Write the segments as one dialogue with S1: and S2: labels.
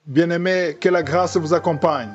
S1: Bien-aimés, que la grâce vous accompagne.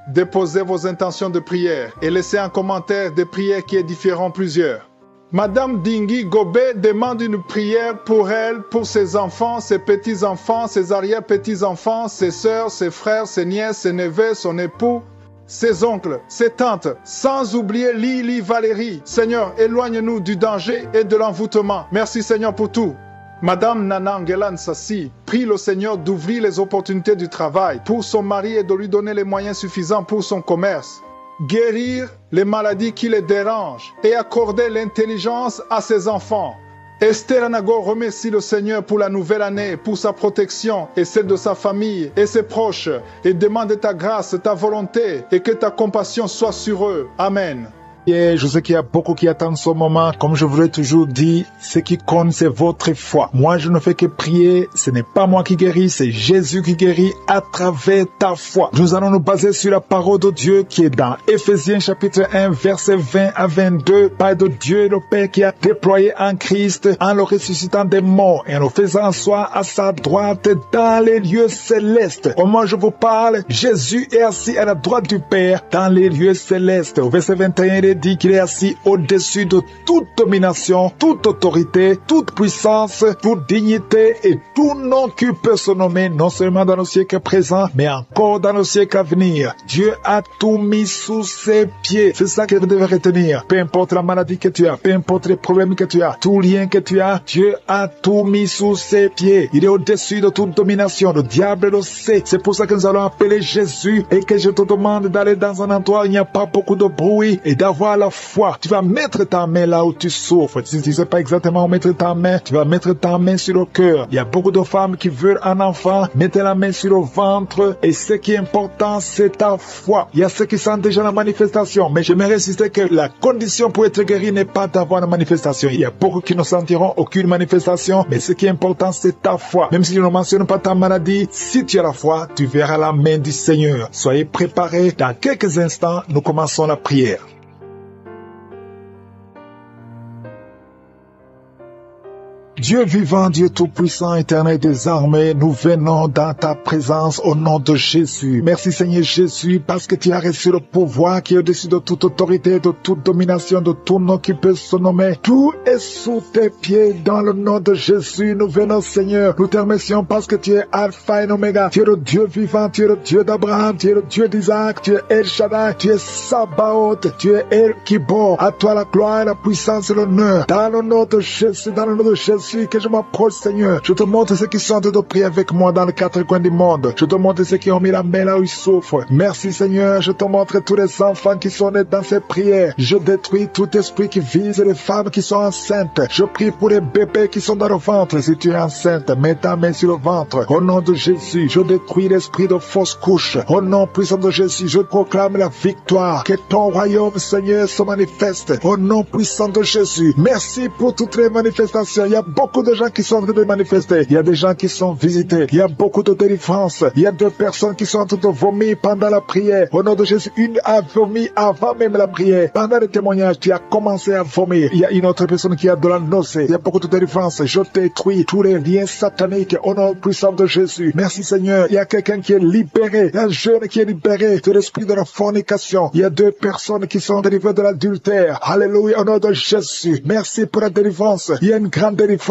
S1: Déposez vos intentions de prière et laissez un commentaire de prière qui édifieront plusieurs. Madame Dingui Gobé demande une prière pour elle, pour ses enfants, ses petits-enfants, ses arrière-petits-enfants, ses sœurs, ses frères, ses nièces, ses neveux, son époux, ses oncles, ses tantes, sans oublier Lily Valérie. Seigneur, éloigne-nous du danger et de l'envoûtement. Merci Seigneur pour tout. Madame Nana Angelan Sassi prie le Seigneur d'ouvrir les opportunités du travail pour son mari et de lui donner les moyens suffisants pour son commerce. Guérir les maladies qui les dérangent et accorder l'intelligence à ses enfants. Esther Anago remercie le Seigneur pour la nouvelle année, pour sa protection et celle de sa famille et ses proches et demande ta grâce, ta volonté et que ta compassion soit sur eux. Amen.
S2: Et je sais qu'il y a beaucoup qui attendent ce moment. Comme je vous l'ai toujours dit, ce qui compte, c'est votre foi. Moi, je ne fais que prier. Ce n'est pas moi qui guéris, c'est Jésus qui guérit à travers ta foi. Nous allons nous baser sur la parole de Dieu qui est dans Éphésiens chapitre 1, verset 20 à 22. Par de Dieu le Père qui a déployé en Christ, en le ressuscitant des morts et en le faisant asseoir à sa droite dans les lieux célestes. Au moment où je vous parle, Jésus est assis à la droite du Père dans les lieux célestes. Au verset 21, il dit qu'il est assis au-dessus de toute domination, toute autorité, toute puissance, toute dignité et tout nom qui peut se nommer non seulement dans le siècle présent, mais encore dans le siècle à venir. Dieu a tout mis sous ses pieds. C'est ça que vous devez retenir. Peu importe la maladie que tu as, peu importe les problèmes que tu as, tout lien que tu as, Dieu a tout mis sous ses pieds. Il est au-dessus de toute domination. Le diable le sait. C'est pour ça que nous allons appeler Jésus et que je te demande d'aller dans un endroit où il n'y a pas beaucoup de bruit et d'avoir la foi. Tu vas mettre ta main là où tu souffres. Si tu ne sais pas exactement où mettre ta main, tu vas mettre ta main sur le cœur. Il y a beaucoup de femmes qui veulent un enfant. Mettez la main sur le ventre et ce qui est important, c'est ta foi. Il y a ceux qui sentent déjà la manifestation, mais j'aimerais insister que la condition pour être guéri n'est pas d'avoir la manifestation. Il y a beaucoup qui ne sentiront aucune manifestation, mais ce qui est important, c'est ta foi. Même si je ne mentionne pas ta maladie, si tu as la foi, tu verras la main du Seigneur. Soyez préparés. Dans quelques instants, nous commençons la prière. Dieu vivant, Dieu tout-puissant, éternel des armées, nous venons dans ta présence au nom de Jésus. Merci Seigneur Jésus, parce que tu as reçu le pouvoir qui est au-dessus de toute autorité, de toute domination, de tout nom qui peut se nommer. Tout est sous tes pieds dans le nom de Jésus. Nous venons Seigneur, nous te remercions parce que tu es Alpha et Oméga. Tu es le Dieu vivant, tu es le Dieu d'Abraham, tu es le Dieu d'Isaac, tu es El Shaddai, tu es Sabaoth, tu es El Kibor. À toi la gloire, la puissance et l'honneur. Dans le nom de Jésus, dans le nom de Jésus, que je m'approche, Seigneur. Je te montre ceux qui sont en train de prier avec moi dans les quatre coins du monde. Je te montre ceux qui ont mis la main là où ils souffrent. Merci, Seigneur. Je te montre tous les enfants qui sont nés dans ces prières. Je détruis tout esprit qui vise les femmes qui sont enceintes. Je prie pour les bébés qui sont dans le ventre. Si tu es enceinte, mets ta main sur le ventre. Au nom de Jésus, je détruis l'esprit de fausse couche. Au nom puissant de Jésus, je proclame la victoire. Que ton royaume, Seigneur, se manifeste. Au nom puissant de Jésus. Merci pour toutes les manifestations. Il y a beaucoup de gens qui sont en train de manifester. Il y a des gens qui sont visités. Il y a beaucoup de délivrances. Il y a 2 personnes qui sont en train de vomir pendant la prière. Au nom de Jésus, une a vomi avant même la prière. Pendant le témoignage, tu as commencé à vomir. Il y a une autre personne qui a de la nausée. Il y a beaucoup de délivrances. Je détruis tous les liens sataniques au nom puissant de Jésus. Merci Seigneur. Il y a quelqu'un qui est libéré. Il y a un jeune qui est libéré de l'esprit de la fornication. Il y a 2 personnes qui sont délivrées de l'adultère. Alléluia, au nom de Jésus. Merci pour la délivrance. Il y a une grande délivrance.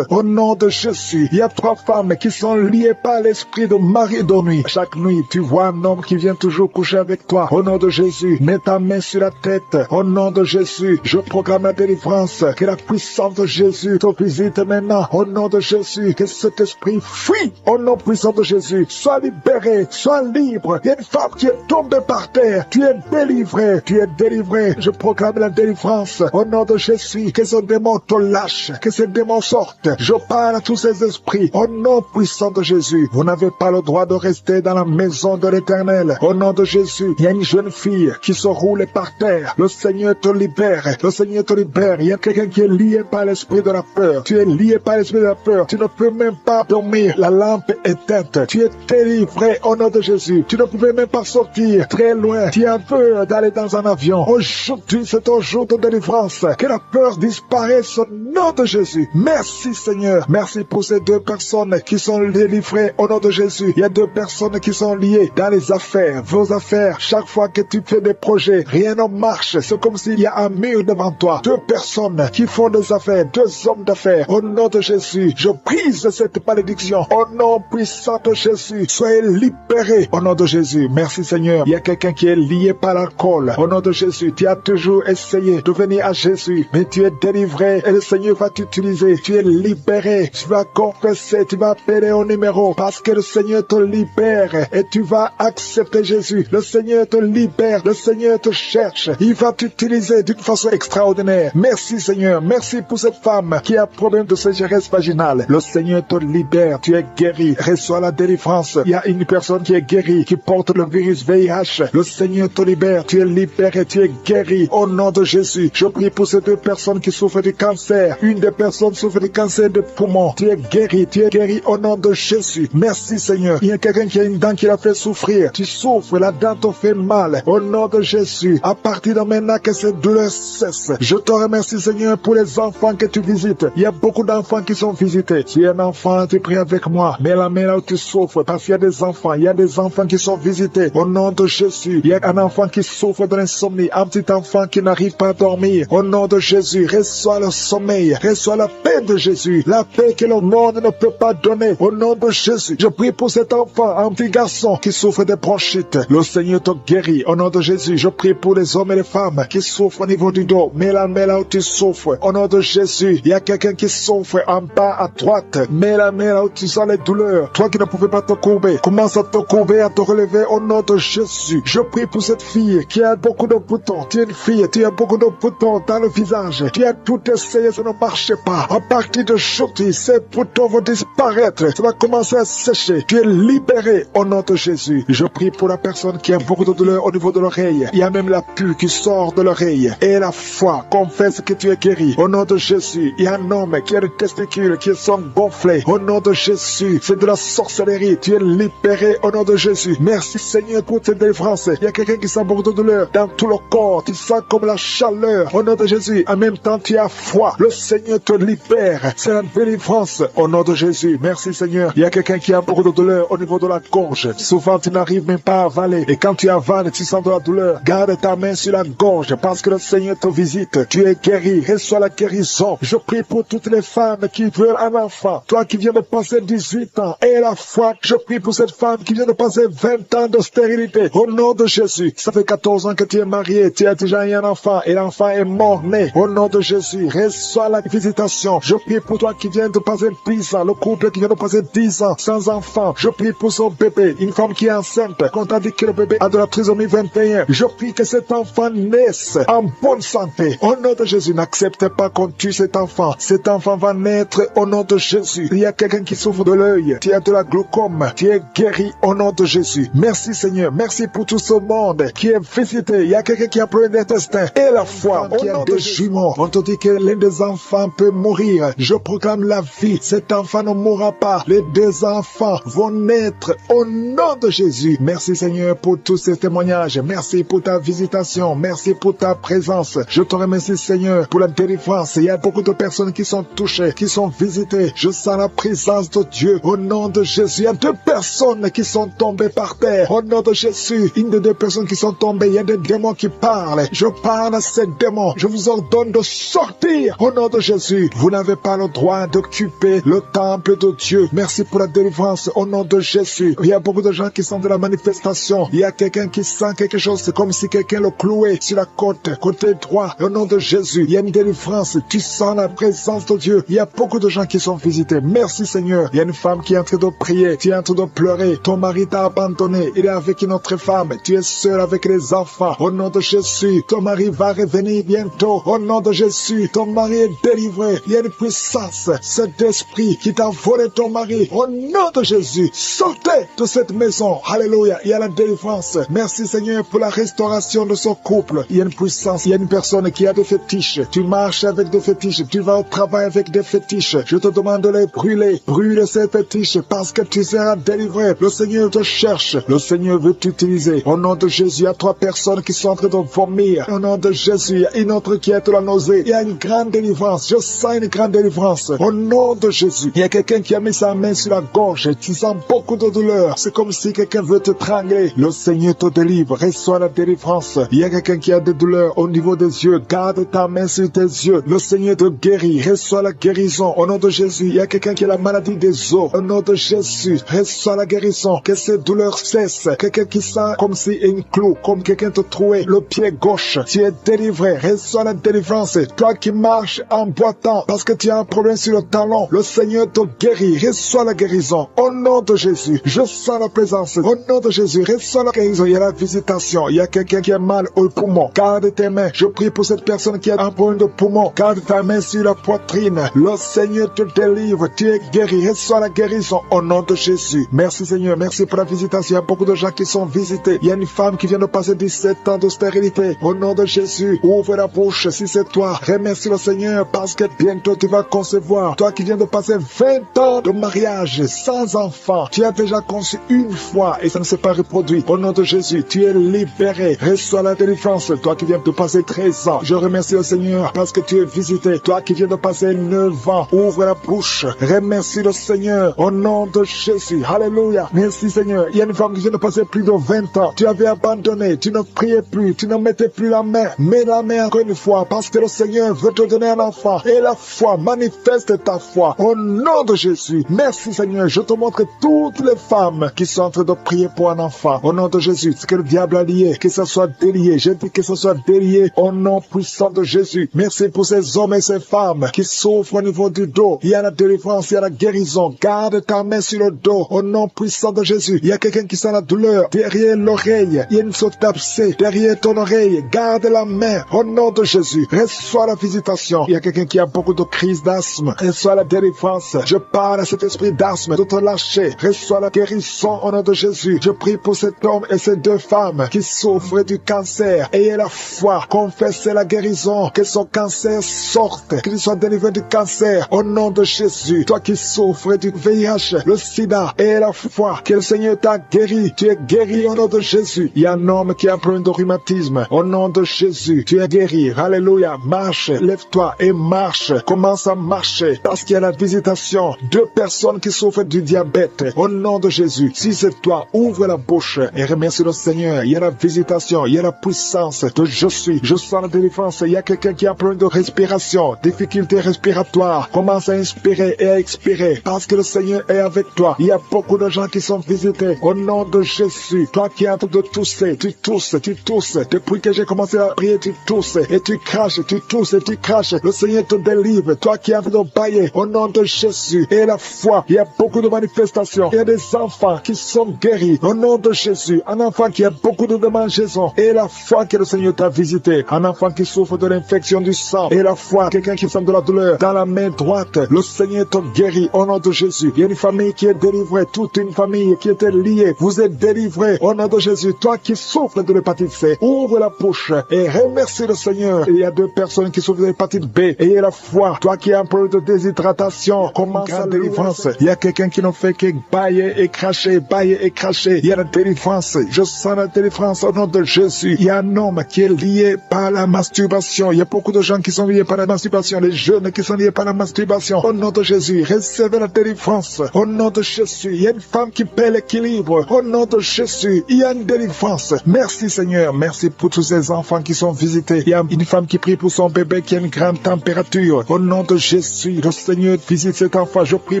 S2: Au nom de Jésus, il y a 3 femmes qui sont liées par l'esprit de mari et de nuit. Chaque nuit, tu vois un homme qui vient toujours coucher avec toi. Au nom de Jésus, mets ta main sur la tête. Au nom de Jésus, je proclame la délivrance. Que la puissance de Jésus te visite maintenant. Au nom de Jésus, que cet esprit fuit. Au nom puissant de Jésus, sois libéré, sois libre. Il y a une femme qui est tombée par terre. Tu es délivré, tu es délivré. Je proclame la délivrance. Au nom de Jésus, que ce démon te lâche, que ce démon sorte. Je parle à tous ces esprits. Au nom puissant de Jésus, vous n'avez pas le droit de rester dans la maison de l'Éternel. Au nom de Jésus, il y a une jeune fille qui se roule par terre. Le Seigneur te libère. Le Seigneur te libère. Il y a quelqu'un qui est lié par l'esprit de la peur. Tu es lié par l'esprit de la peur. Tu ne peux même pas dormir. La lampe est éteinte. Tu es délivré au nom de Jésus. Tu ne pouvais même pas sortir très loin. Tu as peur d'aller dans un avion. Aujourd'hui, c'est ton jour de délivrance. Que la peur disparaisse au nom de Jésus. Merci Merci Seigneur. Merci pour ces 2 personnes qui sont délivrées au nom de Jésus. Il y a 2 personnes qui sont liées dans les affaires, vos affaires. Chaque fois que tu fais des projets, rien ne marche. C'est comme s'il y a un mur devant toi. 2 personnes qui font des affaires, 2 hommes d'affaires. Au nom de Jésus, je brise cette malédiction. Au nom puissant de Jésus, soyez libérés au nom de Jésus. Merci Seigneur. Il y a quelqu'un qui est lié par l'alcool. Au nom de Jésus, tu as toujours essayé de venir à Jésus, mais tu es délivré et le Seigneur va t'utiliser. Tu es libéré. Tu vas confesser, tu vas appeler au numéro parce que le Seigneur te libère et tu vas accepter Jésus. Le Seigneur te libère, le Seigneur te cherche. Il va t'utiliser d'une façon extraordinaire. Merci Seigneur. Merci pour cette femme qui a un problème de sécheresse vaginale. Le Seigneur te libère. Tu es guéri. Reçois la délivrance. Il y a une personne qui est guérie, qui porte le virus VIH. Le Seigneur te libère. Tu es libéré. Tu es guéri. Au nom de Jésus, je prie pour ces 2 personnes qui souffrent du cancer. Une des personnes souffre du cancer de poumon. Tu es guéri au nom de Jésus. Merci Seigneur. Il y a quelqu'un qui a une dent qui l'a fait souffrir. Tu souffres, la dent te fait mal. Au nom de Jésus, à partir de maintenant que cette douleur cesse. Je te remercie Seigneur pour les enfants que tu visites. Il y a beaucoup d'enfants qui sont visités. Si un enfant, tu pries avec moi. Mais la main là où tu souffres, parce qu'il y a des enfants. Il y a des enfants qui sont visités. Au nom de Jésus, il y a un enfant qui souffre de l'insomnie. Un petit enfant qui n'arrive pas à dormir. Au nom de Jésus, reçois le sommeil. Reçois la paix de Jésus. La paix que le monde ne peut pas donner. Au nom de Jésus, je prie pour cet enfant, un petit garçon qui souffre de bronchite. Le Seigneur te guérit. Au nom de Jésus, je prie pour les hommes et les femmes qui souffrent au niveau du dos. Mets la main là où tu souffres. Au nom de Jésus, il y a quelqu'un qui souffre en bas à droite. Mets la main là où tu sens les douleurs. Toi qui ne pouvais pas te courber, commence à te courber, à te relever au nom de Jésus. Je prie pour cette fille qui a beaucoup de boutons. Tu es une fille, tu as beaucoup de boutons dans le visage. Tu as tout essayé, ça ne marchait pas. À partir de aujourd'hui, ces boutons vont disparaître. Ça va commencer à sécher. Tu es libéré au nom de Jésus. Je prie pour la personne qui a beaucoup de douleur au niveau de l'oreille. Il y a même la pus qui sort de l'oreille. Et la foi confesse que tu es guéri. Au nom de Jésus, il y a un homme qui a des testicules qui sont gonflés. Au nom de Jésus, c'est de la sorcellerie. Tu es libéré au nom de Jésus. Merci Seigneur pour cette délivrance. Il y a quelqu'un qui sent beaucoup de douleur dans tout le corps. Tu sens comme la chaleur. Au nom de Jésus, en même temps tu as foi. Le Seigneur te libère. C'est la délivrance au nom de Jésus. Merci Seigneur. Il y a quelqu'un qui a beaucoup de douleur au niveau de la gorge. Souvent tu n'arrives même pas à avaler. Et quand tu avales, tu sens de la douleur. Garde ta main sur la gorge parce que le Seigneur te visite. Tu es guéri. Reçois la guérison. Je prie pour toutes les femmes qui veulent un enfant. Toi qui viens de passer 18 ans et la foi, je prie pour cette femme qui vient de passer 20 ans de stérilité. Au nom de Jésus. Ça fait 14 ans que tu es marié. Tu as déjà eu un enfant et l'enfant est mort-né. Au nom de Jésus. Reçois la visitation. Je prie pour toi qui viens de passer 10 ans. Le couple qui vient de passer 10 ans sans enfant. Je prie pour son bébé. Une femme qui est enceinte. Quand on t'a dit que le bébé a de la trisomie 21. Je prie que cet enfant naisse en bonne santé. Au nom de Jésus. N'acceptez pas qu'on tue cet enfant. Cet enfant va naître au nom de Jésus. Il y a quelqu'un qui souffre de l'œil. Tu as de la glaucome. Tu es guéri au nom de Jésus. Merci Seigneur. Merci pour tout ce monde qui est visité. Il y a quelqu'un qui a problème d'intestin. Et la foi qui a des jumeaux. On te dit que l'un des enfants peut mourir. Je proclame la vie. Cet enfant ne mourra pas. Les 2 enfants vont naître au nom de Jésus. Merci Seigneur pour tous ces témoignages. Merci pour ta visitation. Merci pour ta présence. Je te remercie Seigneur pour la délivrance. Il y a beaucoup de personnes qui sont touchées, qui sont visitées. Je sens la présence de Dieu au nom de Jésus. Il y a 2 personnes qui sont tombées par terre au nom de Jésus. Une des 2 personnes qui sont tombées, il y a des démons qui parlent. Je parle à ces démons. Je vous ordonne de sortir au nom de Jésus. Vous n'avez pas le droit d'occuper le temple de Dieu. Merci pour la délivrance au nom de Jésus. Il y a beaucoup de gens qui sont de la manifestation. Il y a quelqu'un qui sent quelque chose. C'est comme si quelqu'un le clouait sur la côte, côté droit. Au nom de Jésus, il y a une délivrance. Tu sens la présence de Dieu. Il y a beaucoup de gens qui sont visités. Merci Seigneur. Il y a une femme qui est en train de prier. Tu es en train de pleurer. Ton mari t'a abandonné. Il est avec une autre femme. Tu es seul avec les enfants. Au nom de Jésus, ton mari va revenir bientôt. Au nom de Jésus, ton mari est délivré. Il y a une puissance. Cet esprit qui t'a volé ton mari. Au nom de Jésus, sortez de cette maison. Alléluia. Il y a la délivrance. Merci Seigneur pour la restauration de son couple. Il y a une puissance. Il y a une personne qui a des fétiches. Tu marches avec des fétiches. Tu vas au travail avec des fétiches. Je te demande de les brûler. Brûle ces fétiches parce que tu seras délivré. Le Seigneur te cherche. Le Seigneur veut t'utiliser. Au nom de Jésus, il y a 3 personnes qui sont en train de vomir. Au nom de Jésus, il y a une autre qui est la nausée. Il y a une grande délivrance. Je sens une grande en délivrance. Au nom de Jésus. Il y a quelqu'un qui a mis sa main sur la gorge. Tu sens beaucoup de douleur. C'est comme si quelqu'un veut te trangler. Le Seigneur te délivre. Reçois la délivrance. Il y a quelqu'un qui a des douleurs au niveau des yeux. Garde ta main sur tes yeux. Le Seigneur te guérit. Reçois la guérison. Au nom de Jésus. Il y a quelqu'un qui a la maladie des os. Au nom de Jésus. Reçois la guérison. Que ces douleurs cessent. Quelqu'un qui sent comme si une clou, comme quelqu'un te trouait le pied gauche. Tu es délivré. Reçois la délivrance. Toi qui marches en boitant parce que tu as un problème sur le talon, le Seigneur te guérit. Reçois la guérison. Au nom de Jésus. Je sens la présence. Au nom de Jésus. Reçois la guérison. Il y a la visitation. Il y a quelqu'un qui a mal au poumon. Garde tes mains. Je prie pour cette personne qui a un problème de poumon. Garde ta main sur la poitrine. Le Seigneur te délivre. Tu es guéri. Reçois la guérison. Au nom de Jésus. Merci Seigneur. Merci pour la visitation. Il y a beaucoup de gens qui sont visités. Il y a une femme qui vient de passer 17 ans de stérilité. Au nom de Jésus. Ouvre la bouche si c'est toi. Remercie le Seigneur parce que bientôt tu vas concevoir. Toi qui viens de passer 20 ans de mariage sans enfant. Tu as déjà conçu une fois et ça ne s'est pas reproduit. Au nom de Jésus, tu es libéré. Reçois la délivrance. Toi qui viens de passer 13 ans. Je remercie le Seigneur parce que tu es visité. Toi qui viens de passer 9 ans. Ouvre la bouche. Remercie le Seigneur. Au nom de Jésus. Alléluia. Merci Seigneur. Il y a une femme qui vient de passer plus de 20 ans. Tu avais abandonné. Tu ne priais plus. Tu ne mettais plus la main. Mets la main encore une fois parce que le Seigneur veut te donner un enfant. Et la foi, manifeste ta foi. Au nom de Jésus. Merci Seigneur. Je te montre toutes les femmes qui sont en train de prier pour un enfant. Au nom de Jésus. Ce que le diable a lié, que ça soit délié. Je dis que ça soit délié au nom puissant de Jésus. Merci pour ces hommes et ces femmes qui souffrent au niveau du dos. Il y a la délivrance, il y a la guérison. Garde ta main sur le dos. Au nom puissant de Jésus. Il y a quelqu'un qui sent la douleur derrière l'oreille. Il y a une sorte d'abcès derrière ton oreille. Garde la main. Au nom de Jésus. Reçois la visitation. Il y a quelqu'un qui a beaucoup de crises d'asthme. Reçois la délivrance. Je parle à cet esprit d'asthme de te lâcher. Reçois la guérison au nom de Jésus. Je prie pour cet homme et ces deux femmes qui souffrent du cancer. Ayez la foi. Confessez la guérison. Que son cancer sorte. Qu'il soit délivré du cancer au nom de Jésus. Toi qui souffres du VIH, le sida, ayez la foi. Que le Seigneur t'a guéri. Tu es guéri au nom de Jésus. Il y a un homme qui a un problème de rhumatisme. Au nom de Jésus. Tu es guéri. Alléluia. Marche. Lève-toi et marche. Commence à marcher. Parce qu'il y a la visitation. 2 personnes qui souffrent du diabète. Au nom de Jésus. Si c'est toi, ouvre la bouche et remercie le Seigneur. Il y a la visitation. Il y a la puissance de je suis. Je sens la délivrance. Il y a quelqu'un qui a un problème de respiration. Difficulté respiratoire. Commence à inspirer et à expirer. Parce que le Seigneur est avec toi. Il y a beaucoup de gens qui sont visités. Au nom de Jésus. Toi qui es en train de tousser. Tu tousses. Tu tousses. Depuis que j'ai commencé à prier, tu tousses. Et tu craches. Tu tousses et tu craches. Le Seigneur te délivre. Toi qui es en train de bailler. Au nom de Jésus. Et la foi. Il y a beaucoup de manifestations. Il y a des enfants qui sont guéris. Au nom de Jésus. Un enfant qui a beaucoup de démangeaisons. Et la foi que le Seigneur t'a visité. Un enfant qui souffre de l'infection du sang. Et la foi. Quelqu'un qui sent de la douleur dans la main droite. Le Seigneur te guérit. Au nom de Jésus. Il y a une famille qui est délivrée. Toute une famille qui était liée. Vous êtes délivrés. Au nom de Jésus. Toi qui souffres de l'hépatite C. Ouvre la bouche. Et remercie le Seigneur. Il y a 2 personnes qui souffrent de l'hépatite B. Ayez la foi. Toi qui as un problème de déshydratation. Commence la délivrance. Il y a quelqu'un qui ne fait que bailler et cracher. Bailler et cracher. Il y a la délivrance. Je sens la délivrance au nom de Jésus. Il y a un homme qui est lié par la masturbation. Il y a beaucoup de gens qui sont liés par la masturbation. Les jeunes qui sont liés par la masturbation. Au nom de Jésus, recevez la délivrance. Au nom de Jésus, il y a une femme qui perd l'équilibre. Au nom de Jésus, il y a une délivrance. Merci Seigneur. Merci pour tous ces enfants qui sont visités. Il y a une femme qui prie pour son bébé qui a une grande température. Au nom de Jésus, le Seigneur visite cet enfant. Je prie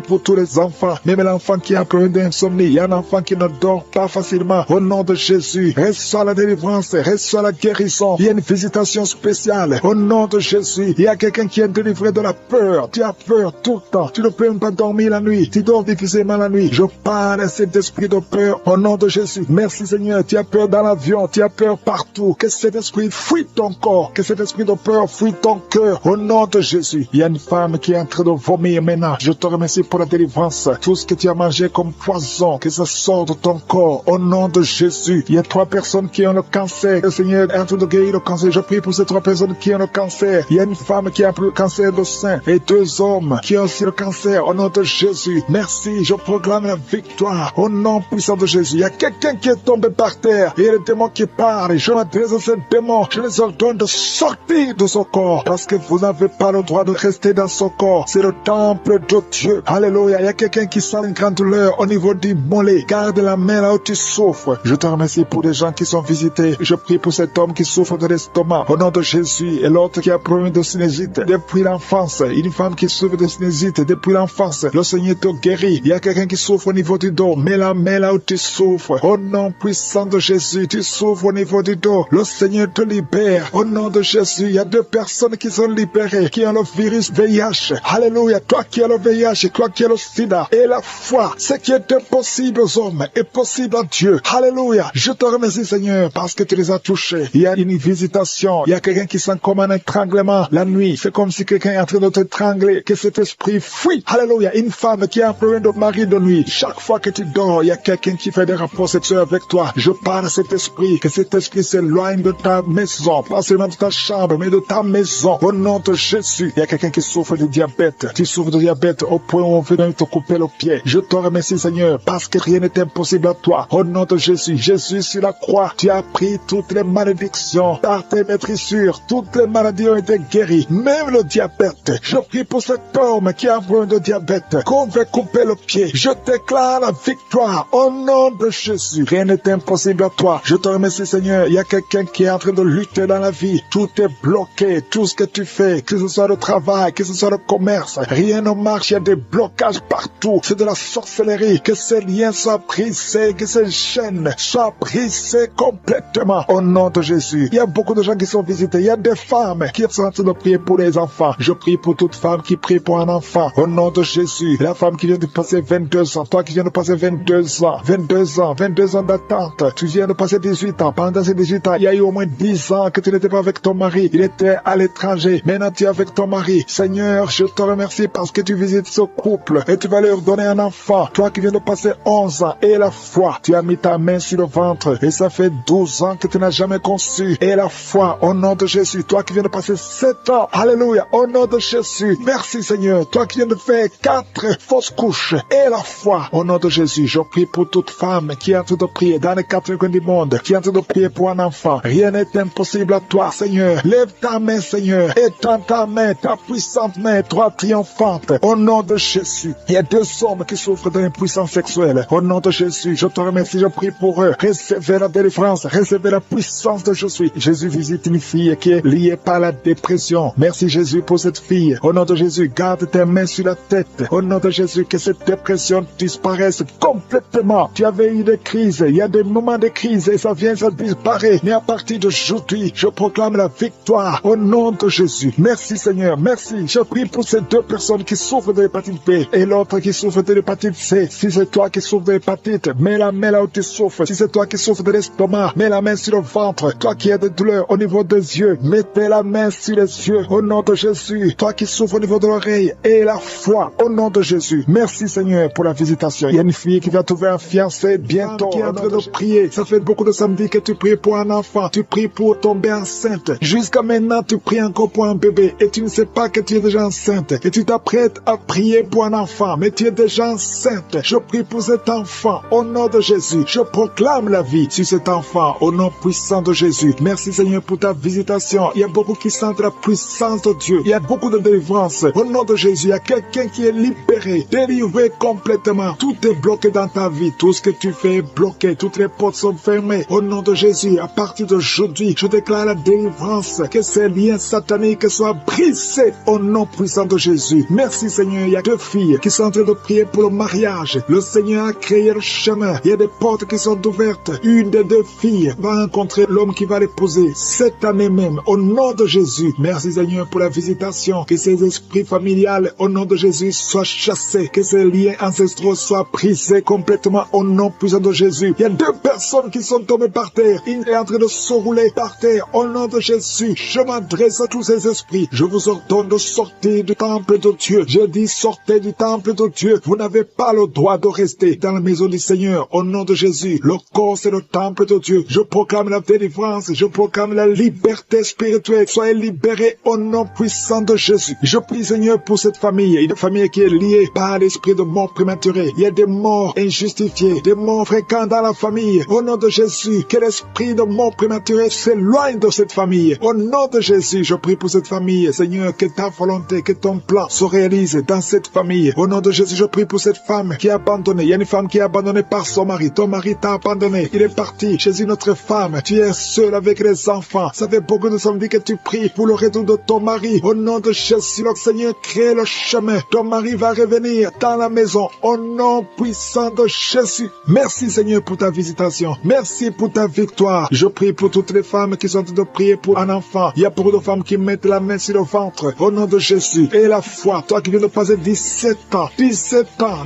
S2: pour tous les enfants. Même l'enfant qui a un problème d'insomnie. Il y a un enfant qui ne dort pas facilement. Au nom de Jésus, reçois la délivrance. Reçois la guérison. Il y a une visitation spéciale. Au nom de Jésus, il y a quelqu'un qui est délivré de la peur. Tu as peur tout le temps. Tu ne peux même pas dormir la nuit. Tu dors difficilement la nuit. Je parle à cet esprit de peur au nom de Jésus. Merci Seigneur. Tu as peur dans l'avion. Tu as peur partout. Que cet esprit fuit ton corps. Que cet esprit de peur fuit ton cœur. Au nom de Jésus. Il y a une femme qui est en train de vomir maintenant. Je te remercie pour la délivrance. Tout ce que tu as mangé comme poison, que ça sorte de ton corps. Au nom de Jésus. Il y a 3 personnes qui ont le cancer. Le Seigneur est en train de guérir le cancer. Je prie pour ces 3 personnes qui ont le cancer. Il y a une femme qui a le cancer de sein et 2 hommes qui ont aussi le cancer. Au nom de Jésus. Merci. Je proclame la victoire. Au nom puissant de Jésus. Il y a quelqu'un qui est tombé par terre. Et il y a le démon qui parle. Je m'adresse à ce démon. Je les ordonne de sortir de son corps. Parce que vous n'avez pas le droit de rester manifester dans son corps. C'est le temple de Dieu. Alléluia. Il y a quelqu'un qui sent une grande douleur au niveau du mollet. Garde la main là où tu souffres. Je te remercie pour les gens qui sont visités. Je prie pour cet homme qui souffre de l'estomac. Au nom de Jésus. Et l'autre qui a problème de sinusite depuis l'enfance. Une femme qui souffre de sinusite depuis l'enfance. Le Seigneur te guérit. Il y a quelqu'un qui souffre au niveau du dos. Mets la main là où tu souffres. Au nom puissant de Jésus. Tu souffres au niveau du dos. Le Seigneur te libère. Au nom de Jésus. Il y a 2 personnes qui sont libérées, qui ont le virus VIH. Alléluia. Toi qui as le VIH, toi qui as le sida. Et la foi, ce qui est impossible aux hommes est possible à Dieu. Alléluia. Je te remercie, Seigneur, parce que tu les as touchés. Il y a une visitation. Il y a quelqu'un qui sent comme un étranglement la nuit. C'est comme si quelqu'un est en train de t'étrangler. Que cet esprit fuit. Alléluia. Une femme qui a un problème de mari de nuit. Chaque fois que tu dors, il y a quelqu'un qui fait des rapports sexuels avec toi. Je parle à cet esprit. Que cet esprit s'éloigne de ta maison. Pas seulement de ta chambre, mais de ta maison. Au nom de Jésus. Il y a quelqu'un qui souffre de diabète. Tu souffres de diabète au point où on veut même te couper le pied. Je te remercie, Seigneur, parce que rien n'est impossible à toi. Au nom de Jésus. Jésus sur la croix. Tu as pris toutes les malédictions. Par tes maîtrissures, toutes les maladies ont été guéries. Même le diabète. Je prie pour cet homme qui a un problème de diabète. Qu'on veut couper le pied. Je déclare la victoire. Au nom de Jésus. Rien n'est impossible à toi. Je te remercie, Seigneur. Il y a quelqu'un qui est en train de lutter dans la vie. Tout est bloqué. Tout ce que tu fais, que ce soit le travail, que ce soit le commerce, rien ne marche. Il y a des blocages partout. C'est de la sorcellerie. Que ces liens soient brisés. Que ces chaînes soient brisées complètement. Au nom de Jésus. Il y a beaucoup de gens qui sont visités. Il y a des femmes qui sont en train de prier pour les enfants. Je prie pour toute femme qui prie pour un enfant. Au nom de Jésus. La femme qui vient de passer 22 ans. Toi qui viens de passer 22 ans. 22 ans d'attente. Tu viens de passer 18 ans. Pendant ces 18 ans, il y a eu au moins 10 ans que tu n'étais pas avec ton mari. Il était à l'étranger. Maintenant, tu es avec ton mari. Seigneur, je te remercie parce que tu visites ce couple et tu vas leur donner un enfant. Toi qui viens de passer 11 ans et la foi. Tu as mis ta main sur le ventre et ça fait 12 ans que tu n'as jamais conçu. Et la foi, au nom de Jésus. Toi qui viens de passer 7 ans. Alléluia. Au nom de Jésus. Merci, Seigneur. Toi qui viens de faire 4 fausses couches. Et la foi, au nom de Jésus. Je prie pour toute femme qui est en train de prier dans les 4 coins du monde, qui est en train de prier pour un enfant. Rien n'est impossible à toi, Seigneur. Lève ta main, Seigneur. Étends ta main, ta puissante main, toi triomphante. Au nom de Jésus. Il y a 2 hommes qui souffrent d'une puissance sexuelle. Au nom de Jésus, je te remercie, je prie pour eux. Recevez la délivrance, recevez la puissance de Jésus. Jésus visite une fille qui est liée par la dépression. Merci Jésus pour cette fille. Au nom de Jésus, garde tes mains sur la tête. Au nom de Jésus, que cette dépression disparaisse complètement. Tu avais eu des crises, il y a des moments de crise et ça vient, ça disparaît. Mais à partir d'aujourd'hui, je proclame la victoire au nom de Jésus. Merci Seigneur, merci. Je prie pour ces 2 personnes qui souffrent de l'hépatite B et l'autre qui souffre de l'hépatite C. Si c'est toi qui souffres de l'hépatite, mets la main là où tu souffres. Si c'est toi qui souffres de l'estomac, mets la main sur le ventre. Toi qui as des douleurs au niveau des yeux, mettez la main sur les yeux au nom de Jésus. Toi qui souffres au niveau de l'oreille et la foi au nom de Jésus. Merci Seigneur pour la visitation. Il y a une fille qui va trouver un fiancé bientôt qui est en train de prier. Ça fait beaucoup de samedis que tu pries pour un enfant. Tu pries pour tomber enceinte. Jusqu'à maintenant, tu pries encore pour un bébé et tu ne sais pas que tu es déjà enceinte. Et tu t'apprêtes à prier pour un enfant, mais tu es déjà enceinte. Je prie pour cet enfant au nom de Jésus. Je proclame la vie sur cet enfant au nom puissant de Jésus. Merci Seigneur pour ta visitation. Il y a beaucoup qui sentent la puissance de Dieu. Il y a beaucoup de délivrance. Au nom de Jésus, il y a quelqu'un qui est libéré, délivré complètement. Tout est bloqué dans ta vie. Tout ce que tu fais est bloqué. Toutes les portes sont fermées. Au nom de Jésus, à partir d'aujourd'hui, je déclare la délivrance. Que ces liens sataniques soient brisés au nom puissant de Jésus. Merci Seigneur. Il y a 2 filles qui sont en train de prier pour le mariage. Le Seigneur a créé le chemin. Il y a des portes qui sont ouvertes. Une des 2 filles va rencontrer l'homme qui va l'épouser cette année même. Au nom de Jésus. Merci Seigneur pour la visitation. Que ces esprits familiales au nom de Jésus soient chassés. Que ces liens ancestraux soient brisés complètement au nom puissant de Jésus. Il y a 2 personnes qui sont tombées par terre. Une est en train de se rouler par terre. Au nom de Jésus, je m'adresse à tous ces esprits. Je vous ordonne de sortir du temple de Dieu. Je dis sortez du temple de Dieu. Vous n'avez pas le droit de rester dans la maison du Seigneur. Au nom de Jésus, le corps c'est le temple de Dieu. Je proclame la délivrance. Je proclame la liberté spirituelle. Soyez libérés au nom puissant de Jésus. Je prie Seigneur pour cette famille. Une famille qui est liée par l'esprit de mort prématurée. Il y a des morts injustifiées, des morts fréquents dans la famille. Au nom de Jésus, que l'esprit de mort prématurée s'éloigne de cette famille. Au nom de Jésus, je prie pour cette famille. Seigneur, que ta ta volonté, que ton plan se réalise dans cette famille. Au nom de Jésus, je prie pour cette femme qui est abandonnée. Il y a une femme qui est abandonnée par son mari. Ton mari t'a abandonné. Il est parti chez une autre femme. Tu es seul avec les enfants. Ça fait beaucoup de samedis que tu pries pour le retour de ton mari. Au nom de Jésus, le Seigneur crée le chemin. Ton mari va revenir dans la maison. Au nom puissant de Jésus. Merci Seigneur pour ta visitation. Merci pour ta victoire. Je prie pour toutes les femmes qui sont en train de prier pour un enfant. Il y a beaucoup de femmes qui mettent la main sur le ventre. Au nom de Jésus. Et la foi, toi qui viens de passer 17 ans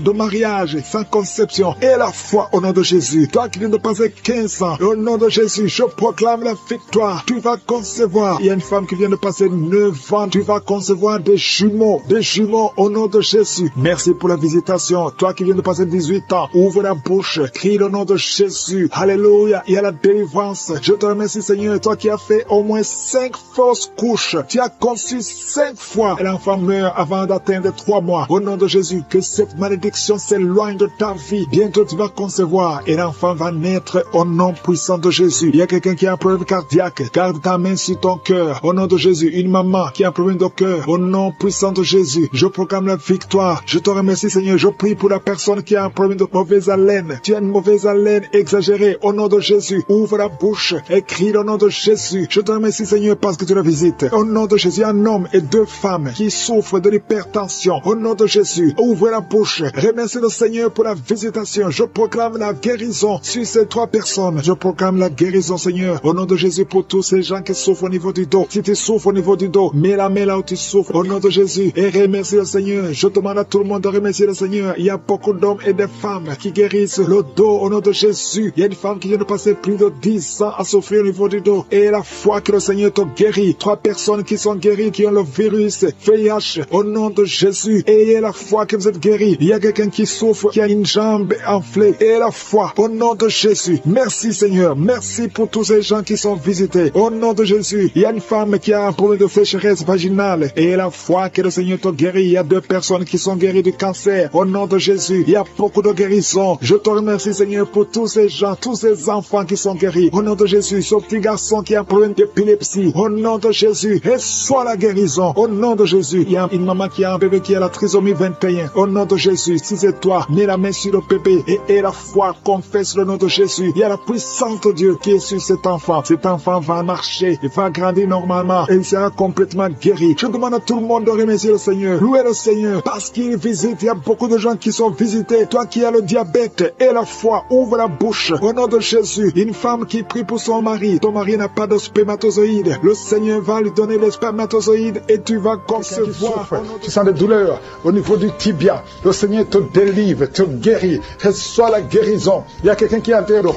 S2: de mariage sans conception. Et la foi au nom de Jésus. Toi qui viens de passer 15 ans. Au nom de Jésus, je proclame la victoire. Tu vas concevoir. Il y a une femme qui vient de passer 9 ans. Tu vas concevoir des jumeaux. Des jumeaux au nom de Jésus. Merci pour la visitation. Toi qui viens de passer 18 ans. Ouvre la bouche. Crie le nom de Jésus. Alléluia. Il y a la délivrance. Je te remercie Seigneur. Toi qui as fait au moins 5 fausses couches. Tu as conçu 5 fois. Et l'enfant meurt avant d'atteindre 3 mois. Au nom de Jésus, que cette malédiction s'éloigne de ta vie. Bientôt tu vas concevoir et l'enfant va naître au nom puissant de Jésus. Il y a quelqu'un qui a un problème cardiaque. Garde ta main sur ton cœur. Au nom de Jésus, une maman qui a un problème de cœur. Au nom puissant de Jésus, je proclame la victoire. Je te remercie Seigneur. Je prie pour la personne qui a un problème de mauvaise haleine. Tu as une mauvaise haleine exagérée. Au nom de Jésus, ouvre la bouche et crie au nom de Jésus. Je te remercie Seigneur parce que tu la visites. Au nom de Jésus, un homme et 2 femmes qui souffrent de l'hypertension. Au nom de Jésus, ouvre la bouche. Remercie le Seigneur pour la visitation. Je proclame la guérison sur ces 3 personnes. Je proclame la guérison Seigneur. Au nom de Jésus pour tous ces gens qui souffrent au niveau du dos. Si tu souffres au niveau du dos, mets la main là où tu souffres. Au nom de Jésus. Et remercie le Seigneur. Je demande à tout le monde de remercier le Seigneur. Il y a beaucoup d'hommes et de femmes qui guérissent le dos au nom de Jésus. Il y a une femme qui vient de passer plus de 10 ans à souffrir au niveau du dos. Et la foi que le Seigneur te guérit. 3 personnes qui sont guéries, qui ont le virus VIH. Au nom de Jésus. Ayez la foi que vous êtes guéris. Il y a quelqu'un qui souffre, qui a une jambe enflée. Et la foi, au nom de Jésus. Merci Seigneur. Merci pour tous ces gens qui sont visités. Au nom de Jésus. Il y a une femme qui a un problème de sécheresse vaginale. Et la foi que le Seigneur te guérit. Il y a 2 personnes qui sont guéries du cancer. Au nom de Jésus. Il y a beaucoup de guérisons. Je te remercie Seigneur pour tous ces gens, tous ces enfants qui sont guéris. Au nom de Jésus. Ce petit garçon qui a un problème d'épilepsie. Au nom de Jésus. Reçois la guérison. Au nom de Jésus. Il y a une maman qui a un bébé qui a la trisomie 21. Au nom de Jésus. Si c'est toi, mets la main sur le bébé et la foi, confesse le nom de Jésus. Il y a la puissance de Dieu qui est sur cet enfant. Cet enfant va marcher, il va grandir normalement et il sera complètement guéri. Je demande à tout le monde de remercier le Seigneur. Louez le Seigneur parce qu'il visite. Il y a beaucoup de gens qui sont visités. Toi qui as le diabète et la foi, ouvre la bouche. Au nom de Jésus, une femme qui prie pour son mari. Ton mari n'a pas de spermatozoïdes. Le Seigneur va lui donner les spermatozoïdes et tu vas concevoir.
S1: Tu sens des douleurs au niveau du tibia. Le Seigneur te délivre, te guérit. Reçois la guérison. Il y a quelqu'un qui a envie de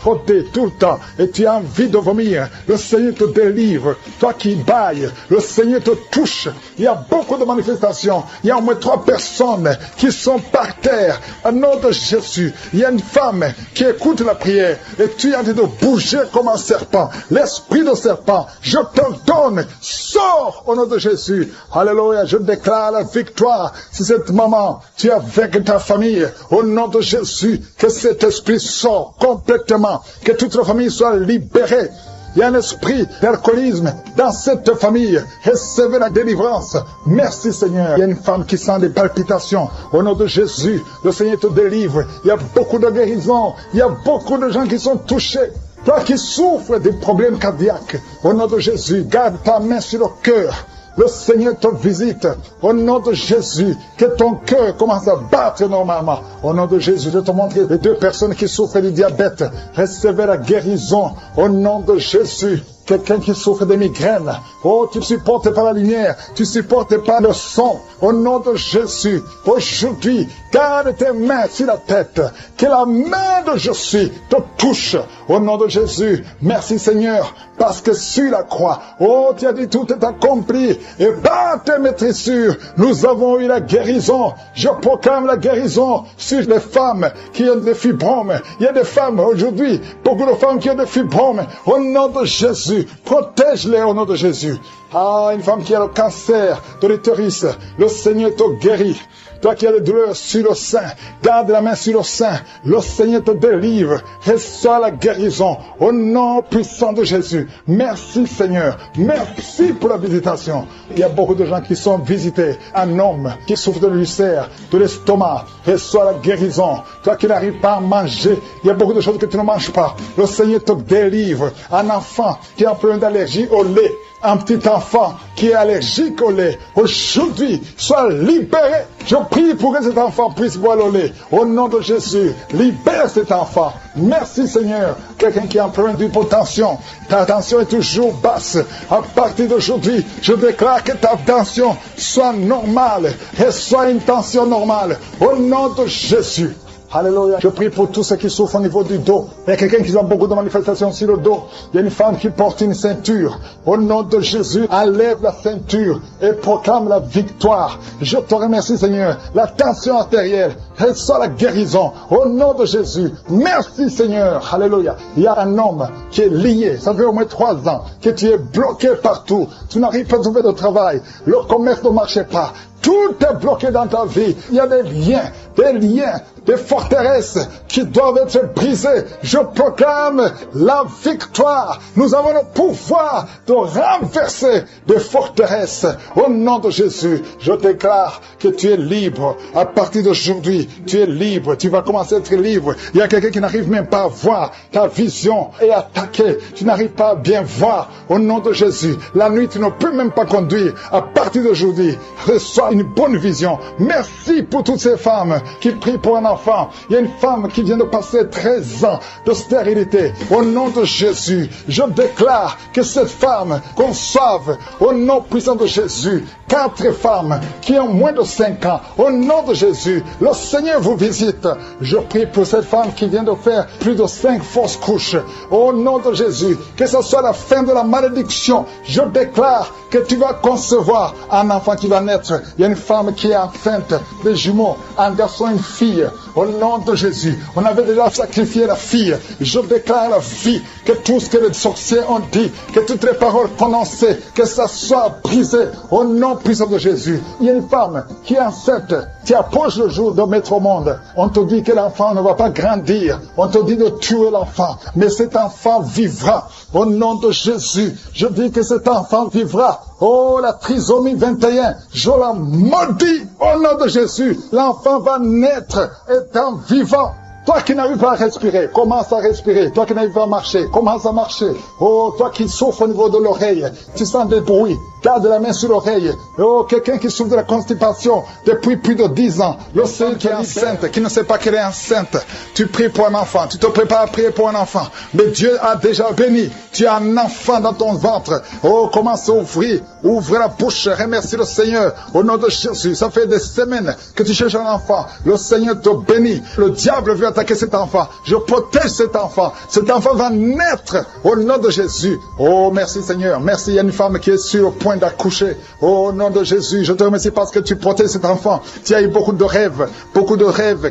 S1: roter tout le temps et tu as envie de vomir. Le Seigneur te délivre. Toi qui bailles, le Seigneur te touche. Il y a beaucoup de manifestations. Il y a au moins 3 personnes qui sont par terre. Au nom de Jésus, il y a une femme qui écoute la prière et tu es en train de bouger comme un serpent. L'esprit de serpent, je te donne. Sors au nom de Jésus. Alléluia, je déclare la victoire. Si cette maman, tu es avec ta famille, au nom de Jésus, que cet esprit sort complètement, que toute la famille soit libérée. Il y a un esprit d'alcoolisme dans cette famille. Recevez la délivrance. Merci Seigneur. Il y a une femme qui sent des palpitations. Au nom de Jésus, le Seigneur te délivre. Il y a beaucoup de guérisons. Il y a beaucoup de gens qui sont touchés. Toi qui souffres des problèmes cardiaques, au nom de Jésus, garde ta main sur le cœur. Le Seigneur te visite. Au nom de Jésus, que ton cœur commence à battre normalement. Au nom de Jésus, je te montre les 2 personnes qui souffrent du diabète. Recevez la guérison. Au nom de Jésus. Quelqu'un qui souffre de migraines. Oh, tu ne supportes pas la lumière. Tu ne supportes pas le son. Au nom de Jésus, aujourd'hui, garde tes mains sur la tête. Que la main de Jésus te touche. Au nom de Jésus, merci Seigneur. Parce que sur la croix, oh, tu as dit tout est accompli. Et par tes maîtrissures, nous avons eu la guérison. Je proclame la guérison sur les femmes qui ont des fibromes. Il y a des femmes aujourd'hui, beaucoup de femmes qui ont des fibromes. Au nom de Jésus, protège-les au nom de Jésus. Ah, une femme qui a le cancer de l'utérus, le Seigneur te guérit.
S2: Toi qui as des douleurs sur le sein, garde la main sur le sein. Le Seigneur te délivre. Reçois la guérison au nom puissant de Jésus. Merci Seigneur. Merci pour la visitation. Il y a beaucoup de gens qui sont visités. Un homme qui souffre de l'ulcère, de l'estomac. Reçois la guérison. Toi qui n'arrives pas à manger, il y a beaucoup de choses que tu ne manges pas. Le Seigneur te délivre. Un enfant qui a un problème d'allergie au lait. Un petit enfant qui est allergique au lait, aujourd'hui, sois libéré. Je prie pour que cet enfant puisse boire le lait. Au nom de Jésus, libère cet enfant. Merci Seigneur. Quelqu'un qui a un problème d'hypotension, ta tension est toujours basse. À partir d'aujourd'hui, je déclare que ta tension soit normale et soit une tension normale. Au nom de Jésus. Alléluia. Je prie pour tous ceux qui souffrent au niveau du dos. Il y a quelqu'un qui a beaucoup de manifestations sur le dos. Il y a une femme qui porte une ceinture. Au nom de Jésus, enlève la ceinture et proclame la victoire. Je te remercie Seigneur. La tension artérielle, reçoit la guérison. Au nom de Jésus. Merci Seigneur. Alléluia. Il y a un homme qui est lié. Ça fait au moins 3 ans que tu es bloqué partout. Tu n'arrives pas à trouver de travail. Le commerce ne marchait pas. Tout est bloqué dans ta vie. Il y a des liens, des forteresses qui doivent être brisées. Je proclame la victoire. Nous avons le pouvoir de renverser des forteresses. Au nom de Jésus, je déclare que tu es libre. À partir d'aujourd'hui, tu es libre. Tu vas commencer à être libre. Il y a quelqu'un qui n'arrive même pas à voir. Ta vision est attaquée. Tu n'arrives pas à bien voir. Au nom de Jésus, la nuit, tu ne peux même pas conduire. À partir d'aujourd'hui, reçois une bonne vision. Merci pour toutes ces femmes qui prient pour un enfant. Il y a une femme qui vient de passer 13 ans de stérilité. Au nom de Jésus, je déclare que cette femme conçoive au nom puissant de Jésus 4 femmes qui ont moins de 5 ans. Au nom de Jésus, le Seigneur vous visite. Je prie pour cette femme qui vient de faire plus de 5 fausses couches. Au nom de Jésus, que ce soit la fin de la malédiction. Je déclare que tu vas concevoir un enfant qui va naître. Il y a une femme qui est enceinte de jumeaux, un garçon et une fille. Au nom de Jésus, on avait déjà sacrifié la fille. Je déclare la vie, que tout ce que les sorciers ont dit, que toutes les paroles prononcées, que ça soit brisé. Au nom puissant de Jésus. Il y a une femme qui est enceinte, qui approche le jour de mettre au monde. On te dit que l'enfant ne va pas grandir. On te dit de tuer l'enfant. Mais cet enfant vivra. Au nom de Jésus, je dis que cet enfant vivra. Oh, la trisomie 21, je la maudis au nom de Jésus. L'enfant va naître étant vivant. Toi qui n'arrives pas à respirer, commence à respirer. Toi qui n'arrives pas à marcher, commence à marcher. Oh, toi qui souffres au niveau de l'oreille, tu sens des bruits. Garde la main sur l'oreille. Oh, quelqu'un qui souffre de la constipation depuis plus de 10 ans. Le Seigneur qui est enceinte, qui ne sait pas qu'elle est enceinte. Tu pries pour un enfant. Tu te prépares à prier pour un enfant. Mais Dieu a déjà béni. Tu as un enfant dans ton ventre. Oh, commence à ouvrir. Ouvre la bouche. Remercie le Seigneur. Au nom de Jésus. Ça fait des semaines que tu cherches un enfant. Le Seigneur te bénit. Le diable veut attaquer cet enfant. Je protège cet enfant. Cet enfant va naître au nom de Jésus. Oh, merci Seigneur. Merci. Il y a une femme qui est sur le point d'accoucher. Au nom de Jésus, je te remercie parce que tu protèges cet enfant. Tu as eu beaucoup de rêves,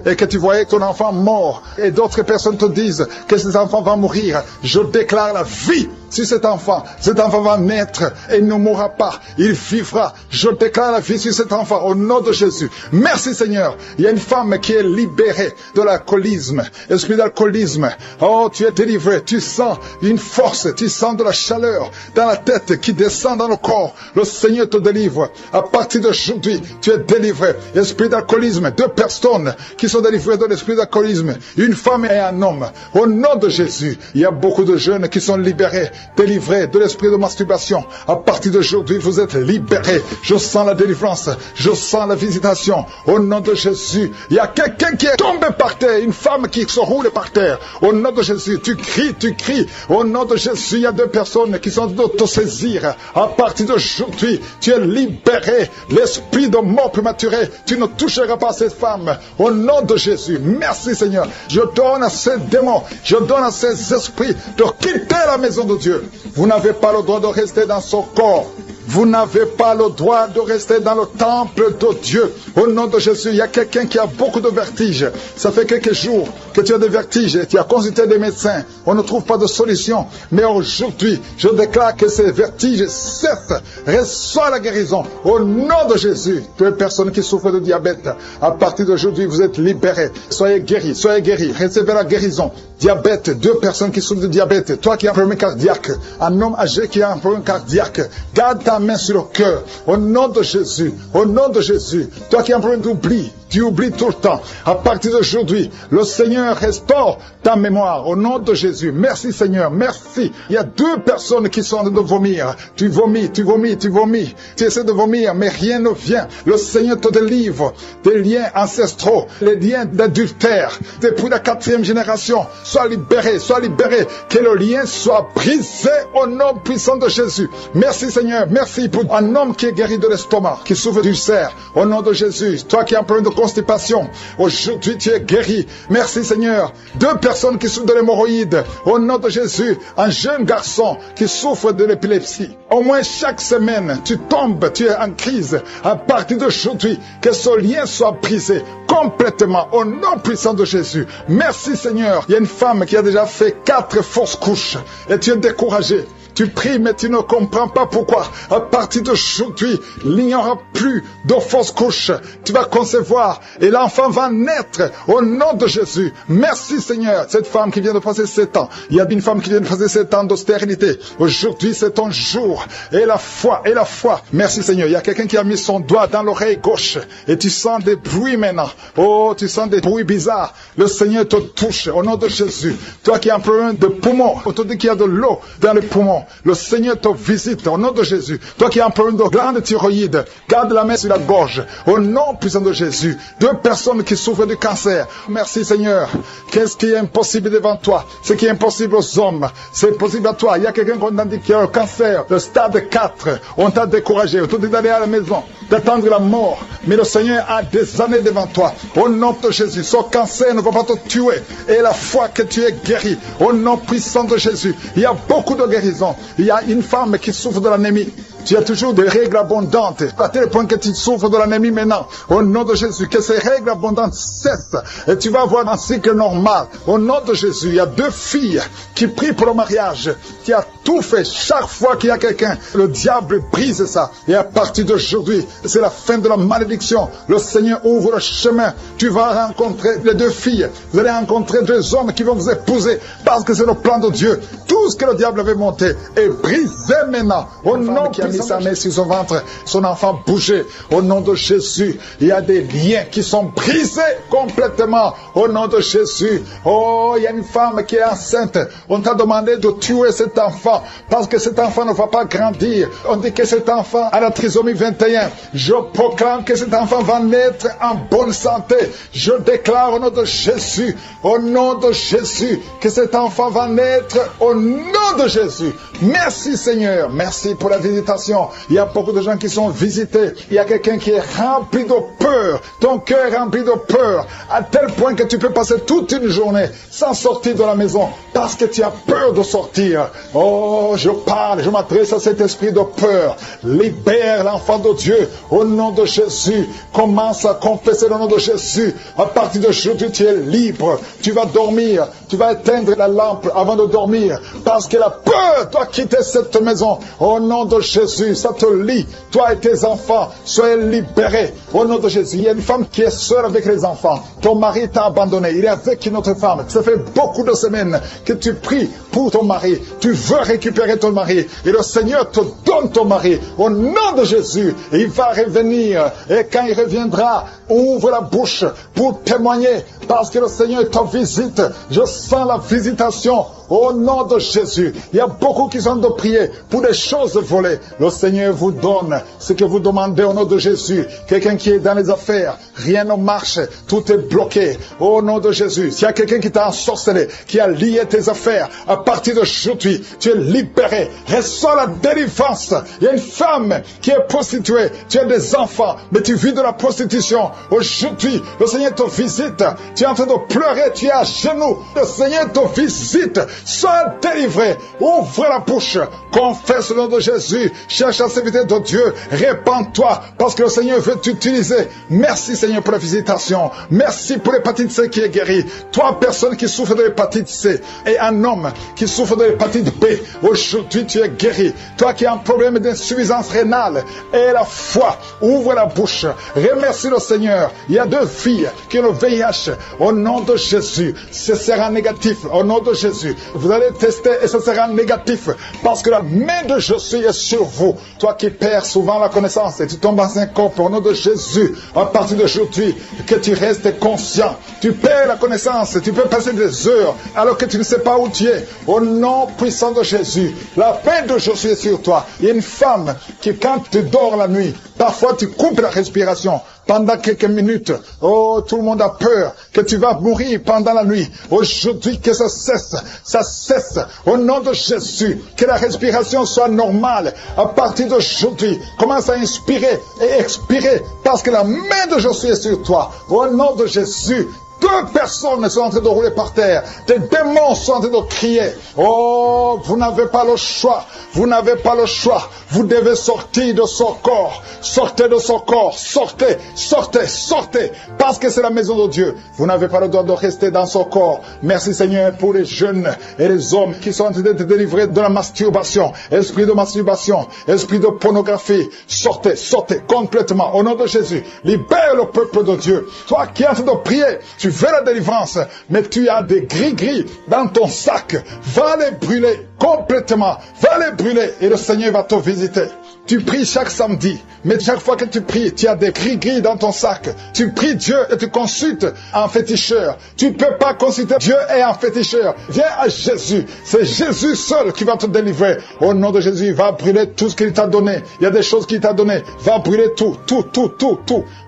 S2: et que tu voyais ton enfant mort. Et d'autres personnes te disent que cet enfant va mourir. Je déclare la vie sur cet enfant. Cet enfant va naître et il ne mourra pas. Il vivra. Je déclare la vie sur cet enfant au nom de Jésus. Merci Seigneur. Il y a une femme qui est libérée de l'alcoolisme, esprit d'alcoolisme. Oh, tu es délivré. Tu sens une force, tu sens de la chaleur dans la tête qui descend dans le corps. Le Seigneur te délivre. À partir d'aujourd'hui, tu es délivré. Esprit d'alcoolisme. 2 personnes qui sont délivrées de l'esprit d'alcoolisme. Une femme et un homme. Au nom de Jésus, il y a beaucoup de jeunes qui sont libérés, délivrés de l'esprit de masturbation. À partir d'aujourd'hui, vous êtes libérés. Je sens la délivrance. Je sens la visitation. Au nom de Jésus, il y a quelqu'un qui est tombé par terre. Une femme qui se roule par terre. Au nom de Jésus, tu cries, tu cries. Au nom de Jésus, il y a 2 personnes qui sont d'autosaisir. À partir d'aujourd'hui, tu es libéré. L'esprit de mort prématurée, tu ne toucheras pas cette femme. Au nom de Jésus, merci Seigneur. Je donne à ces démons, je donne à ces esprits de quitter la maison de Dieu. Vous n'avez pas le droit de rester dans son corps. Vous n'avez pas le droit de rester dans le temple de Dieu. Au nom de Jésus, il y a quelqu'un qui a beaucoup de vertiges. Ça fait quelques jours que tu as des vertiges. Tu as consulté des médecins. On ne trouve pas de solution. Mais aujourd'hui, je déclare que ces vertiges cessent. Reçois la guérison. Au nom de Jésus, toutes les personnes qui souffrent de diabète, à partir d'aujourd'hui, vous êtes libérés. Soyez guéris, soyez guéris. Recevez la guérison. Diabète, 2 personnes qui souffrent de diabète. Toi qui as un problème cardiaque, un homme âgé qui a un problème cardiaque, garde ta main sur le cœur. Au nom de Jésus, au nom de Jésus. Toi qui as un problème d'oubli, tu oublies tout le temps. À partir d'aujourd'hui, le Seigneur restaure ta mémoire. Au nom de Jésus. Merci Seigneur, merci. Il y a 2 personnes qui sont en train de vomir. Tu vomis, tu vomis, tu vomis. Tu essaies de vomir, mais rien ne vient. Le Seigneur te délivre des liens ancestraux, les liens d'adultère, depuis la 4e génération. Sois libéré, sois libéré. Que le lien soit brisé au nom puissant de Jésus. Merci Seigneur, merci pour un homme qui est guéri de l'estomac, qui souffre d'ulcère. Au nom de Jésus. Toi qui as un problème de constipation, aujourd'hui tu es guéri. Merci Seigneur. 2 personnes qui souffrent de l'hémorroïde. Au nom de Jésus, un jeune garçon qui souffre de l'épilepsie. Au moins chaque semaine, tu tombes, tu es en crise. À partir d'aujourd'hui, que ce lien soit brisé complètement au nom puissant de Jésus. Merci Seigneur. Il y a une femme qui a déjà fait 4 fausses couches et tu es découragé. Tu pries, mais tu ne comprends pas pourquoi. À partir d'aujourd'hui, il n'y aura plus de fausses couches. Tu vas concevoir et l'enfant va naître au nom de Jésus. Merci Seigneur. Cette femme qui vient de passer 7 ans. Il y a une femme qui vient de passer 7 ans de stérilité. Aujourd'hui, c'est ton jour. Et la foi, et la foi. Merci Seigneur. Il y a quelqu'un qui a mis son doigt dans l'oreille gauche. Et tu sens des bruits maintenant. Oh, tu sens des bruits bizarres. Le Seigneur te touche au nom de Jésus. Toi qui as un problème de poumon. On te dit qu'il y a de l'eau dans les poumons. Le Seigneur te visite au nom de Jésus. Toi qui as un problème de glande thyroïde, garde la main sur la gorge. Au nom puissant de Jésus. 2 personnes qui souffrent du cancer. Merci Seigneur. Qu'est-ce qui est impossible devant toi? Ce qui est impossible aux hommes, c'est possible à toi. Il y a quelqu'un qu'on a dit qui a un cancer, le stade 4. On t'a découragé. On t'a dit d'aller à la maison, d'attendre la mort. Mais le Seigneur a des années devant toi. Au nom de Jésus. Ce cancer ne va pas te tuer. Et la foi que tu es guéri. Au nom puissant de Jésus. Il y a beaucoup de guérisons. Il y a une femme qui souffre de l'anémie. Tu as toujours des règles abondantes, à tel point que tu souffres de l'anémie maintenant. Au nom de Jésus, que ces règles abondantes cessent. Et tu vas avoir un cycle normal. Au nom de Jésus, il y a 2 filles qui prient pour le mariage. Qui a tout fait. Chaque fois qu'il y a quelqu'un, le diable brise ça. Et à partir d'aujourd'hui, c'est la fin de la malédiction. Le Seigneur ouvre le chemin. Tu vas rencontrer les 2 filles. Vous allez rencontrer 2 hommes qui vont vous épouser. Parce que c'est le plan de Dieu. Tout ce que le diable avait monté est brisé maintenant. Au nom qui a mis sa main sur son ventre, son enfant bougeait. Au nom de Jésus, il y a des liens qui sont brisés complètement. Au nom de Jésus. Oh, il y a une femme qui est enceinte. On t'a demandé de tuer cet enfant parce que cet enfant ne va pas grandir. On dit que cet enfant a la trisomie 21. Je proclame que cet enfant va naître en bonne santé. Je déclare au nom de Jésus, au nom de Jésus, que cet enfant va naître au nom de Jésus. Merci Seigneur. Merci pour la visitation. Il y a beaucoup de gens qui sont visités. Il y a quelqu'un qui est rempli de peur. Ton cœur est rempli de peur. À tel point que tu peux passer toute une journée sans sortir de la maison. Parce que tu as peur de sortir. Oh, je parle, je m'adresse à cet esprit de peur. Libère l'enfant de Dieu. Au nom de Jésus. Commence à confesser le nom de Jésus. À partir d'aujourd'hui, tu es libre. Tu vas dormir. Tu vas éteindre la lampe avant de dormir. Parce que la peur doit quitter cette maison. Au nom de Jésus, ça te lie. Toi et tes enfants, soyez libérés. Au nom de Jésus, il y a une femme qui est seule avec les enfants. Ton mari t'a abandonné. Il est avec une autre femme. Ça fait beaucoup de semaines que tu pries pour ton mari. Tu veux récupérer ton mari. Et le Seigneur te donne ton mari. Au nom de Jésus, il va revenir. Et quand il reviendra, ouvre la bouche pour témoigner. Parce que le Seigneur te visite. Je sens la visitation. Au nom de Jésus, il y a beaucoup qui sont de prier pour des choses volées. Le Seigneur vous donne ce que vous demandez au nom de Jésus. Quelqu'un qui est dans les affaires, rien ne marche, tout est bloqué. Au nom de Jésus, s'il y a quelqu'un qui t'a ensorcelé, qui a lié tes affaires, à partir d'aujourd'hui, tu es libéré. Reçois la délivrance. Il y a une femme qui est prostituée, tu as des enfants, mais tu vis de la prostitution. Aujourd'hui, le Seigneur te visite. Tu es en train de pleurer, tu es à genoux. Le Seigneur te visite. Sois délivré. Ouvre la bouche. Confesse le nom de Jésus. Cherche la sécurité de Dieu. Répands-toi parce que le Seigneur veut t'utiliser. Merci Seigneur pour la visitation. Merci pour l'hépatite C qui est guérie. Toi, personne qui souffre de l'hépatite C et un homme qui souffre de l'hépatite B, aujourd'hui tu es guéri. Toi qui as un problème d'insuffisance rénale et la foi, ouvre la bouche. Remercie le Seigneur. Il y a 2 filles qui ont le VIH. Au nom de Jésus, ce sera négatif. Au nom de Jésus, vous allez tester et ce sera négatif parce que la main de Jésus est sur vous. Toi qui perds souvent la connaissance et tu tombes dans un corps, au nom de Jésus, à partir d'aujourd'hui, que tu restes conscient. Tu perds la connaissance, tu peux passer des heures alors que tu ne sais pas où tu es. Au nom puissant de Jésus, la paix de Jésus est sur toi. Il y a une femme qui, quand tu dors la nuit, parfois tu coupes la respiration pendant quelques minutes. Oh, tout le monde a peur que tu vas mourir pendant la nuit. Aujourd'hui, que ça cesse. Ça cesse. Au nom de Jésus, que la respiration soit normale. À partir d'aujourd'hui, commence à inspirer et expirer parce que la main de Jésus est sur toi. Au nom de Jésus, 2 personnes sont en train de rouler par terre. Des démons sont en train de crier. Oh, vous n'avez pas le choix. Vous n'avez pas le choix. Vous devez sortir de son corps. Sortez de son corps. Sortez, sortez, sortez. Parce que c'est la maison de Dieu. Vous n'avez pas le droit de rester dans son corps. Merci Seigneur pour les jeunes et les hommes qui sont en train d'être délivrés de la masturbation. Esprit de masturbation. Esprit de pornographie. Sortez, sortez complètement. Au nom de Jésus. Libère le peuple de Dieu. Toi qui es en train de prier, tu veux la délivrance, mais tu as des gris-gris dans ton sac. Va les brûler complètement. Va les brûler et le Seigneur va te visiter. Tu pries chaque samedi, mais chaque fois que tu pries, tu as des gris-gris dans ton sac. Tu pries Dieu et tu consultes un féticheur. Tu ne peux pas consulter Dieu et un féticheur. Viens à Jésus. C'est Jésus seul qui va te délivrer. Au nom de Jésus, il va brûler tout ce qu'il t'a donné. Il y a des choses qu'il t'a donné. Va brûler tout.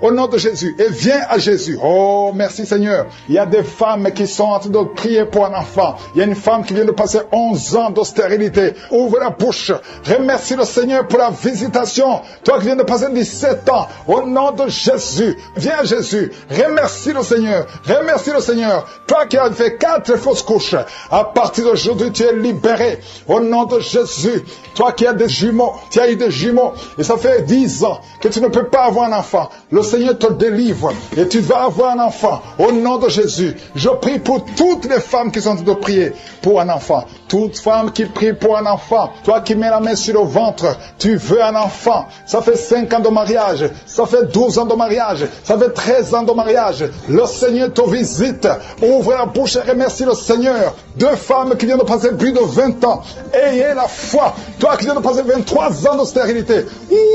S2: Au nom de Jésus. Et viens à Jésus. Oh, merci Seigneur. Il y a des femmes qui sont en train de prier pour un enfant. Il y a une femme qui vient de passer 11 ans de stérilité. Ouvre la bouche. Remercie le Seigneur pour la visitation. Toi qui viens de passer 17 ans, au nom de Jésus, viens Jésus, remercie le Seigneur, remercie le Seigneur. Toi qui as fait 4 fausses couches, à partir d'aujourd'hui tu es libéré, au nom de Jésus. Toi qui as des jumeaux, tu as eu des jumeaux, et ça fait 10 ans que tu ne peux pas avoir un enfant. Le Seigneur te délivre, et tu vas avoir un enfant, au nom de Jésus. Je prie pour toutes les femmes qui sont en train de prier pour un enfant. Toute femme qui prie pour un enfant, toi qui mets la main sur le ventre, tu veux un enfant. Ça fait 5 ans de mariage, ça fait 12 ans de mariage, ça fait 13 ans de mariage. Le Seigneur te visite. Ouvre la bouche et remercie le Seigneur. 2 femmes qui viennent de passer plus de 20 ans. Ayez la foi. Toi qui viens de passer 23 ans de stérilité,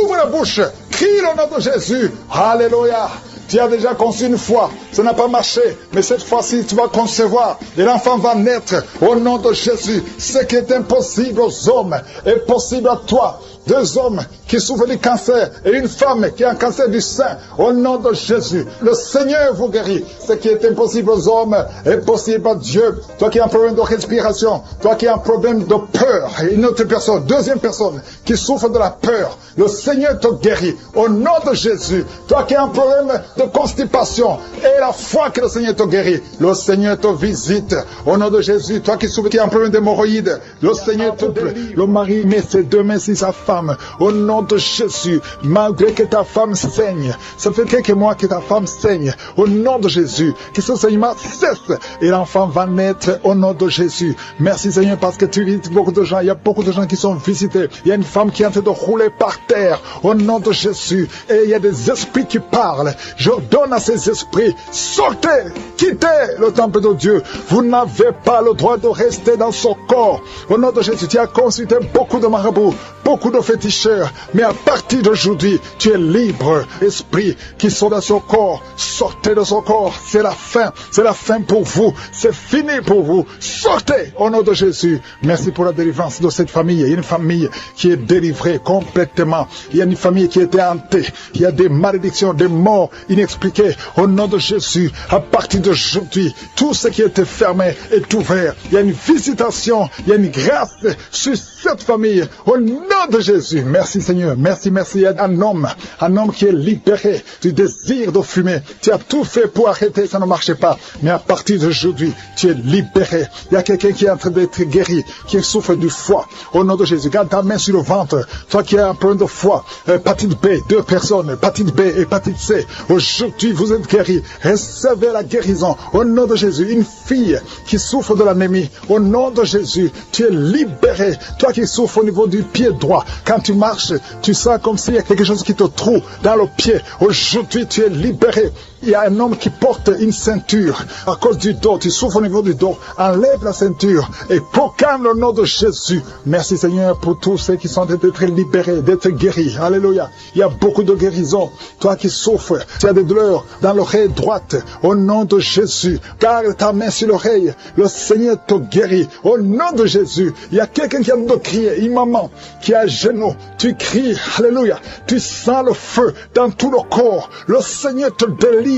S2: ouvre la bouche. Crie le nom de Jésus. Alléluia. Tu as déjà conçu une fois, ça n'a pas marché, mais cette fois-ci tu vas concevoir et l'enfant va naître au nom de Jésus. Ce qui est impossible aux hommes est possible à toi. 2 hommes qui souffrent du cancer et une femme qui a un cancer du sein, au nom de Jésus. Le Seigneur vous guérit. Ce qui est impossible aux hommes est possible à Dieu. Toi qui as un problème de respiration, toi qui as un problème de peur, et une autre personne, 2e personne qui souffre de la peur, le Seigneur te guérit au nom de Jésus. Toi qui as un problème de constipation et la foi que le Seigneur te guérit, le Seigneur te visite au nom de Jésus. Toi qui souffres, qui as un problème d'hémorroïdes, le Seigneur te délivre. Le mari met ses 2 mains sur sa femme au nom de Jésus. Malgré que ta femme saigne, ça fait quelques mois que ta femme saigne, au nom de Jésus, que ce saignement cesse et l'enfant va naître au nom de Jésus. Merci Seigneur parce que tu visites beaucoup de gens. Il y a beaucoup de gens qui sont visités. Il y a une femme qui est en train de rouler par terre au nom de Jésus et il y a des esprits qui parlent. J'ordonne à ces esprits, sortez, quittez le temple de Dieu. Vous n'avez pas le droit de rester dans son corps. Au nom de Jésus, tu as consulté beaucoup de marabouts, beaucoup de féticheurs, mais à partir d'aujourd'hui, tu es libre. Esprit qui sont dans son corps, sortez de son corps. C'est la fin pour vous. C'est fini pour vous. Sortez au nom de Jésus. Merci pour la délivrance de cette famille. Il y a une famille qui est délivrée complètement. Il y a une famille qui était hantée. Il y a des malédictions, des morts inexpliquées. Au nom de Jésus, à partir d'aujourd'hui, tout ce qui était fermé est ouvert. Il y a une visitation, il y a une grâce sur cette famille. Au nom de Jésus. Jésus. Merci Seigneur. Merci. Il y a un homme qui est libéré du désir de fumer. Tu as tout fait pour arrêter, ça ne marchait pas. Mais à partir d'aujourd'hui, tu es libéré. Il y a quelqu'un qui est en train d'être guéri, qui souffre du foie. Au nom de Jésus, garde ta main sur le ventre. Toi qui as un problème de foie, hépatite B, 2 personnes, hépatite B, hépatite C. Aujourd'hui, vous êtes guéris. Recevez la guérison. Au nom de Jésus, une fille qui souffre de l'anémie. Au nom de Jésus, tu es libéré. Toi qui souffres au niveau du pied droit, quand tu marches, tu sens comme s'il y a quelque chose qui te troue dans le pied. Aujourd'hui, tu es libéré. Il y a un homme qui porte une ceinture à cause du dos. Tu souffres au niveau du dos. Enlève la ceinture et proclame le nom de Jésus. Merci Seigneur pour tous ceux qui sont d'être libérés, d'être guéris. Alléluia. Il y a beaucoup de guérisons. Toi qui souffres, tu as des douleurs dans l'oreille droite. Au nom de Jésus, garde ta main sur l'oreille. Le Seigneur te guérit. Au nom de Jésus, il y a quelqu'un qui a de crier. Une maman qui est à genoux. Tu cries. Alléluia. Tu sens le feu dans tout le corps. Le Seigneur te délivre.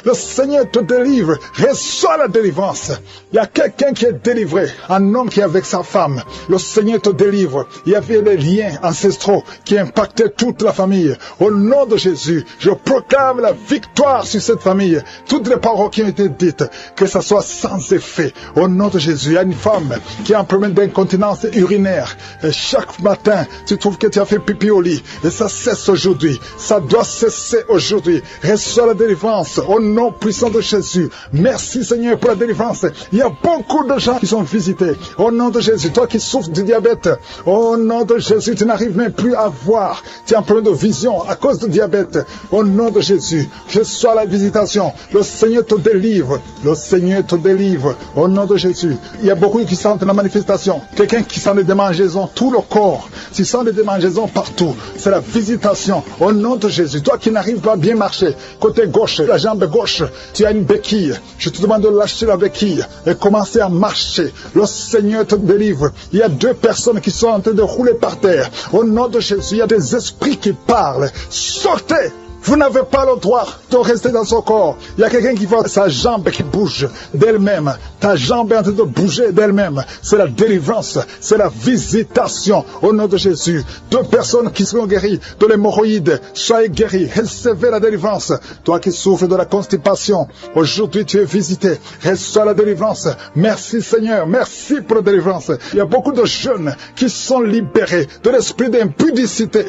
S2: Le Seigneur te délivre. Reçois la délivrance. Il y a quelqu'un qui est délivré. Un homme qui est avec sa femme. Le Seigneur te délivre. Il y avait des liens ancestraux qui impactaient toute la famille. Au nom de Jésus, je proclame la victoire sur cette famille. Toutes les paroles qui ont été dites, que ça soit sans effet. Au nom de Jésus, il y a une femme qui a un problème d'incontinence urinaire. Et chaque matin, tu trouves que tu as fait pipi au lit. Et ça cesse aujourd'hui. Ça doit cesser aujourd'hui. Reçois la délivrance. Au nom puissant de Jésus. Merci Seigneur pour la délivrance. Il y a beaucoup de gens qui sont visités. Au nom de Jésus, toi qui souffres du diabète, au nom de Jésus, tu n'arrives même plus à voir. Tu as un problème de vision à cause du diabète. Au nom de Jésus, reçois la visitation. Le Seigneur te délivre. Le Seigneur te délivre. Au nom de Jésus. Il y a beaucoup qui sentent la manifestation. Quelqu'un qui sent des démangeaisons, tout le corps. Tu sens des démangeaisons partout. C'est la visitation. Au nom de Jésus. Toi qui n'arrives pas à bien marcher, côté gauche, la jambe gauche, tu as une béquille. Je te demande de lâcher la béquille et commencer à marcher. Le Seigneur te délivre. Il y a 2 personnes qui sont en train de rouler par terre. Au nom de Jésus, il y a des esprits qui parlent. Sortez! Vous n'avez pas le droit de rester dans son corps. Il y a quelqu'un qui voit sa jambe qui bouge d'elle-même. Ta jambe est en train de bouger d'elle-même. C'est la délivrance. C'est la visitation. Au nom de Jésus. 2 personnes qui seront guéries de l'hémorroïde. Soyez guéris. Recevez la délivrance. Toi qui souffres de la constipation. Aujourd'hui tu es visité. Reçois la délivrance. Merci Seigneur. Merci pour la délivrance. Il y a beaucoup de jeunes qui sont libérés de l'esprit d'impudicité.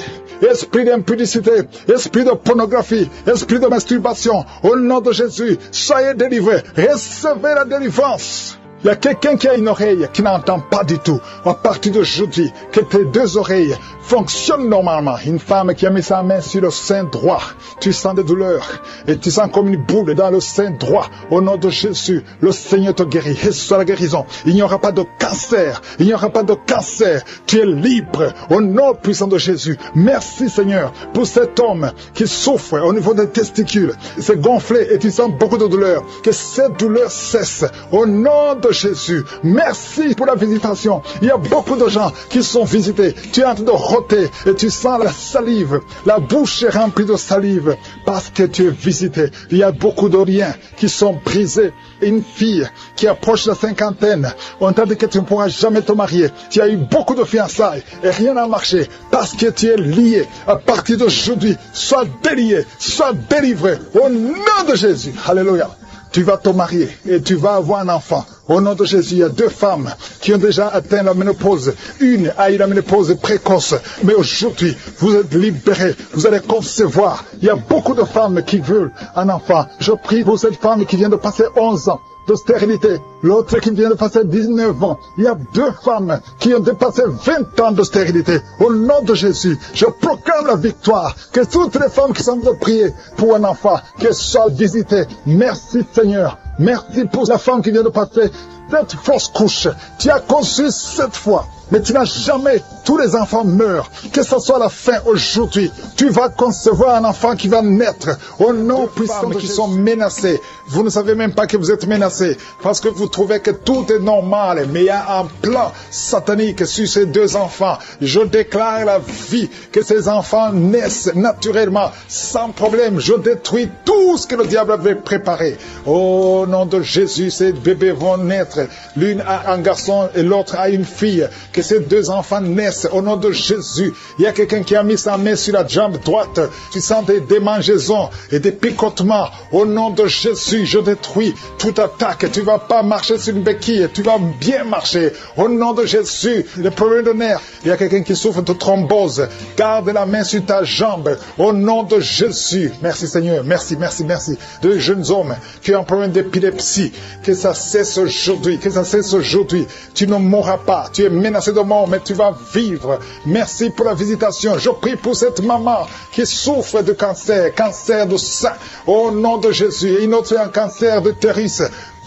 S2: Esprit d'impudicité. Esprit de pornographie, esprit de masturbation, au nom de Jésus, soyez délivrés, recevez la délivrance. Il y a quelqu'un qui a une oreille qui n'entend pas du tout. À partir d'aujourd'hui, que tes 2 oreilles fonctionnent normalement. Une femme qui a mis sa main sur le sein droit. Tu sens des douleurs et tu sens comme une boule dans le sein droit. Au nom de Jésus, le Seigneur te guérit. Reçois la guérison. Il n'y aura pas de cancer. Il n'y aura pas de cancer. Tu es libre. Au nom puissant de Jésus. Merci Seigneur pour cet homme qui souffre au niveau des testicules. C'est gonflé et tu sens beaucoup de douleur. Que cette douleur cesse. Au nom de Jésus. Merci pour la visitation. Il y a beaucoup de gens qui sont visités. Tu es en train de roter et tu sens la salive. La bouche est remplie de salive parce que tu es visité. Il y a beaucoup de liens qui sont brisés. Une fille qui approche la cinquantaine, on t'a dit que tu ne pourras jamais te marier. Tu as eu beaucoup de fiançailles et rien n'a marché parce que tu es lié. À partir d'aujourd'hui, sois délié, sois délivré au nom de Jésus. Alléluia. Tu vas te marier et tu vas avoir un enfant. Au nom de Jésus, il y a 2 femmes qui ont déjà atteint la ménopause. Une a eu la ménopause précoce. Mais aujourd'hui, vous êtes libérés. Vous allez concevoir. Il y a beaucoup de femmes qui veulent un enfant. Je prie pour cette femme qui vient de passer 11 ans de stérilité. L'autre qui vient de passer 19 ans. Il y a 2 femmes qui ont dépassé 20 ans de stérilité. Au nom de Jésus, je proclame la victoire. Que toutes les femmes qui sont de prier pour un enfant, qu'elles soient visitées. Merci Seigneur. Merci pour la femme qui vient de passer cette fausse couche. Tu as conçu 7 fois. Mais tu n'as jamais, tous les enfants meurent. Que ce soit la fin aujourd'hui, tu vas concevoir un enfant qui va naître. Au nom puissant qui sont menacés. Vous ne savez même pas que vous êtes menacés. Parce que vous trouvez que tout est normal. Mais il y a un plan satanique sur ces 2 enfants. Je déclare la vie. Que ces enfants naissent naturellement, sans problème. Je détruis tout ce que le diable avait préparé. Au nom de Jésus, ces bébés vont naître l'autre. L'une a un garçon et l'autre a une fille. Que ces deux enfants naissent au nom de Jésus. Il y a quelqu'un qui a mis sa main sur la jambe droite. Tu sens des démangeaisons et des picotements. Au nom de Jésus, je détruis toute attaque. Tu ne vas pas marcher sur une béquille. Tu vas bien marcher. Au nom de Jésus, le problème de nerfs. Il y a quelqu'un qui souffre de thrombose. Garde la main sur ta jambe. Au nom de Jésus. Merci Seigneur. Merci. Deux jeunes hommes qui ont un problème d'épilepsie. Que ça cesse aujourd'hui. Que ça cesse aujourd'hui. Tu ne mourras pas. Tu es menacé de mort, mais tu vas vivre. Merci pour la visitation. Je prie pour cette maman qui souffre de cancer de sein. Au nom de Jésus. Et une autre un cancer de l'utérus.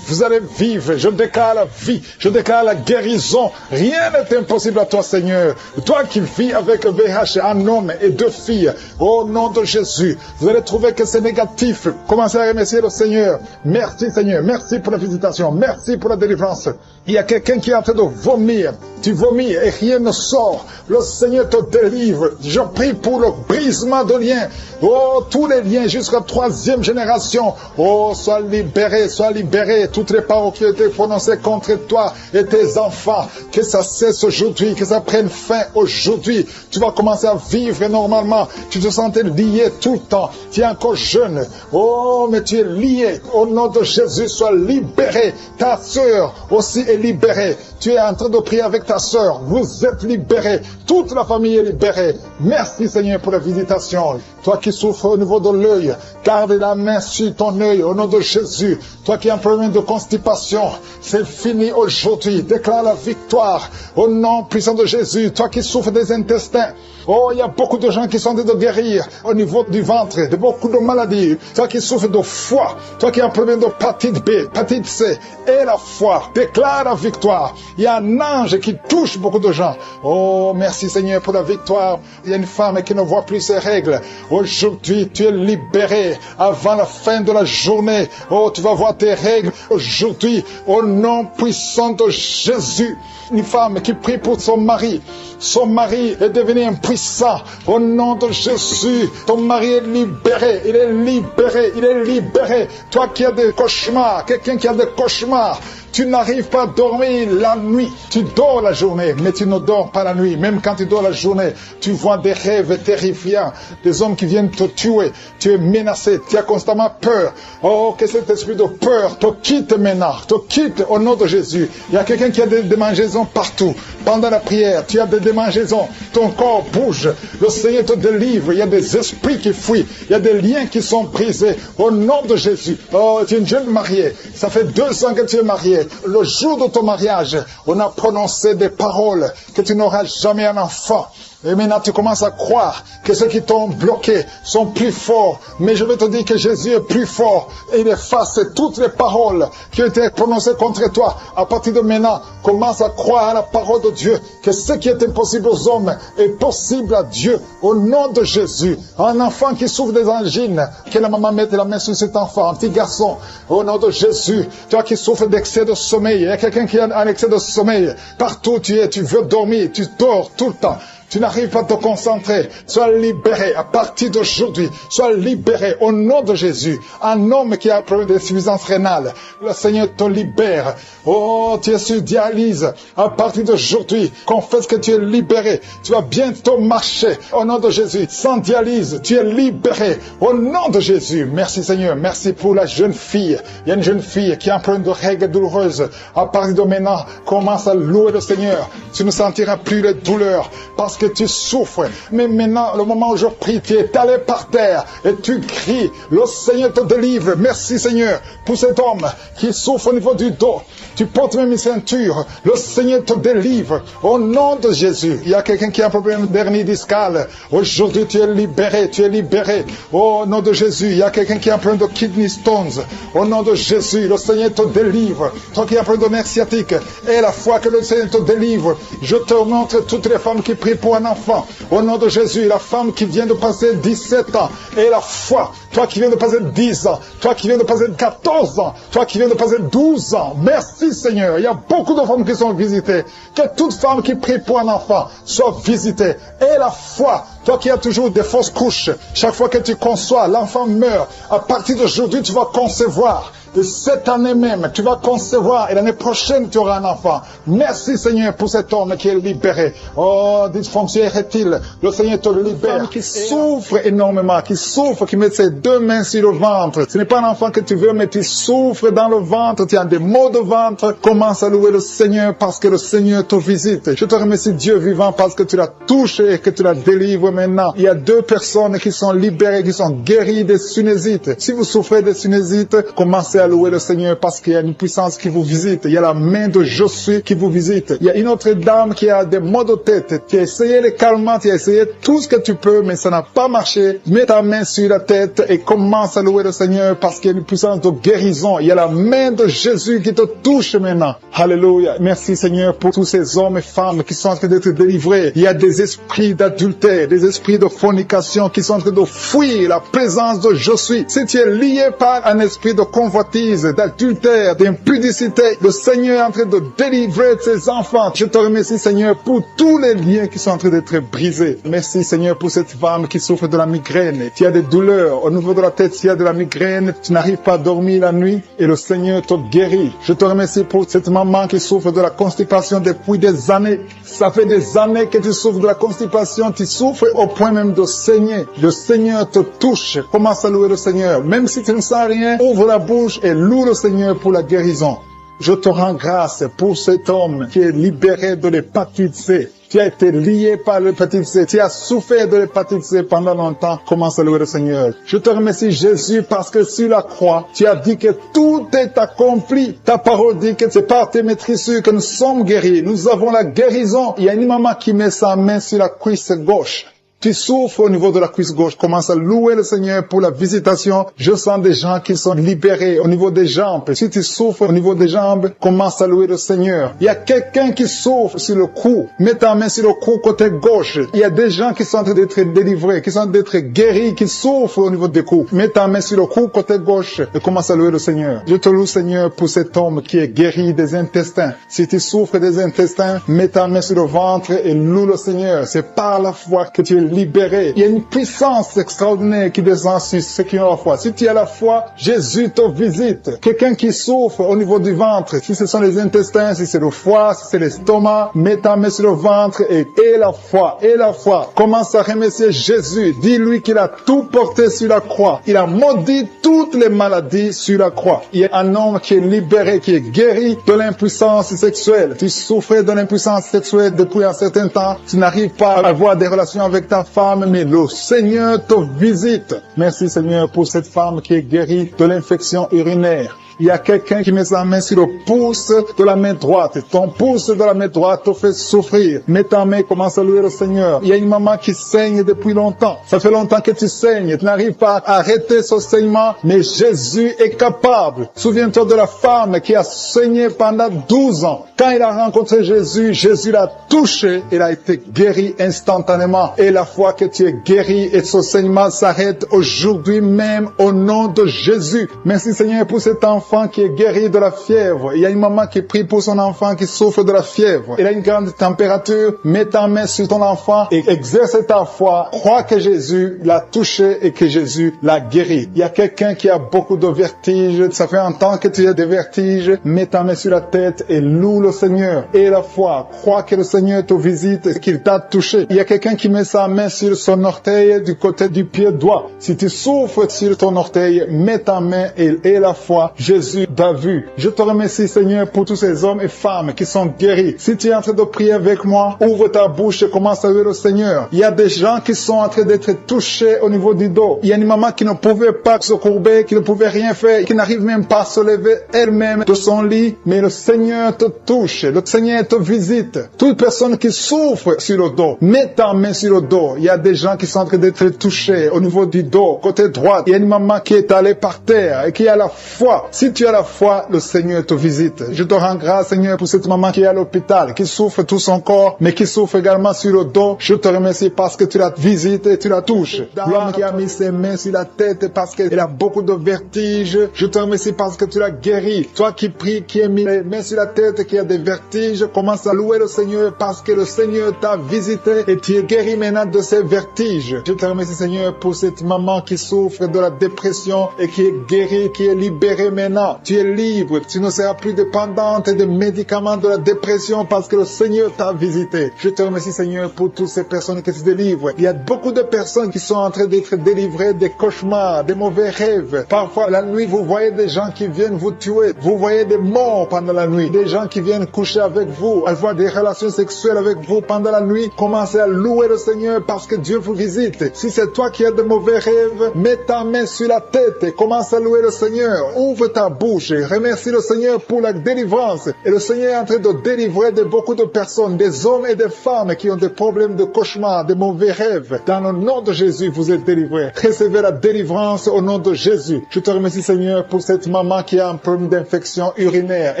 S2: Vous allez vivre, je déclare la vie, je déclare la guérison. Rien n'est impossible à toi, Seigneur. Toi qui vis avec VIH, un homme et deux filles, au nom de Jésus, vous allez trouver que c'est négatif. Commencez à remercier le Seigneur. Merci, Seigneur. Merci pour la visitation. Merci pour la délivrance. Il y a quelqu'un qui est en train de vomir. Tu vomis et rien ne sort. Le Seigneur te délivre. Je prie pour le brisement de liens. Oh, tous les liens jusqu'à la 3e génération. Oh, sois libéré, sois libéré. Toutes les paroles qui ont été prononcées contre toi et tes enfants, que ça cesse aujourd'hui, que ça prenne fin aujourd'hui. Tu vas commencer à vivre normalement. Tu te sentais lié tout le temps. Tu es encore jeune. Oh, mais tu es lié. Au nom de Jésus, sois libéré. Ta sœur aussi est libérée. Tu es en train de prier avec ta sœur. Vous êtes libérés. Toute la famille est libérée. Merci Seigneur pour la visitation. Toi qui souffres au niveau de l'œil, garde la main sur ton œil au nom de Jésus. Toi qui as un problème de constipation, c'est fini aujourd'hui. Déclare la victoire au nom puissant de Jésus. Toi qui souffres des intestins, oh, il y a beaucoup de gens qui sont en train de guérir au niveau du ventre, de beaucoup de maladies. Toi qui souffres de foie, toi qui as un problème de hépatite B, hépatite C et la foie, déclare la victoire. Il y a un ange qui touche beaucoup de gens. Oh, merci Seigneur pour la victoire. Il y a une femme qui ne voit plus ses règles. Aujourd'hui, tu es libéré avant la fin de la journée. Oh, tu vas voir tes règles aujourd'hui au nom puissant de Jésus. Une femme qui prie pour son mari. Son mari est devenu impuissant. Au nom de Jésus, ton mari est libéré. Il est libéré. Il est libéré. Toi qui as des cauchemars, quelqu'un qui a des cauchemars, tu n'arrives pas à dormir la nuit. Tu dors la journée, mais tu ne dors pas la nuit. Même quand tu dors la journée, tu vois des rêves terrifiants. Des hommes qui viennent te tuer. Tu es menacé. Tu as constamment peur. Oh, que cet esprit de peur te quitte maintenant. Te quitte au nom de Jésus. Il y a quelqu'un qui a des démangeaisons partout. Pendant la prière, tu as des démangeaisons. Ton corps bouge. Le Seigneur te délivre. Il y a des esprits qui fuient. Il y a des liens qui sont brisés. Au nom de Jésus. Oh, tu es une jeune mariée. Ça fait 2 ans que tu es mariée. Le jour de ton mariage, on a prononcé des paroles que tu n'auras jamais un enfant. Et maintenant, tu commences à croire que ceux qui t'ont bloqué sont plus forts. Mais je vais te dire que Jésus est plus fort. Et il efface toutes les paroles qui ont été prononcées contre toi. À partir de maintenant, commence à croire à la parole de Dieu. Que ce qui est impossible aux hommes est possible à Dieu. Au nom de Jésus. Un enfant qui souffre des angines, que la maman mette la main sur cet enfant. Un petit garçon. Au nom de Jésus. Toi qui souffres d'excès de sommeil. Il y a quelqu'un qui a un excès de sommeil. Partout où tu es, tu veux dormir. Tu dors tout le temps. Tu n'arrives pas à te concentrer. Sois libéré à partir d'aujourd'hui. Sois libéré au nom de Jésus. Un homme qui a un problème d'insuffisance rénale, le Seigneur te libère. Oh, tu es sur dialyse. À partir d'aujourd'hui, confesse que tu es libéré. Tu vas bientôt marcher au nom de Jésus. Sans dialyse, tu es libéré au nom de Jésus. Merci Seigneur. Merci pour la jeune fille. Il y a une jeune fille qui a un problème de règles douloureuses. À partir de maintenant, commence à louer le Seigneur. Tu ne sentiras plus les douleurs parce que tu souffres. Mais maintenant, le moment où je prie, tu es allé par terre et tu cries. Le Seigneur te délivre. Merci Seigneur pour cet homme qui souffre au niveau du dos. Tu portes même une ceinture. Le Seigneur te délivre. Au nom de Jésus. Il y a quelqu'un qui a un problème d'hernie discale. Aujourd'hui, tu es libéré. Tu es libéré. Au nom de Jésus. Il y a quelqu'un qui a un problème de kidney stones. Au nom de Jésus. Le Seigneur te délivre. Toi qui as un problème de nerf sciatique. Et la foi que le Seigneur te délivre. Je te montre toutes les femmes qui prient pour un enfant. Au nom de Jésus. La femme qui vient de passer 17 ans. Et la foi. Toi qui viens de passer 10 ans. Toi qui viens de passer 14 ans. Toi qui viens de passer 12 ans. Merci Seigneur. Il y a beaucoup de femmes qui sont visitées. Que toute femme qui prie pour un enfant soit visitée. Et la foi. Toi qui as toujours des fausses couches. Chaque fois que tu conçois, l'enfant meurt. À partir d'aujourd'hui, tu vas concevoir. Et cette année même, tu vas concevoir et l'année prochaine, tu auras un enfant. Merci Seigneur pour cet homme qui est libéré. Oh, dysfonction érectile, le Seigneur te libère. Qui souffre énormément, qui souffre, qui met ses deux mains sur le ventre. Ce n'est pas un enfant que tu veux, mais tu souffres dans le ventre, tu as des maux de ventre. Commence à louer le Seigneur parce que le Seigneur te visite. Je te remercie Dieu vivant parce que tu l'as touché et que tu la délivres maintenant. Il y a 2 personnes qui sont libérées, qui sont guéries des sinusites. Si vous souffrez des sinusites, commencez à louer le Seigneur parce qu'il y a une puissance qui vous visite. Il y a la main de Josué qui vous visite. Il y a une autre dame qui a des maux de tête. Tu as essayé les calmants, tu as essayé tout ce que tu peux, mais ça n'a pas marché. Mets ta main sur la tête et commence à louer le Seigneur parce qu'il y a une puissance de guérison. Il y a la main de Jésus qui te touche maintenant. Alléluia. Merci Seigneur pour tous ces hommes et femmes qui sont en train d'être délivrés. Il y a des esprits d'adultère, des esprits de fornication qui sont en train de fuir la présence de Josué. Si tu es lié par un esprit de convoitise, d'adultère, d'impudicité, le Seigneur est en train de délivrer ses enfants. Je te remercie Seigneur pour tous les liens qui sont en train d'être brisés. Merci Seigneur pour cette femme qui souffre de la migraine. Tu as des douleurs au niveau de la tête, tu as de la migraine, tu n'arrives pas à dormir la nuit et le Seigneur te guérit. Je te remercie pour cette maman qui souffre de la constipation depuis des années. Ça fait des années que tu souffres de la constipation, tu souffres au point même de saigner. Le Seigneur te touche. Commence à louer le Seigneur. Même si tu ne sens rien, ouvre la bouche et loue le Seigneur pour la guérison. Je te rends grâce pour cet homme qui est libéré de l'hépatite C. Tu as été lié par l'hépatite C. Tu as souffert de l'hépatite C pendant longtemps. Commence à louer le Seigneur. Je te remercie Jésus parce que sur la croix, tu as dit que tout est accompli. Ta parole dit que c'est par tes maîtrisures que nous sommes guéris. Nous avons la guérison. Il y a une maman qui met sa main sur la cuisse gauche. Tu souffres au niveau de la cuisse gauche, commence à louer le Seigneur pour la visitation. Je sens des gens qui sont libérés au niveau des jambes. Si tu souffres au niveau des jambes, commence à louer le Seigneur. Il y a quelqu'un qui souffre sur le cou. Mets ta main sur le cou côté gauche. Il y a des gens qui sont en train d'être délivrés, qui sont en train d'être guéris, qui souffrent au niveau des coups. Mets ta main sur le cou côté gauche et commence à louer le Seigneur. Je te loue Seigneur pour cet homme qui est guéri des intestins. Si tu souffres des intestins, mets ta main sur le ventre et loue le Seigneur. C'est par la foi que tu es libéré. Il y a une puissance extraordinaire qui descend sur ceux qui ont la foi. Si tu as la foi, Jésus te visite. Quelqu'un qui souffre au niveau du ventre, si ce sont les intestins, si c'est le foie, si c'est l'estomac, mets ta main sur le ventre et la foi, et la foi. Commence à remercier Jésus. Dis-lui qu'il a tout porté sur la croix. Il a maudit toutes les maladies sur la croix. Il y a un homme qui est libéré, qui est guéri de l'impuissance sexuelle. Tu souffrais de l'impuissance sexuelle depuis un certain temps. Tu n'arrives pas à avoir des relations avec ta femme, mais le Seigneur te visite. Merci Seigneur pour cette femme qui est guérie de l'infection urinaire. Il y a quelqu'un qui met sa main sur le pouce de la main droite. Ton pouce de la main droite te fait souffrir. Mets ta main, commence à louer le Seigneur. Il y a une maman qui saigne depuis longtemps. Ça fait longtemps que tu saignes. Tu n'arrives pas à arrêter ce saignement, mais Jésus est capable. Souviens-toi de la femme qui a saigné pendant 12 ans. Quand il a rencontré Jésus, Jésus l'a touché. Il a été guéri instantanément. Et la fois que tu es guéri et ce saignement s'arrête aujourd'hui même au nom de Jésus. Merci Seigneur pour cet enfant qui est guéri de la fièvre. Il y a une maman qui prie pour son enfant qui souffre de la fièvre. Il a une grande température. Mets ta main sur ton enfant et exerce ta foi. Crois que Jésus l'a touché et que Jésus l'a guéri. Il y a quelqu'un qui a beaucoup de vertiges. Ça fait un temps que tu as des vertiges. Mets ta main sur la tête et loue le Seigneur. Et la foi. Crois que le Seigneur te visite et qu'il t'a touché. Il y a quelqu'un qui met sa main sur son orteil du côté du pied droit. Si tu souffres sur ton orteil, mets ta main et la foi. Jésus t'a vu. Je te remercie Seigneur pour tous ces hommes et femmes qui sont guéris. Si tu es en train de prier avec moi, ouvre ta bouche et commence à louer le Seigneur. Il y a des gens qui sont en train d'être touchés au niveau du dos. Il y a une maman qui ne pouvait pas se courber, qui ne pouvait rien faire, qui n'arrive même pas à se lever elle-même de son lit. Mais le Seigneur te touche. Le Seigneur te visite. Toute personne qui souffre sur le dos, mets ta main sur le dos. Il y a des gens qui sont en train d'être touchés au niveau du dos, côté droit. Il y a une maman qui est allée par terre et qui a la foi. Si tu as la foi, le Seigneur te visite. Je te rends grâce, Seigneur, pour cette maman qui est à l'hôpital, qui souffre tout son corps, mais qui souffre également sur le dos. Je te remercie parce que tu la visites et tu la touches. L'homme qui a mis ses mains sur la tête parce qu'il a beaucoup de vertiges. Je te remercie parce que tu l'as guéri. Toi qui pries, qui as mis les mains sur la tête, qui a des vertiges, commence à louer le Seigneur parce que le Seigneur t'a visité et tu es guéri maintenant de ces vertiges. Je te remercie, Seigneur, pour cette maman qui souffre de la dépression et qui est guérie, qui est libérée maintenant maintenant. Tu es libre. Tu ne seras plus dépendante des médicaments de la dépression parce que le Seigneur t'a visité. Je te remercie, Seigneur, pour toutes ces personnes qui se délivrent. Il y a beaucoup de personnes qui sont en train d'être délivrées des cauchemars, des mauvais rêves. Parfois, la nuit, vous voyez des gens qui viennent vous tuer. Vous voyez des morts pendant la nuit. Des gens qui viennent coucher avec vous, avoir des relations sexuelles avec vous pendant la nuit. Commencez à louer le Seigneur parce que Dieu vous visite. Si c'est toi qui as de mauvais rêves, mets ta main sur la tête et commence à louer le Seigneur. Ouvre ta bouche et remercie le Seigneur pour la délivrance. Et le Seigneur est en train de délivrer de beaucoup de personnes, des hommes et des femmes qui ont des problèmes de cauchemar, de mauvais rêves. Dans le nom de Jésus, vous êtes délivrés. Recevez la délivrance au nom de Jésus. Je te remercie, Seigneur, pour cette maman qui a un problème d'infection urinaire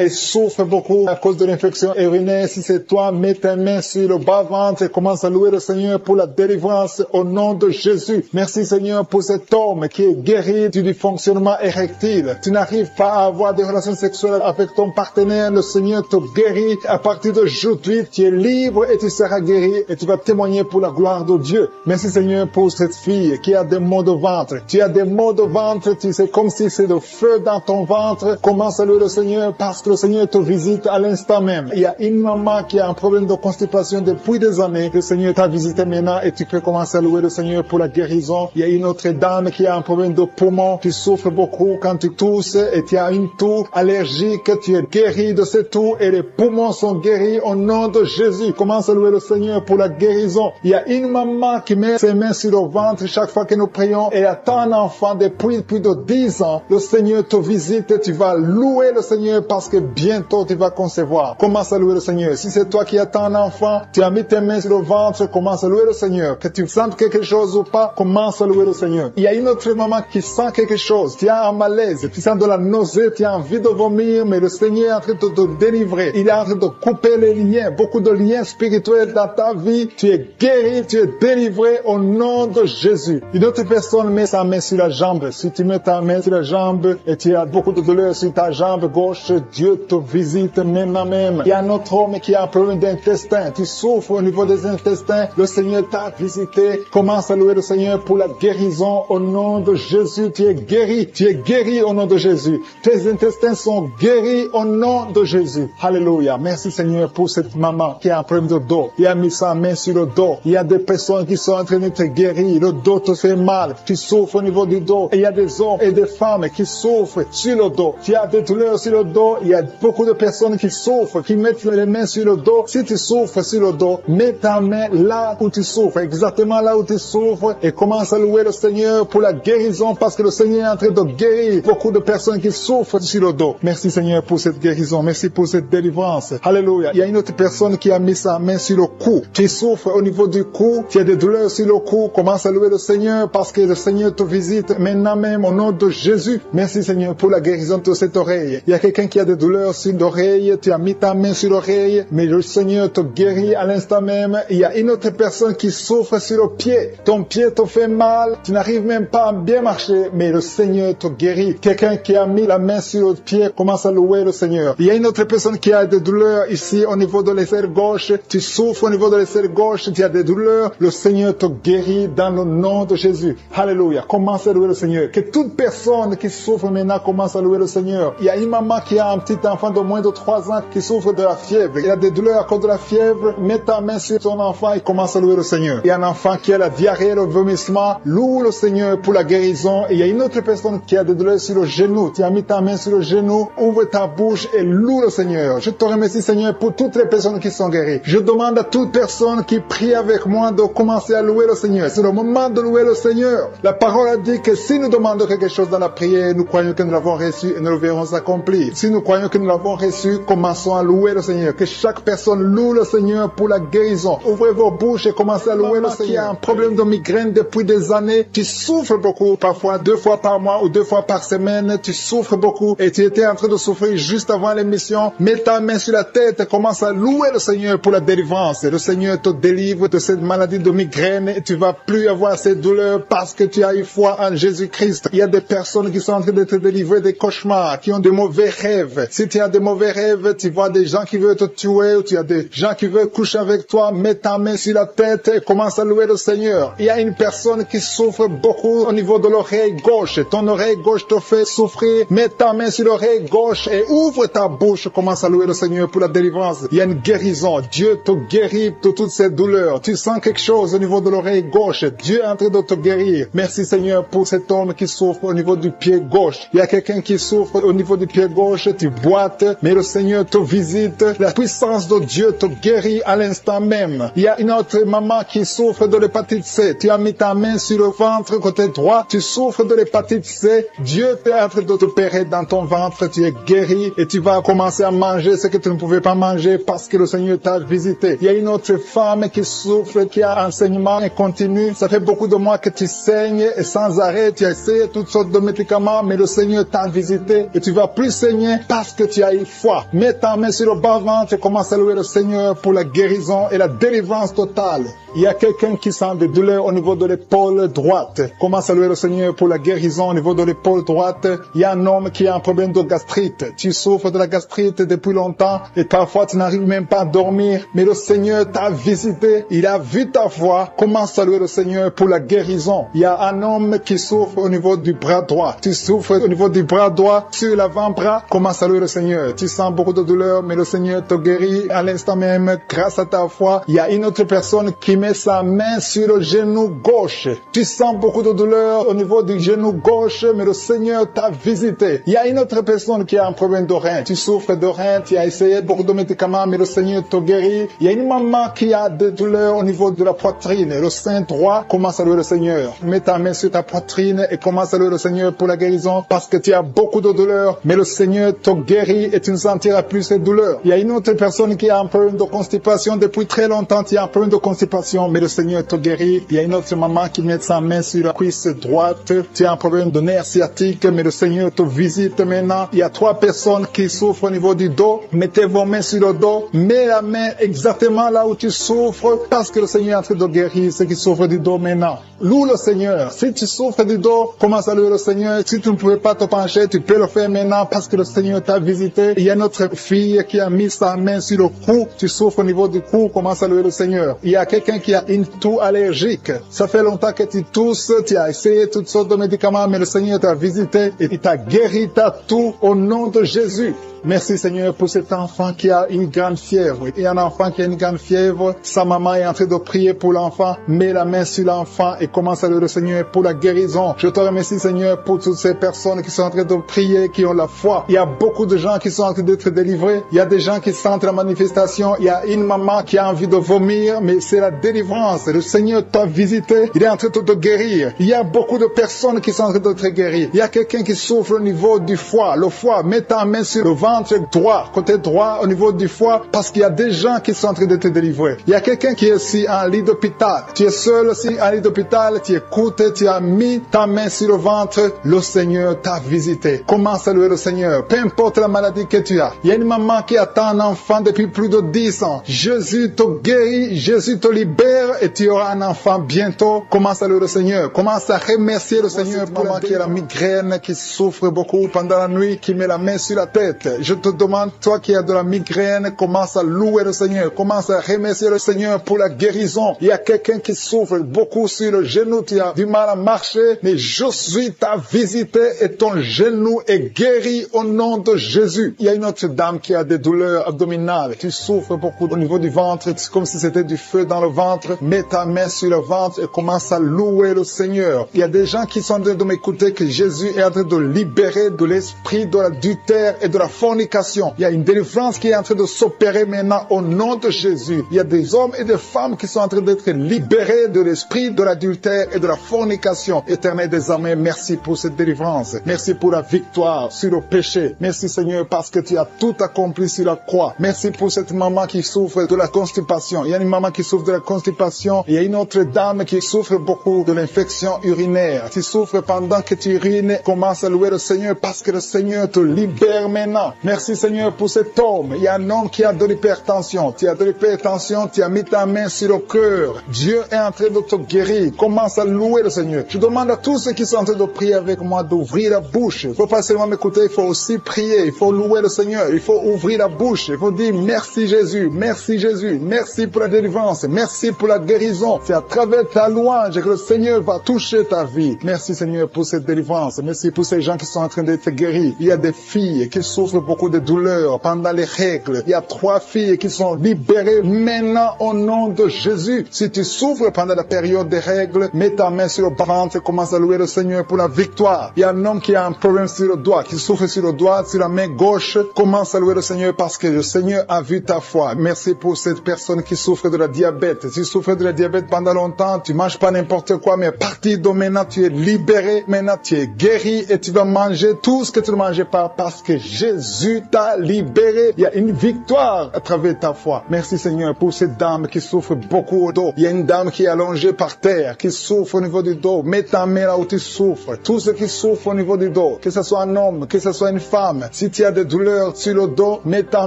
S2: et souffre beaucoup à cause de l'infection urinaire. Si c'est toi, mets ta main sur le bas-ventre et commence à louer le Seigneur pour la délivrance au nom de Jésus. Merci, Seigneur, pour cet homme qui est guéri du dysfonctionnement érectile. Tu n'arrives pas à avoir des relations sexuelles avec ton partenaire. Le Seigneur te guérit. À partir d'aujourd'hui, tu es libre et tu seras guéri et tu vas témoigner pour la gloire de Dieu. Merci, Seigneur, pour cette fille qui a des maux de ventre. Tu as des maux de ventre, tu sais, comme si c'est le feu dans ton ventre. Commence à louer le Seigneur parce que le Seigneur te visite à l'instant même. Il y a une maman qui a un problème de constipation depuis des années. Le Seigneur t'a visité maintenant et tu peux commencer à louer le Seigneur pour la guérison. Il y a une autre dame qui a un problème de poumon. Tu souffres beaucoup quand tu tousses et tu as une toux allergique. Tu es guéri de cette toux et les poumons sont guéris au nom de Jésus. Commence à louer le Seigneur pour la guérison. Il y a une maman qui met ses mains sur le ventre chaque fois que nous prions et attend un enfant depuis plus de 10 ans. Le Seigneur te visite et tu vas louer le Seigneur parce que bientôt tu vas concevoir. Commence à louer le Seigneur. Si c'est toi qui attends un enfant, tu as mis tes mains sur le ventre, commence à louer le Seigneur. Que tu sentes quelque chose ou pas, commence à louer le Seigneur. Il y a une autre maman qui sent quelque chose. Tu as un malaise, tu sens de la nausée, tu as envie de vomir, mais le Seigneur est en train de te délivrer. Il est en train de couper les liens, beaucoup de liens spirituels dans ta vie. Tu es guéri, tu es délivré au nom de Jésus. Une autre personne met sa main sur la jambe. Si tu mets ta main sur la jambe et tu as beaucoup de douleur sur ta jambe gauche, Dieu te visite maintenant même. Il y a un autre homme qui a un problème d'intestin. Tu souffres au niveau des intestins. Le Seigneur t'a visité. Commence à louer le Seigneur pour la guérison au nom de Jésus. Tu es guéri. Tu es guéri au nom de Jésus. Tes intestins sont guéris au nom de Jésus. Alléluia. Merci Seigneur pour cette maman qui a un problème de dos. Il a mis sa main sur le dos. Il y a des personnes qui sont en train d'être guéries. Le dos te fait mal. Tu souffres au niveau du dos. Et il y a des hommes et des femmes qui souffrent sur le dos. Tu as des douleurs sur le dos. Il y a beaucoup de personnes qui souffrent, qui mettent les mains sur le dos. Si tu souffres sur le dos, mets ta main là où tu souffres, exactement là où tu souffres, et commence à louer le Seigneur pour la guérison parce que le Seigneur est en train de guérir beaucoup de personnes qui souffrent sur le dos. Merci Seigneur pour cette guérison. Merci pour cette délivrance. Alléluia. Il y a une autre personne qui a mis sa main sur le cou. Tu souffres au niveau du cou. Tu as des douleurs sur le cou. Commence à louer le Seigneur parce que le Seigneur te visite maintenant même au nom de Jésus. Merci Seigneur pour la guérison de cette oreille. Il y a quelqu'un qui a des douleurs sur l'oreille. Tu as mis ta main sur l'oreille, mais le Seigneur te guérit à l'instant même. Il y a une autre personne qui souffre sur le pied. Ton pied te fait mal. Tu n'arrives même pas à bien marcher, mais le Seigneur te guérit. Quelqu'un qui a mis la main sur le pied, commence à louer le Seigneur. Il y a une autre personne qui a des douleurs ici au niveau de l'aisselle gauche. Tu souffres au niveau de l'aisselle gauche. Tu as des douleurs. Le Seigneur te guérit dans le nom de Jésus. Alléluia. Commence à louer le Seigneur. Que toute personne qui souffre maintenant commence à louer le Seigneur. Il y a une maman qui a un petit enfant de moins de 3 ans qui souffre de la fièvre. Il a des douleurs à cause de la fièvre. Mets ta main sur ton enfant et commence à louer le Seigneur. Il y a un enfant qui a la diarrhée, le vomissement. Loue le Seigneur pour la guérison. Et il y a une autre personne qui a des douleurs sur le genou. Tu as mis ta main sur le genou. Ouvre ta bouche et loue le Seigneur. Je te remercie Seigneur pour toutes les personnes qui sont guéries. Je demande à toute personne qui prie avec moi de commencer à louer le Seigneur. C'est le moment de louer le Seigneur. La parole a dit que si nous demandons quelque chose dans la prière, nous croyons que nous l'avons reçu et nous le verrons s'accomplir. Si nous croyons que nous l'avons reçu, commençons à louer le Seigneur. Que chaque personne loue le Seigneur pour la guérison. Ouvrez vos bouches et commencez à louer le Seigneur. Qui a un problème de migraine depuis des années, tu souffres beaucoup, parfois 2 fois par mois ou 2 fois par semaine, tu souffres beaucoup et tu étais en train de souffrir juste avant l'émission. Mets ta main sur la tête et commence à louer le Seigneur pour la délivrance. Le Seigneur te délivre de cette maladie de migraine et tu vas plus avoir ces douleurs parce que tu as eu foi en Jésus-Christ. Il y a des personnes qui sont en train de te délivrer des cauchemars, qui ont de mauvais rêves. Si tu as de mauvais rêves, tu vois des gens qui veulent te tuer ou tu as des gens qui veulent coucher avec toi, mets ta main sur la tête et commence à louer le Seigneur. Il y a une personne qui souffre beaucoup au niveau de l'oreille gauche. Ton oreille gauche te fait souffrir délivrer. Mets ta main sur l'oreille gauche et ouvre ta bouche. Commence à louer le Seigneur pour la délivrance. Il y a une guérison. Dieu te guérit de toutes ces douleurs. Tu sens quelque chose au niveau de l'oreille gauche. Dieu est en train de te guérir. Merci Seigneur pour cet homme qui souffre au niveau du pied gauche. Il y a quelqu'un qui souffre au niveau du pied gauche. Tu boites, mais le Seigneur te visite. La puissance de Dieu te guérit à l'instant même. Il y a une autre maman qui souffre de l'hépatite C. Tu as mis ta main sur le ventre côté droit. Tu souffres de l'hépatite C. Dieu est en train de t'opérer dans ton ventre. Tu es guéri et tu vas commencer à manger ce que tu ne pouvais pas manger parce que le Seigneur t'a visité. Il y a une autre femme qui souffre, qui a un enseignement continu. Ça fait beaucoup de mois que tu saignes et sans arrêt. Tu as essayé toutes sortes de médicaments, mais le Seigneur t'a visité et tu vas plus saigner parce que tu as eu foi. Mets ta main sur le bas-ventre et commence à louer le Seigneur pour la guérison et la délivrance totale. Il y a quelqu'un qui sent des douleurs au niveau de l'épaule droite. Commence à louer le Seigneur pour la guérison au niveau de l'épaule droite. Il y a un homme qui a un problème de gastrite. Tu souffres de la gastrite depuis longtemps et parfois tu n'arrives même pas à dormir. Mais le Seigneur t'a visité. Il a vu ta foi. Commence à louer le Seigneur pour la guérison. Il y a un homme qui souffre au niveau du bras droit. Tu souffres au niveau du bras droit sur l'avant-bras. Commence à louer le Seigneur. Tu sens beaucoup de douleur, mais le Seigneur te guérit à l'instant même grâce à ta foi. Il y a une autre personne qui met sa main sur le genou gauche. Tu sens beaucoup de douleur au niveau du genou gauche, mais le Seigneur t'a visité. Il y a une autre personne qui a un problème de rein. Tu souffres de rein, tu as essayé beaucoup de médicaments, mais le Seigneur te guérit. Il y a une maman qui a des douleurs au niveau de la poitrine. Le sein droit, commence à louer le Seigneur. Mets ta main sur ta poitrine et commence à louer le Seigneur pour la guérison parce que tu as beaucoup de douleurs, mais le Seigneur te guérit et tu ne sentiras plus ces douleurs. Il y a une autre personne qui a un problème de constipation depuis très longtemps. Tu as un problème de constipation, mais le Seigneur te guérit. Il y a une autre maman qui met sa main sur la cuisse droite. Tu as un problème de nerf sciatique, mais le Seigneur te visite maintenant. Il y a 3 personnes qui souffrent au niveau du dos. Mettez vos mains sur le dos. Mets la main exactement là où tu souffres parce que le Seigneur est en train de guérir ceux qui souffrent du dos maintenant. Loue le Seigneur. Si tu souffres du dos, commence à louer le Seigneur. Si tu ne pouvais pas te pencher, tu peux le faire maintenant parce que le Seigneur t'a visité. Il y a notre fille qui a mis sa main sur le cou. Tu souffres au niveau du cou, commence à louer le Seigneur. Il y a quelqu'un qui a une toux allergique. Ça fait longtemps que tu tousses, tu as essayé toutes sortes de médicaments, mais le Seigneur t'a visité et il t'a guéri ta toux au nom de Jésus. Merci Seigneur pour cet enfant qui a une grande fièvre. Il y a un enfant qui a une grande fièvre. Sa maman est en train de prier pour l'enfant. Mets la main sur l'enfant et commence à louer le Seigneur pour la guérison. Je te remercie Seigneur pour toutes ces personnes qui sont en train de prier, qui ont la foi. Il y a beaucoup de gens qui sont en train d'être délivrés. Il y a des gens qui sentent la manifestation. Il y a une maman qui a envie de vomir, mais c'est la délivrance. Le Seigneur t'a visité. Il est en train de te guérir. Il y a beaucoup de personnes qui sont en train de te guérir. Il y a quelqu'un qui souffre au niveau du foie. Le foie, mets ta main sur le ventre droit, côté droit au niveau du foie, parce qu'il y a des gens qui sont en train de te délivrer. Il y a quelqu'un qui est ici en lit d'hôpital. Tu es seul aussi en lit d'hôpital, tu écoutes, tu as mis ta main sur le ventre, le Seigneur t'a visité. Commence à louer le Seigneur, peu importe la maladie que tu as. Il y a une maman qui attend un enfant depuis plus de 10 ans. Jésus te guérit, Jésus te libère et tu auras un enfant bientôt. Commence à louer le Seigneur. Commence à remercier le Seigneur pour maman qui a la migraine, qui souffre beaucoup pendant la nuit, qui met la main sur la tête. Je te demande, toi qui as de la migraine, commence à louer le Seigneur. Commence à remercier le Seigneur pour la guérison. Il y a quelqu'un qui souffre beaucoup sur le genou. Tu as du mal à marcher, mais je suis ta visité et ton genou est guéri au nom de Jésus. Il y a une autre dame qui a des douleurs abdominales. Tu souffres beaucoup au niveau du ventre. C'est comme si c'était du feu dans le ventre. Mets ta main sur le ventre et commence à louer le Seigneur. Il y a des gens qui sont en train de m'écouter que Jésus est en train de libérer de l'esprit de l'adultère et de la fornication. Il y a une délivrance qui est en train de s'opérer maintenant au nom de Jésus. Il y a des hommes et des femmes qui sont en train d'être libérés de l'esprit de l'adultère et de la fornication. Éternel des armées, merci pour cette délivrance. Merci pour la victoire sur le péché. Merci Seigneur parce que tu as tout accompli sur la croix. Merci pour cette maman qui souffre de la constipation. Il y a une maman qui souffre de la constipation. Il y a une autre dame qui souffre beaucoup de l'infection urinaire. Tu souffres pendant que tu urines. Commence à louer le Seigneur parce que le Seigneur te libère maintenant. Merci Seigneur pour cet homme. Il y a un homme qui a de l'hypertension. Tu as de l'hypertension, tu as mis ta main sur le cœur. Dieu est en train de te guérir. Commence à louer le Seigneur. Je demande à tous ceux qui sont en train de prier avec moi d'ouvrir la bouche. Il ne faut pas seulement m'écouter, il faut aussi prier. Il faut louer le Seigneur. Il faut ouvrir la bouche. Il faut dire merci Jésus, merci Jésus, merci pour la délivrance, merci pour la guérison. C'est à travers ta louange que le Seigneur va toucher ta vie. Merci Seigneur pour cette délivrance. Merci pour ces gens qui sont en train d'être guéris. Il y a des filles qui souffrent beaucoup de douleurs pendant les règles. Il y a 3 filles qui sont libérées maintenant au nom de Jésus. Si tu souffres pendant la période des règles, mets ta main sur le ventre et commence à louer le Seigneur pour la victoire. Il y a un homme qui a un problème sur le doigt, qui souffre sur le doigt, sur la main gauche. Commence à louer le Seigneur parce que le Seigneur a vu ta foi. Merci pour cette personne qui souffre de la diabète. Si tu souffres de la diabète pendant longtemps, tu manges pas n'importe quoi, mais à partir de maintenant, tu es libéré. Maintenant, tu es guéri et tu vas manger tout ce que tu ne mangeais pas parce que Jésus t'a libéré. Il y a une victoire à travers ta foi. Merci Seigneur pour cette dame qui souffre beaucoup au dos. Il y a une dame qui est allongée par terre, qui souffre au niveau du dos. Mets ta main là où tu souffres. Tous ceux qui souffrent au niveau du dos, que ce soit un homme, que ce soit une femme, si tu as des douleurs sur le dos, mets ta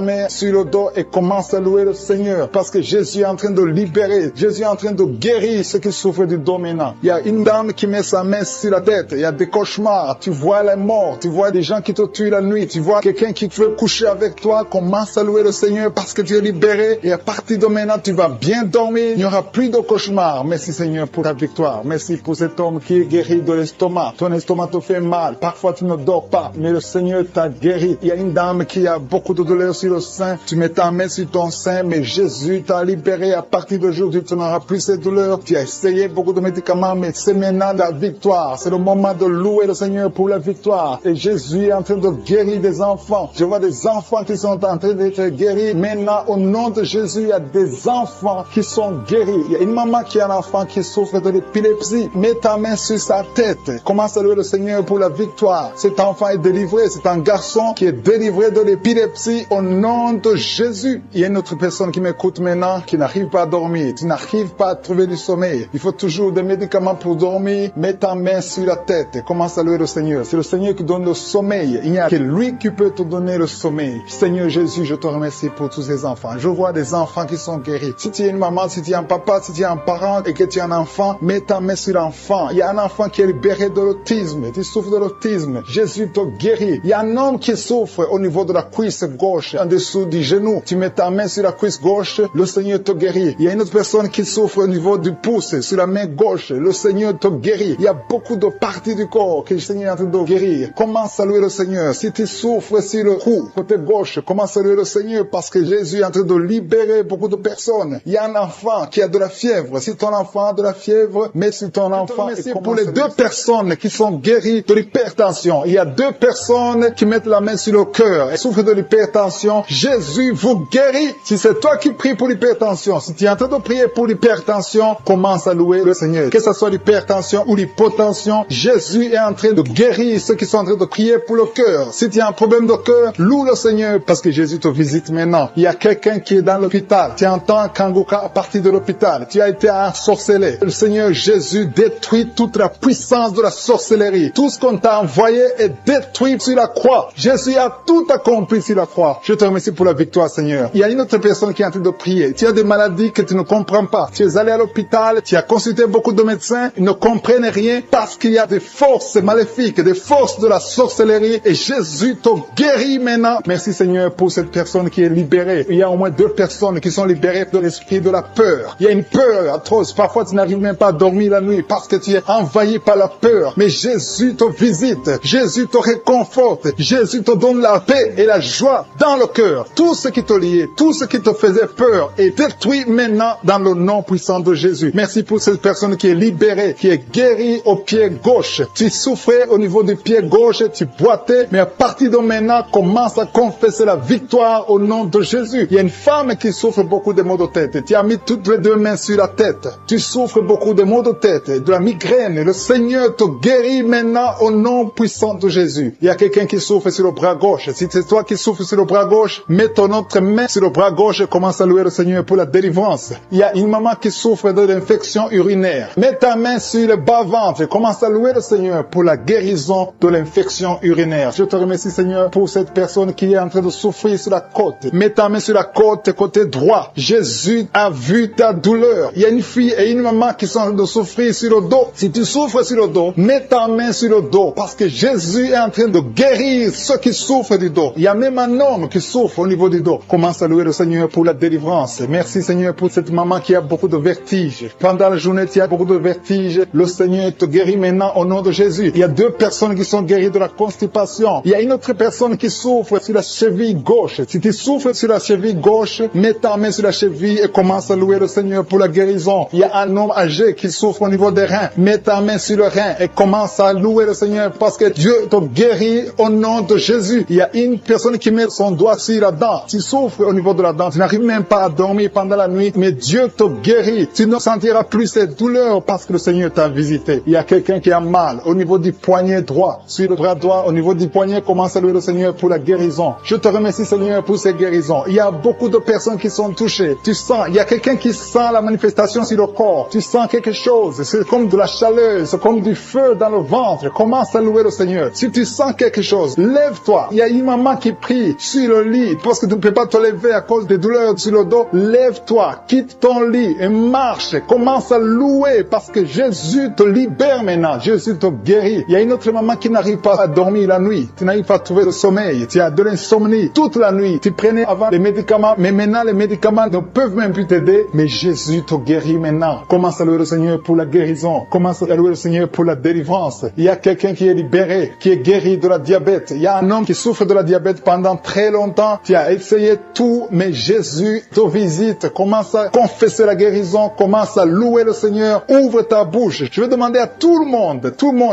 S2: main sur le dos et commence à louer le Seigneur parce que Jésus est en train de libérer. Jésus est en train de guérir ceux qui souffrent du dos maintenant. Il y a une dame qui met sa main sur la tête. Il y a des cauchemars. Tu vois les morts. Tu vois des gens qui te tuent la nuit. Tu vois quelqu'un qui veut coucher avec toi. Commence à louer le Seigneur parce que tu es libéré. Et à partir de maintenant, tu vas bien dormir. Il n'y aura plus de cauchemars. Merci Seigneur pour ta victoire. Merci pour cet homme qui est guéri de l'estomac. Ton estomac te fait mal. Parfois, tu ne dors pas. Mais le Seigneur t'a guéri. Il y a une dame qui a beaucoup de douleurs sur le sein. Tu mets ta main sur ton sein. Mais Jésus t'a libéré. À partir d'aujourd'hui, tu n'auras plus ces douleurs. Tu as essayé beaucoup de médicaments, mais c'est maintenant la victoire. C'est le moment de louer le Seigneur pour la victoire. Et Jésus est en train de guérir des enfants. Je vois des enfants qui sont en train d'être guéris. Maintenant, au nom de Jésus, il y a des enfants qui sont guéris. Il y a une maman qui a un enfant qui souffre de l'épilepsie. Mets ta main sur sa tête. Commence à louer le Seigneur pour la victoire. Cet enfant est délivré. C'est un garçon qui est délivré de l'épilepsie au nom de Jésus. Il y a une autre personne qui m'écoute maintenant qui n'arrive pas à dormir. Tu n'arrives pas à trouver du sommeil. Il faut toujours des médicaments pour dormir. Mets ta main sur la tête. Commence à louer le Seigneur. C'est le Seigneur qui donne le sommeil. Il n'y a que lui qui peut te donner le sommeil. Seigneur Jésus, je te remercie pour tous ces enfants. Je vois des enfants qui sont guéris. Si tu es une maman, si tu es un papa, si tu es un parent et que tu es un enfant, mets ta main sur l'enfant. Il y a un enfant qui est libéré de l'autisme. Tu souffres de l'autisme. Jésus te guérit. Il y a un homme qui souffre au niveau de la cuisse gauche, en dessous du genou. Tu mets ta main sur la cuisse gauche, le Seigneur te guérit. Il y a une autre personne qui souffre au niveau du pouce, sur la main gauche, le Seigneur te guérit. Il y a beaucoup de parties du corps que le Seigneur est en train de guérir. Commence à louer le Seigneur. Si tu souffres sur le cou, côté gauche, commence à louer le Seigneur parce que Jésus est en train de libérer beaucoup de personnes. Il y a un enfant qui a de la fièvre. Si ton enfant a de la fièvre, mets sur ton enfant. Et pour les 2 personnes qui sont guéries de l'hypertension, il y a 2 personnes qui mettent la main sur le cœur et souffrent de l'hypertension. Jésus vous guérit. Si c'est toi qui pries pour l'hypertension, si tu es en train de prier pour l'hypertension, commence à louer le Seigneur. Que ce soit l'hypertension ou l'hypotension, Jésus est en train de guérir ceux qui sont en train de prier pour le cœur. Si tu as un problème de cœur, loue le Seigneur parce que Jésus te visite maintenant. Il y a quelqu'un qui est dans l'hôpital. Tu entends Kangoka à partir de l'hôpital. Tu as été ensorcelé. Le Seigneur Jésus détruit toute la puissance de la sorcellerie. Tout ce qu'on t'a envoyé est détruit sur la croix. Jésus a tout accompli sur la croix. Je te remercie pour la victoire, Seigneur. Il y a une autre personne qui est en train de prier. Tu as des maladies que tu ne comprends pas. Tu es allé à l'hôpital, tu as consulté beaucoup de médecins, ils ne comprennent rien parce qu'il y a des forces maléfiques, des forces de la sorcellerie et Jésus te guérit maintenant. Merci Seigneur pour cette personne qui est libérée. Il y a au moins 2 personnes qui sont libérées de l'esprit de la peur. Il y a une peur atroce. Parfois tu n'arrives même pas à dormir la nuit parce que tu es envahi par la peur. Mais Jésus te visite. Jésus te réconforte. Jésus te donne la paix et la joie dans le cœur. Tout ce qui te liait, tout ce qui te faisait peur est détruit maintenant dans le nom puissant de Jésus. Merci pour cette personne qui est libérée, qui est guérie au pied gauche. Tu souffrais au niveau du pied gauche, tu boitais, mais à partir de maintenant, commence à confesser la victoire au nom de Jésus. Il y a une femme qui souffre beaucoup de maux de tête. Tu as mis toutes les 2 mains sur la tête. Tu souffres beaucoup de maux de tête, de la migraine. Le Seigneur te guérit maintenant au nom puissant de Jésus. Il y a quelqu'un qui souffre sur le bras gauche. Si c'est toi qui souffres sur le bras gauche, mets ton autre main sur le bras gauche et commence à louer le Seigneur pour la délivrance. Il y a une maman qui souffre de l'infection urinaire. Mets ta main sur le bas-ventre et commence à louer le Seigneur pour la guérison de l'infection urinaire. Je te remercie Seigneur pour cette
S1: cette personne qui est en train de souffrir sur la côte. Mets ta main sur la côte, côté droit. Jésus a vu ta douleur. Il y a une fille et une maman qui sont en train de souffrir sur le dos. Si tu souffres sur le dos, mets ta main sur le dos parce que Jésus est en train de guérir ceux qui souffrent du dos. Il y a même un homme qui souffre au niveau du dos. Commence à louer le Seigneur pour la délivrance. Merci Seigneur pour cette maman qui a beaucoup de vertiges. Pendant la journée, tu as beaucoup de vertiges. Le Seigneur te guérit maintenant au nom de Jésus. Il y a 2 personnes qui sont guéries de la constipation. Il y a une autre personne qui souffre sur la cheville gauche. Si tu souffres sur la cheville gauche, mets ta main sur la cheville et commence à louer le Seigneur pour la guérison. Il y a un homme âgé qui souffre au niveau des reins. Mets ta main sur le rein et commence à louer le Seigneur parce que Dieu te guérit au nom de Jésus. Il y a une personne qui met son doigt sur la dent. Tu souffres au niveau de la dent. Tu n'arrives même pas à dormir pendant la nuit, mais Dieu te guérit. Tu ne sentiras plus cette douleur parce que le Seigneur t'a visité. Il y a quelqu'un qui a mal au niveau du poignet droit. Sur le bras droit, au niveau du poignet, commence à louer le Seigneur pour la guérison. Je te remercie Seigneur pour ces guérisons. Il y a beaucoup de personnes qui sont touchées. Tu sens, il y a quelqu'un qui sent la manifestation sur le corps. Tu sens quelque chose. C'est comme de la chaleur, c'est comme du feu dans le ventre. Commence à louer le Seigneur. Si tu sens quelque chose, lève-toi. Il y a une maman qui prie sur le lit parce que tu ne peux pas te lever à cause des douleurs sur le dos. Lève-toi, quitte ton lit et marche. Commence à louer parce que Jésus te libère maintenant. Jésus te guérit. Il y a une autre maman qui n'arrive pas à dormir la nuit. Tu n'arrives pas à trouver le sommeil. Tu as de l'insomnie toute la nuit. Tu prenais avant les médicaments, mais maintenant les médicaments ne peuvent même plus t'aider. Mais Jésus te guérit maintenant. Commence à louer le Seigneur pour la guérison. Commence à louer le Seigneur pour la délivrance. Il y a quelqu'un qui est libéré, qui est guéri de la diabète. Il y a un homme qui souffre de la diabète pendant très longtemps. Tu as essayé tout, mais Jésus te visite. Commence à confesser la guérison. Commence à louer le Seigneur. Ouvre ta bouche. Je vais demander à tout le monde,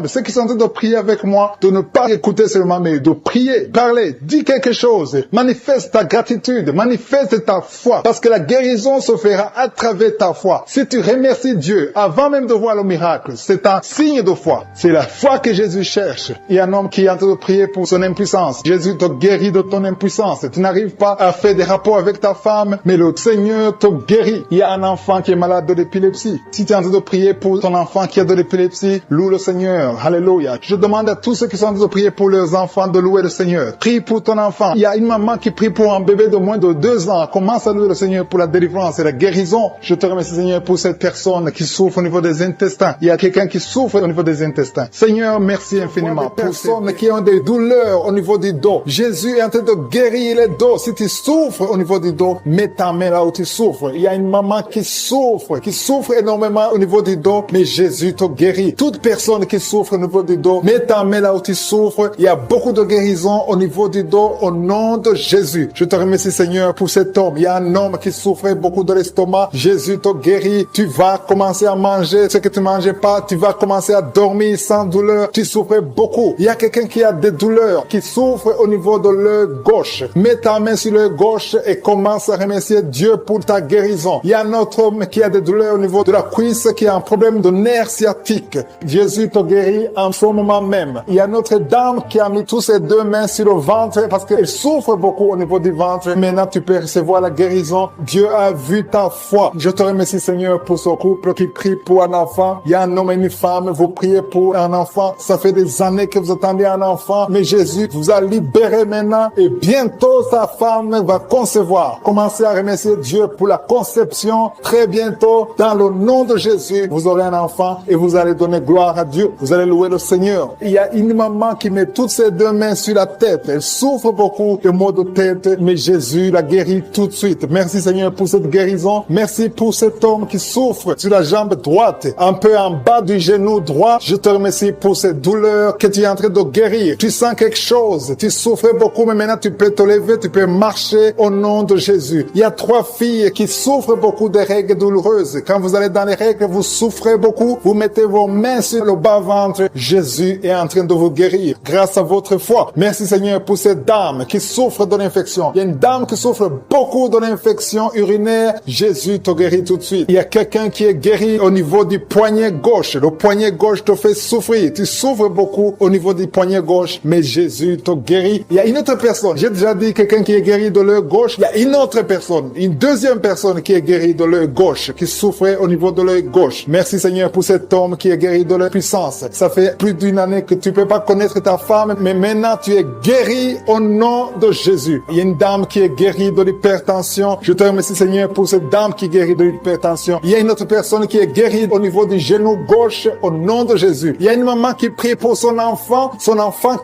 S1: ceux qui sont en train de prier avec moi, de ne pas écouter seulement, mais de prier, parler, dis quelque chose. Manifeste ta gratitude, manifeste ta foi, parce que la guérison se fera à travers ta foi. Si tu remercies Dieu avant même de voir le miracle, c'est un signe de foi. C'est la foi que Jésus cherche. Il y a un homme qui est en train de prier pour son impuissance. Jésus te guérit de ton impuissance. Tu n'arrives pas à faire des rapports avec ta femme, mais le Seigneur te guérit. Il y a un enfant qui est malade de l'épilepsie. Si tu es en train de prier pour ton enfant qui a de l'épilepsie, loue le Seigneur. Alléluia. Je demande à tous ceux qui sont en train de prier pour leurs enfants de louer le Seigneur. Prie pour ton enfant. Il y a une maman qui prie pour un bébé de moins de 2 ans. Commence à louer le Seigneur pour la délivrance et la guérison. Je te remercie Seigneur pour cette personne qui souffre au niveau des intestins. Il y a quelqu'un qui souffre au niveau des intestins. Seigneur, merci infiniment pour les personnes qui ont des douleurs au niveau du dos. Jésus est en train de guérir les dos. Si tu souffres au niveau du dos, mets ta main là où tu souffres. Il y a une maman qui souffre énormément au niveau du dos, mais Jésus te guérit. Toute personne qui souffre au niveau du dos, mets ta main là où tu souffres. Il y a beaucoup de guérison au niveau du dos au nom de Jésus. Je te remercie Seigneur pour cet homme. Il y a un homme qui souffrait beaucoup de l'estomac. Jésus te guérit. Tu vas commencer à manger ce que tu mangeais pas. Tu vas commencer à dormir sans douleur. Tu souffrais beaucoup. Il y a quelqu'un qui a des douleurs, qui souffre au niveau de l'œil gauche. Mets ta main sur l'œil gauche et commence à remercier Dieu pour ta guérison. Il y a un autre homme qui a des douleurs au niveau de la cuisse, qui a un problème de nerf sciatique. Jésus te guérit en ce moment même. Il y a notre dame qui a mis tous ses 2 mains sur le ventre parce qu'elle souffre beaucoup au niveau du ventre. Maintenant, tu peux recevoir la guérison. Dieu a vu ta foi. Je te remercie, Seigneur, pour ce couple qui prie pour un enfant. Il y a un homme et une femme. Vous priez pour un enfant. Ça fait des années que vous attendez un enfant. Mais Jésus vous a libéré maintenant. Et bientôt, sa femme va concevoir. Commencez à remercier Dieu pour la conception. Très bientôt, dans le nom de Jésus, vous aurez un enfant et vous allez donner gloire à Dieu. Vous allez louer le Seigneur. Il y a une maman qui met toutes ses 2 mains sur la tête. Elle souffre beaucoup de maux de tête, mais Jésus la guérit tout de suite. Merci Seigneur pour cette guérison. Merci pour cet homme qui souffre sur la jambe droite, un peu en bas du genou droit. Je te remercie pour cette douleur que tu es en train de guérir. Tu sens quelque chose. Tu souffrais beaucoup, mais maintenant tu peux te lever, tu peux marcher au nom de Jésus. Il y a 3 filles qui souffrent beaucoup de règles douloureuses. Quand vous allez dans les règles, vous souffrez beaucoup. Vous mettez vos mains sur le bas-ventre. Jésus est en train de vous guérir grâce à votre foi. Merci Seigneur pour cette dame qui souffre de l'infection. Il y a une dame qui souffre beaucoup de l'infection urinaire. Jésus te guérit tout de suite. Il y a quelqu'un qui est guéri au niveau du poignet gauche. Le poignet gauche te fait souffrir. Tu souffres beaucoup au niveau du poignet gauche, mais Jésus te guérit. Il y a une autre personne. J'ai déjà dit quelqu'un qui est guéri de l'œil gauche. Il y a une autre personne, une deuxième personne qui est guérie de l'œil gauche, qui souffrait au niveau de l'œil gauche. Merci Seigneur pour cet homme qui est guéri de l'impuissance. Ça fait plus d'1 année que tu peux pas connaître ta femme, mais maintenant tu es guéri guéri au nom de Jésus. Il y a une dame qui est guérie de l'hypertension. Je te remercie, Seigneur, pour cette dame qui est guérie de l'hypertension. Il y a une autre personne qui est guérie au niveau du genou gauche au nom de Jésus. Il y a une maman qui prie pour son enfant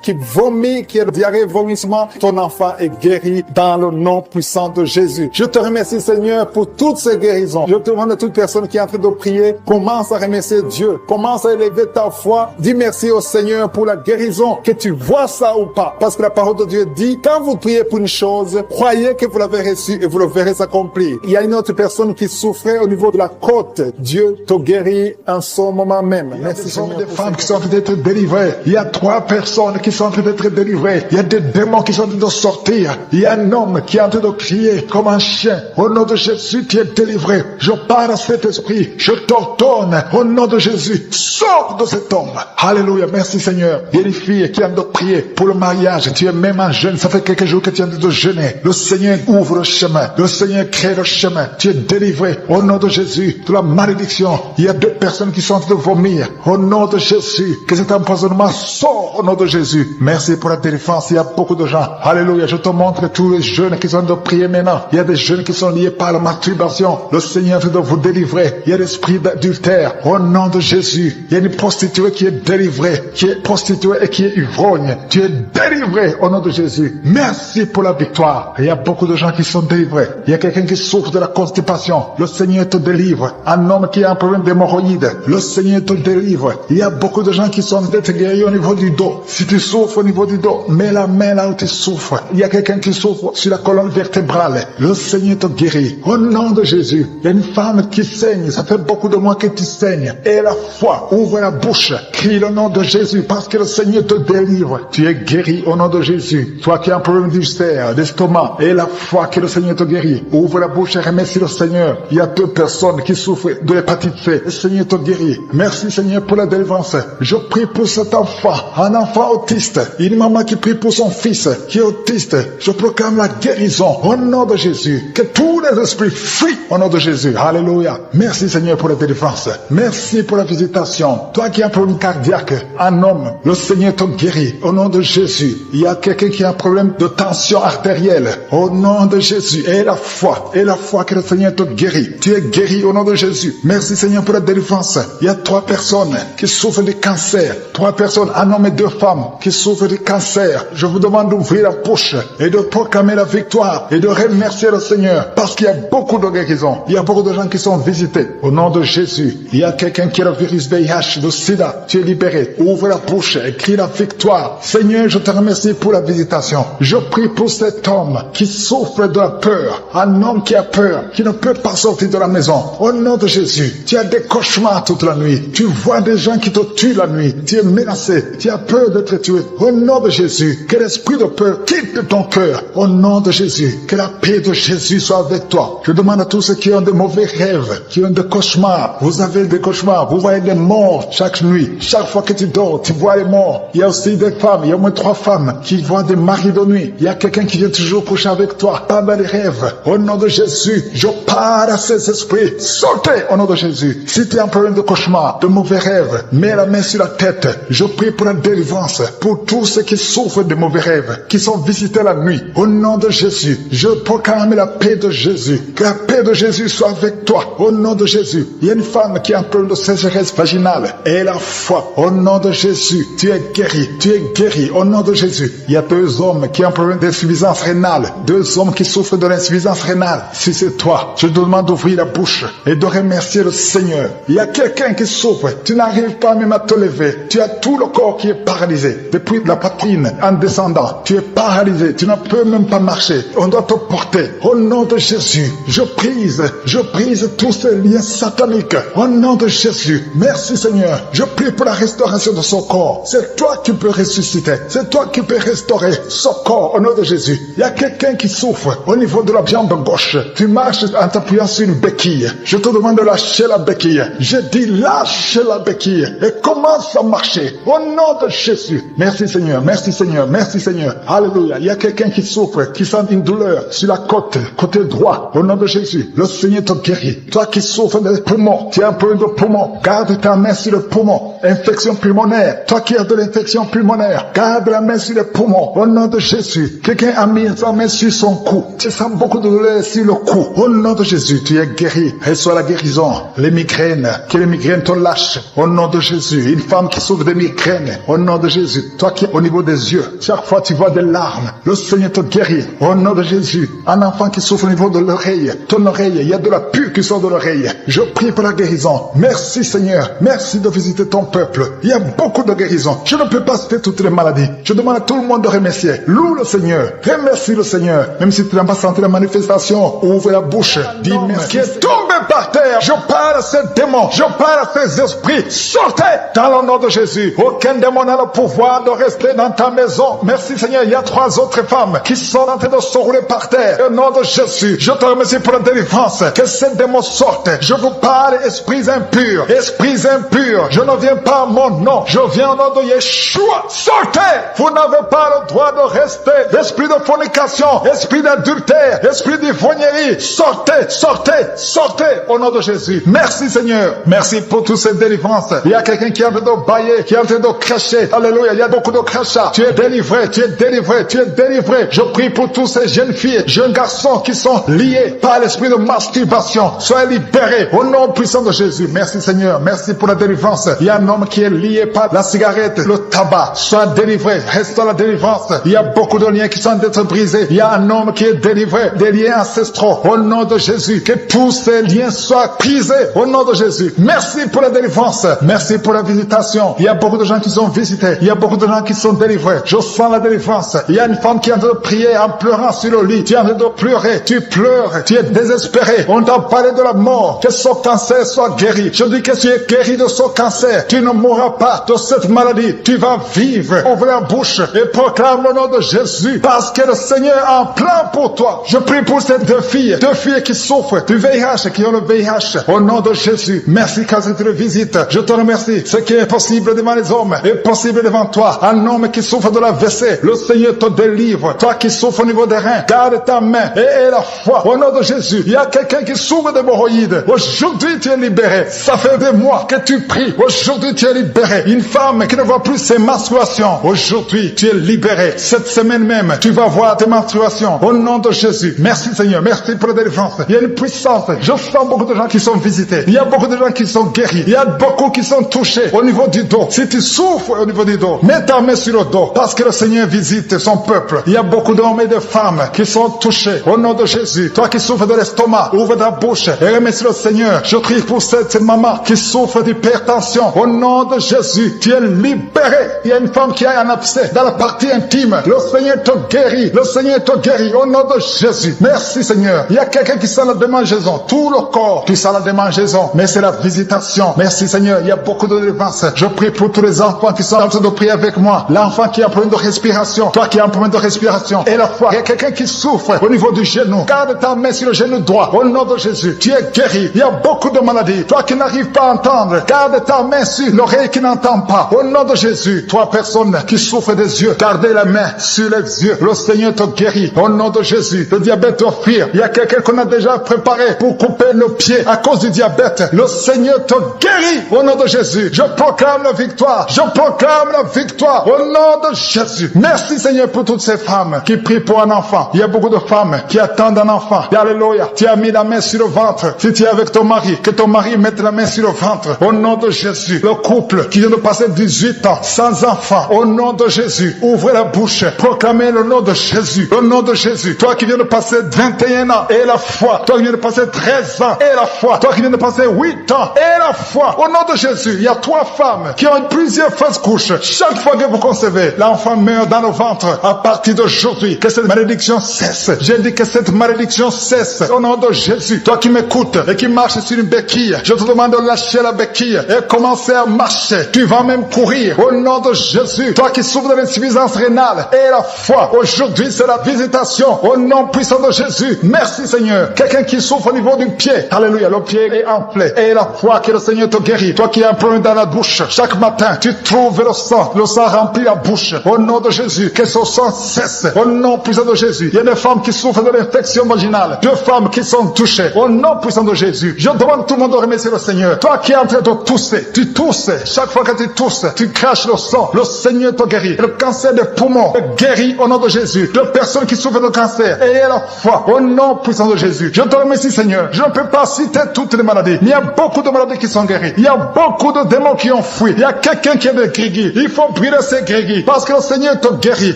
S1: qui vomit, qui a diarrhée, vomissement. Ton enfant est guéri dans le nom puissant de Jésus. Je te remercie, Seigneur, pour toutes ces guérisons. Je te demande à toute personne qui est en train de prier, commence à remercier Dieu. Commence à élever ta foi. Dis merci au Seigneur pour la guérison, que tu vois ça ou pas. Parce que la parole de Dieu dit, quand vous priez pour une chose, croyez que vous l'avez reçu et vous le verrez s'accomplir. Il y a une autre personne qui souffrait au niveau de la côte. Dieu te guérit en ce moment même. Merci, Seigneur.
S2: Il y a des femmes qui sont en train d'être délivrées. Il y a 3 personnes qui sont en train d'être délivrées. Il y a des démons qui sont en train de sortir. Il y a un homme qui est en train de crier comme un chien. Au nom de Jésus, tu es délivré. Je parle à cet esprit. Je t'ordonne au nom de Jésus. Sors de cet homme. Alléluia. Merci, Seigneur. Il y a des filles qui ont de prier pour le mariage. Tu es même un jeune. Ça fait quelques jours que tu es en train de jeûner. Le Seigneur ouvre le chemin. Le Seigneur crée le chemin. Tu es délivré au nom de Jésus de la malédiction. Il y a 2 personnes qui sont en train de vomir. Au nom de Jésus, que cet empoisonnement sort au nom de Jésus. Merci pour la délivrance. Il y a beaucoup de gens. Alléluia. Je te montre tous les jeunes qui sont en train de prier maintenant. Il y a des jeunes qui sont liés par la masturbation. Le Seigneur veut vous délivrer. Il y a l'esprit d'adultère. Au nom de Jésus. Il y a une prostituée qui est délivrée, qui est prostituée et qui est ivrogne. Tu es délivré au nom de Jésus. Merci pour la victoire. Il y a beaucoup de gens qui sont délivrés. Il y a quelqu'un qui souffre de la constipation. Le Seigneur te délivre. Un homme qui a un problème d'hémorroïde. Le Seigneur te délivre. Il y a beaucoup de gens qui sont d'être guéris au niveau du dos. Si tu souffres au niveau du dos, mets la main là où tu souffres. Il y a quelqu'un qui souffre sur la colonne vertébrale. Le Seigneur te guérit. Au nom de Jésus. Il y a une femme qui saigne. Ça fait beaucoup de mois que tu saignes. Et la foi, ouvre la bouche. Crie le nom de Jésus parce que le Seigneur te délivre. Tu es guéri au nom de Jésus. Toi qui as un problème d'ulcère, d'estomac, et la foi que le Seigneur te guérit. Ouvre la bouche et remercie le Seigneur. Il y a 2 personnes qui souffrent de l'hépatite C. Le Seigneur te guérit. Merci, Seigneur, pour la délivrance. Je prie pour cet enfant, un enfant autiste. Une maman qui prie pour son fils qui est autiste. Je proclame la guérison au nom de Jésus. Que tous les esprits fuient au nom de Jésus. Alléluia. Merci, Seigneur, pour la délivrance. Merci pour la visitation. Toi qui as un problème cardiaque, un homme, le Seigneur te guérit au nom de Jésus. Il y a quelqu'un qui a un problème de tension artérielle au nom de Jésus. Et la foi que le Seigneur te guérit. Tu es guéri au nom de Jésus. Merci, Seigneur, pour la délivrance. Il y a 3 personnes qui souffrent de cancer. 3 personnes, un homme et 2 femmes qui souffrent de cancer. Je vous demande d'ouvrir la bouche et de proclamer la victoire et de remercier le Seigneur parce qu'il y a beaucoup de guérisons. Il y a beaucoup de gens qui sont visités au nom de Jésus. Il y a quelqu'un qui a le virus VIH, le sida. Tu es libéré. Ouvre la bouche et crie la victoire. Seigneur, je te remercie pour la visitation. Je prie pour cet homme qui souffre de la peur. Un homme qui a peur, qui ne peut pas sortir de la maison. Au nom de Jésus, tu as des cauchemars toute la nuit. Tu vois des gens qui te tuent la nuit. Tu es menacé. Tu as peur d'être tué. Au nom de Jésus, que l'esprit de peur quitte ton cœur. Au nom de Jésus, que la paix de Jésus soit avec toi. Je demande à tous ceux qui ont de mauvais rêves, qui ont des cauchemars. Vous avez des cauchemars. Vous voyez des morts chaque nuit. Chaque fois que tu dors, tu vois les morts. Il y a aussi des femmes. Il y a au moins 3 femmes qui voient des maris de nuit. Il y a quelqu'un qui vient toujours coucher avec toi pendant les rêves. Au nom de Jésus, je parle à ces esprits. Sortez au nom de Jésus. Si tu as un problème de cauchemar, de mauvais rêves, mets la main sur la tête. Je prie pour la délivrance, pour tous ceux qui souffrent de mauvais rêves, qui sont visités la nuit. Au nom de Jésus, je proclame la paix de Jésus. Que la paix de Jésus soit avec toi. Au nom de Jésus. Il y a une femme qui a un problème de sécheresse vaginale. Et la foi. Au nom de Jésus, tu es guéri. Tu es guéri. Au nom de Jésus. Il y a 2 hommes qui ont un problème d'insuffisance rénale. 2 hommes qui souffrent de l'insuffisance rénale. Si c'est toi, je te demande d'ouvrir la bouche et de remercier le Seigneur. Il y a quelqu'un qui souffre. Tu n'arrives pas même à te lever. Tu as tout le corps qui est paralysé. Depuis la poitrine en descendant. Tu es paralysé. Tu ne peux même pas marcher. On doit te porter. Au nom de Jésus, je brise tous ces liens sataniques. Au nom de Jésus. Merci, Seigneur. Je prie pour la restauration de son corps. C'est toi qui peux ressusciter. C'est toi qui peux restaurer son corps au nom de Jésus. Il y a quelqu'un qui souffre au niveau de la jambe gauche. Tu marches en t'appuyant sur une béquille. Je te demande de lâcher la béquille. Je dis lâche la béquille et commence à marcher au nom de Jésus. Merci, Seigneur. Merci, Seigneur. Merci, Seigneur. Alléluia. Il y a quelqu'un qui souffre, qui sent une douleur sur la côté droit. Au nom de Jésus, le Seigneur te guérit. Toi qui souffres des poumons, tu as un problème de poumon. Garde ta main sur le poumon. Infection pulmonaire. Toi qui as de l'infection pulmonaire, garde la main sur les poumons. Au nom de Jésus. Quelqu'un a mis sa main sur son cou. Tu sens beaucoup de douleur sur le cou. Au nom de Jésus, tu es guéri. Reçois la guérison. Les migraines, que les migraines te lâchent. Au nom de Jésus. Une femme qui souffre de migraines. Au nom de Jésus. Toi qui es au niveau des yeux. Chaque fois tu vois des larmes. Le Seigneur te guérit. Au nom de Jésus. Un enfant qui souffre au niveau de l'oreille. Ton oreille, il y a de la pus qui sort de l'oreille. Je prie pour la guérison. Merci Seigneur. Merci de visiter ton peuple. Il y a beaucoup de guérisons. Je ne peux pas citer toutes les maladies. Je demande à tout le monde de remercier. Loue le Seigneur. Remercie le Seigneur. Même si tu n'as pas senti la manifestation, ouvre la bouche. Dis merci. Qui est tombé par terre. Je parle à ces démons. Je parle à ces esprits. Sortez dans le nom de Jésus. Aucun démon n'a le pouvoir de rester dans ta maison. Merci Seigneur. Il y a 3 autres femmes qui sont en train de se rouler par terre. Au nom de Jésus. Je te remercie pour la délivrance. Que ces démons sortent. Je vous parle, esprits impurs. Esprits impurs. Je ne viens pas à mon nom. Je viens au nom de Yeshua. Sortez. Vous n'avez pas le droit de rester. Esprit de fornication. Esprit d'adultère. Esprit d'ivrognerie. Sortez. Sortez. Sortez. Au nom de Jésus. Merci Seigneur. Merci pour toutes ces délivrances. Il y a quelqu'un qui est en train de bailler. Qui est en train de cracher. Alléluia. Il y a beaucoup de crachats. Tu es délivré. Tu es délivré. Tu es délivré. Je prie pour tous ces jeunes filles, jeunes garçons qui sont liés par l'esprit de masturbation. Soyez libérés au nom puissant de Jésus. Merci Seigneur. Merci pour la délivrance. Il y a un homme qui est lié par la cigarette, le tabac. Sois délivré. Reste dans la délivrance. Il y a beaucoup de liens qui sont d'être brisés. Il y a un homme qui est délivré des liens ancestraux. Au nom de Jésus. Que tous ces liens soient brisés. Au nom de Jésus. Merci pour la délivrance. Merci pour la visitation. Il y a beaucoup de gens qui sont visités. Il y a beaucoup de gens qui sont délivrés. Je sens la délivrance. Il y a une femme qui est en train de prier en pleurant sur le lit. Tu es en train de pleurer. Tu pleures. Tu es désespéré. On t'a parlé de la mort. Que son cancer soit guéri. Je dis que tu es guéri de son cancer. Tu ne mourras pas de cette maladie. Tu vas vivre. Ouvre la bouche et proclame le nom de Jésus. Parce que le Seigneur a un plan pour toi. Je prie pour ces 2 filles. 2 filles qui souffrent du VIH, qui ont le VIH. Au nom de Jésus. Merci quand tu le visites. Je te remercie. Ce qui est possible devant les hommes est possible devant toi. Un homme qui souffre de la WC. Le Seigneur te délivre. Toi qui souffres au niveau des reins. Garde ta main et aie la foi. Au nom de Jésus. Il y a quelqu'un qui souffre d'hémorroïdes. Aujourd'hui tu es libéré. Ça fait des mois que tu pries. Aujourd'hui tu es libéré. Une femme qui ne voit plus ses menstruations. Aujourd'hui tu es libéré. Cette semaine même tu vas voir tes menstruations. Au nom de Jésus. Merci Seigneur. Merci pour la délivrance. Il y a une puissance. Je sens beaucoup de gens qui sont visités. Il y a beaucoup de gens qui sont guéris. Il y a beaucoup qui sont touchés au niveau du dos. Si tu souffres au niveau du dos, mets ta main sur le dos. Parce que le Seigneur visite son peuple. Il y a beaucoup d'hommes et de femmes qui sont touchés. Au nom de Jésus. Toi qui souffres de l'estomac, ouvre ta bouche et remercie le Seigneur. Je prie pour cette maman qui souffre d'hypertension. Au nom de Jésus, tu es libéré. Il y a une femme qui a un abcès dans la partie intime. Le Seigneur te guérit. Le Seigneur te guérit. Au nom de Jésus. Merci Seigneur. Il y a quelqu'un qui sent la démangeaison. Tout le corps, tu sens la démangeaison. Mais c'est la visitation. Merci Seigneur. Il y a beaucoup de délivrance. Je prie pour tous les enfants qui sont en train de prier avec moi. L'enfant qui a un problème de respiration. Toi qui as un problème de respiration. Et la foi. Il y a quelqu'un qui souffre au niveau du genou. Garde ta main sur le genou droit. Au nom de Jésus. Tu es guéri. Il y a beaucoup de maladies. Toi qui n'arrives pas à entendre. Garde ta main sur l'oreille qui n'entend pas. Au nom de Jésus. Toi personne qui souffre des yeux. Gardez la main sur les yeux. Le Seigneur te guérit. Au nom de Jésus. Le diabète te fuir. Il y a quelqu'un qu'on a déjà préparé pour couper le pied à cause du diabète. Le Seigneur te guérit. Au nom de Jésus. Je proclame la victoire. Je proclame la victoire. Au nom de Jésus. Merci Seigneur pour toutes ces femmes qui prient pour un enfant. Il y a beaucoup de femmes qui attendent un enfant. Alléluia. Tu as mis la main sur le ventre. Si tu es avec ton mari, que ton mari mette la main sur le ventre. Au nom de Jésus. Le couple qui vient de passer 18 ans sans enfant. Au nom de Jésus. Ouvrez la bouche. Proclamez le nom de Jésus. Le nom de Jésus. Toi qui viens de passer 21 ans. Et la foi. Toi qui viens de passer 13 ans. Et la foi. Toi qui viens de passer 8 ans. Et la foi. Au nom de Jésus. Il y a 3 femmes qui ont plusieurs fausses couches. Chaque fois que vous concevez, l'enfant meurt dans le ventre. À partir d'aujourd'hui, que cette malédiction cesse. J'ai dit que cette malédiction cesse. Au nom de Jésus. Toi qui m'écoutes et qui marches sur une béquille, je te demande de lâcher la béquille et commencer à marcher. Tu vas même courir. Au nom de Jésus. Toi qui souffres de l'insuffisance rénale et la foi. Aujourd'hui, c'est la visitation. Au nom puissant de Jésus. Merci Seigneur. Quelqu'un qui souffre au niveau du pied. Alléluia. Le pied est enflé. Et la foi que le Seigneur te guérit. Toi qui as un problème dans la bouche. Chaque matin, tu trouves le sang. Le sang remplit la bouche. Au nom de Jésus. Que ce sang cesse. Au nom puissant de Jésus. Il y a des femmes qui souffrent de l'infection vaginale. 2 femmes qui sont touchées. Au nom puissant de Jésus. Je demande à tout le monde de remercier le Seigneur. Toi qui es en train de tousser. Tu tousses. Chaque fois que tu tousses, tu craches le sang. Le Seigneur te guérit. Le cancer des poumons est guéri au nom de Jésus. De personnes qui souffrent de cancer, ayez la foi au nom puissant de Jésus. Je te remercie, Seigneur. Je ne peux pas citer toutes les maladies, mais il y a beaucoup de maladies qui sont guéries. Il y a beaucoup de démons qui ont fui. Il y a quelqu'un qui est de grégui. Il faut brûler ces grégui parce que le Seigneur te guérit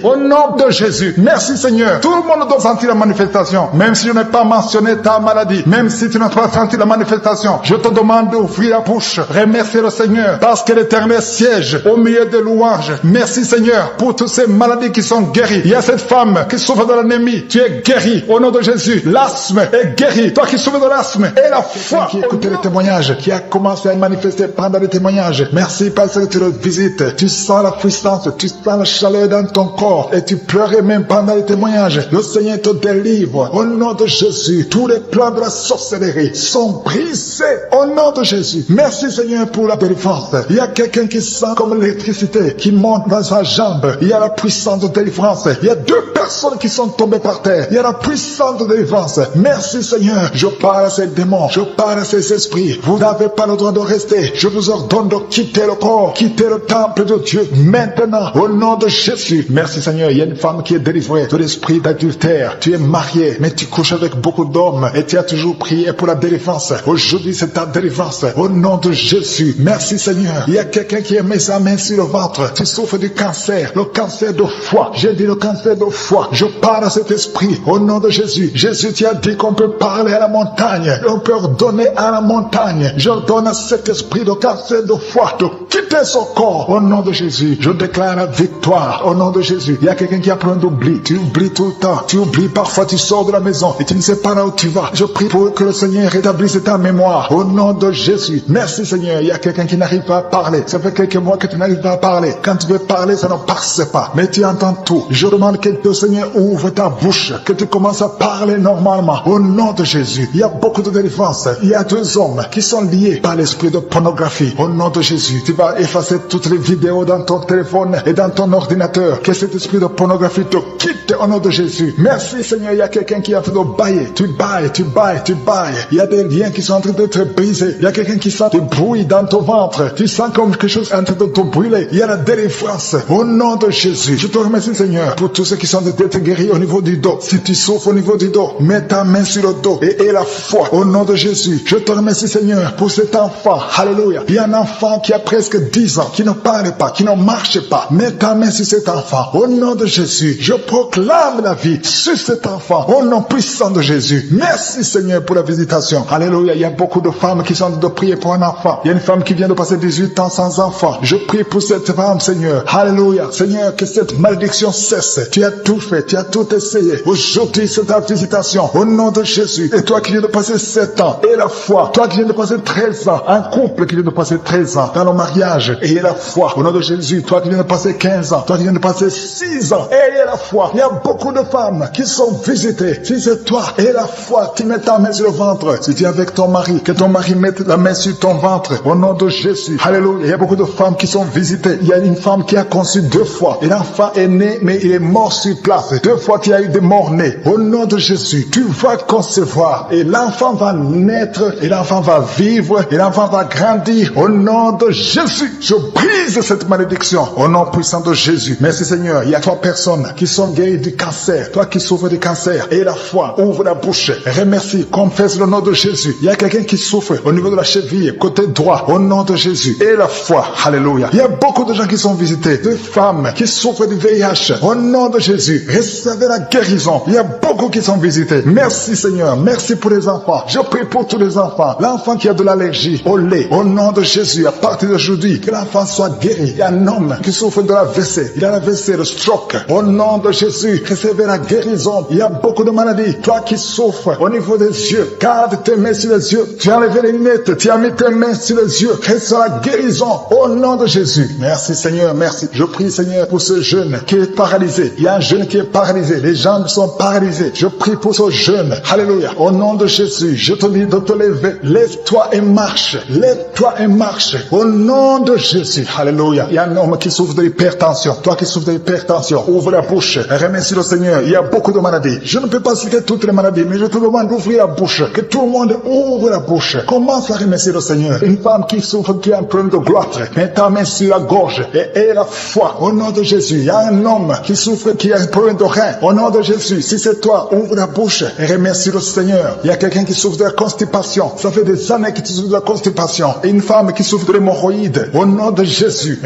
S2: au nom de Jésus. Merci, Seigneur. Tout le monde doit sentir la manifestation. Même si je n'ai pas mentionné ta maladie, même si tu n'as pas senti la manifestation, je te demande d'ouvrir la bouche. Remercier le Seigneur parce que l'Éternel siège au milieu des louanges. Merci, Seigneur, pour toutes ces maladies qui sont guéries. Il y a cette femme qui souffre de l'anémie. Tu es guéri au nom de Jésus. L'asthme est guéri. Toi qui souffres de l'asthme, et la foi qui écoute les témoignages, qui a commencé à manifester pendant les témoignages. Merci parce que tu le visites. Tu sens la puissance, tu sens la chaleur dans ton corps et tu pleurais même pendant les témoignages. Le Seigneur te délivre au nom de Jésus. Tous les plans de la sorcellerie sont brisés au nom de Jésus. Merci, Seigneur, pour la délivrance. Il y a quelqu'un qui sent comme l'électricité qui monte dans sa jambe. Il y a la puissance de délivrance. Il y a 2 personnes qui sont tombées par terre. Il y a la puissance de délivrance. Merci, Seigneur. Je parle à ces démons. Je parle à ces esprits. Vous n'avez pas le droit de rester. Je vous ordonne de quitter le corps, quitter le temple de Dieu maintenant au nom de Jésus. Merci, Seigneur. Il y a une femme qui est délivrée de l'esprit d'adultère. Tu es marié, mais tu couches avec beaucoup d'hommes et tu as toujours prié pour la délivrance. Aujourd'hui, c'est ta délivrance au nom de Jésus. Merci, Seigneur. Il y a quelqu'un qui a mis sa main sur le ventre. Tu souffres du cancer, le cancer de foie. J'ai dit le cancer de foie. Je parle à cet esprit au nom de Jésus. Jésus, tu as dit qu'on peut parler à la montagne. On peut ordonner à la montagne. J'ordonne à cet esprit de cancer de foie de quitter son corps au nom de Jésus. Je déclare la victoire au nom de Jésus. Il y a quelqu'un qui a plein d'oubli. Tu oublies tout le temps. Tu oublies parfois, tu sors de la maison et tu ne sais pas là où tu vas. Je prie pour que le Seigneur rétablisse ta mémoire au nom de Jésus. Merci, Seigneur. Il y a quelqu'un qui n'arrive pas à parler. Ça fait quelques mois que tu n'arrives pas à parler. Quand tu veux parler, ça ne passe pas. Mais tu entends tout. Je demande que le Seigneur ouvre ta bouche, que tu commences à parler normalement au nom de Jésus. Il y a beaucoup de délivrance. Il y a 2 hommes qui sont liés par l'esprit de pornographie. Au nom de Jésus, tu vas effacer toutes les vidéos dans ton téléphone et dans ton ordinateur. Que cet esprit de pornographie te quitte au nom de Jésus. Merci, Seigneur. Il y a quelqu'un qui est en train de bailler. Tu bailles, tu bailles, tu bailles. Il y a des liens qui sont en train d'être brisés. Il y a quelqu'un qui sent du bruit dans ton ventre. Tu sens comme quelque chose en train de te brûler. Il y a la délivrance au nom de Jésus. Je te remercie, Seigneur, pour tous ceux qui sont d'être guéris au niveau du dos. Si tu souffres au niveau du dos, mets ta main sur le dos et aie la foi au nom de Jésus. Je te remercie, Seigneur, pour cet enfant. Alléluia. Il y a un enfant qui a presque 10 ans, qui ne parle pas, qui ne marche pas. Mets ta main sur cet enfant au nom de Jésus. Je proclame la vie sur cet enfant au nom puissant de Jésus. Merci, Seigneur, pour la visitation. Alléluia. Il y a beaucoup de femmes qui sont de prier pour un enfant. Il y a une femme qui vient de passer 18 ans sans enfant. Je prie pour cette femme, Seigneur. Alléluia. Seigneur, que cette malédiction cesse. Tu as tout fait, tu as tout essayé. Aujourd'hui, c'est ta visitation au nom de Jésus. Et toi qui viens de passer 7 ans, et la foi. Toi qui viens de passer 13 ans, un couple qui vient de passer 13 ans dans le mariage, et la foi au nom de Jésus. Toi qui viens de passer 15 ans, toi qui viens de passer 6 ans, et la foi. Il y a beaucoup de femmes qui sont visitées. Si c'est toi, et la foi, tu mets ta main sur le ventre. Si tu es avec ton mari, que ton mari mette la main sur ton ventre au nom de Jésus. Alléluia. Il y a beaucoup de femmes qui sont visitées. Il y a une femme qui a conçu 2 fois. Et l'enfant est né, mais il est mort sur place. 2 fois, tu as eu des morts-nés. Au nom de Jésus, tu vas concevoir. Et l'enfant va naître. Et l'enfant va vivre. Et l'enfant va grandir. Au nom de Jésus, je brise cette malédiction. Au nom puissant de Jésus. Merci, Seigneur. Il y a 3 personnes qui sont guéries du cancer. Toi qui souffres du cancer. Et la foi, ouvre la bouche. Remercie. Confesse le nom de Jésus. Il y a quelqu'un qui souffre au niveau de la cheville, côté droit. Au nom de Jésus. Et la foi. Alléluia. Il y a beaucoup de gens qui sont visités. De femmes qui souffrent du VIH. Au nom de Jésus. Recevez la guérison. Il y a beaucoup qui sont visités. Merci, Seigneur. Merci pour les enfants. Je prie pour tous les enfants. L'enfant qui a de l'allergie au lait. Au nom de Jésus. À partir d'aujourd'hui, que l'enfant soit guéri. Il y a un homme qui souffre de la WC. Il a la WC, le stroke. Au nom de Jésus. Recevez la guérison. Il y a beaucoup de maladies. Toi qui souffres au niveau des yeux. Garde tes mains sur les yeux. Tu as enlevé les lunettes. Tu as mis tes mains sur les yeux. Reçois la guérison. Au nom de Jésus. Merci, Seigneur. Merci. Je prie, Seigneur, pour ce jeune qui est paralysé. Il y a un jeune qui est paralysé. Les jambes sont paralysées. Je prie pour ce jeune. Alléluia. Au nom de Jésus, je te dis de te lever. Lève-toi et marche. Lève-toi et marche. Au nom de Jésus. Alléluia. Il y a un homme qui souffre de l'hypertension. Toi qui souffres de l'hypertension, ouvre la bouche. Remercie le Seigneur. Il y a beaucoup de maladies. Je ne peux pas citer toutes les maladies, mais je te demande d'ouvrir la bouche. Que tout le monde ouvre la bouche. Commence à remercier le Seigneur. Une femme qui souffre, qui a un problème de gloire. Mets ta main sur la gorge et aie la foi. Au nom de Jésus. Il y a un homme qui souffre, qui a un problème de rein. Au nom de Jésus, si c'est toi, ouvre la bouche et remercie le Seigneur. Il y a quelqu'un qui souffre de la constipation. Ça fait des années qu'il souffre de la constipation. Et une femme qui souffre de l'hémorroïde. Au nom de Jésus.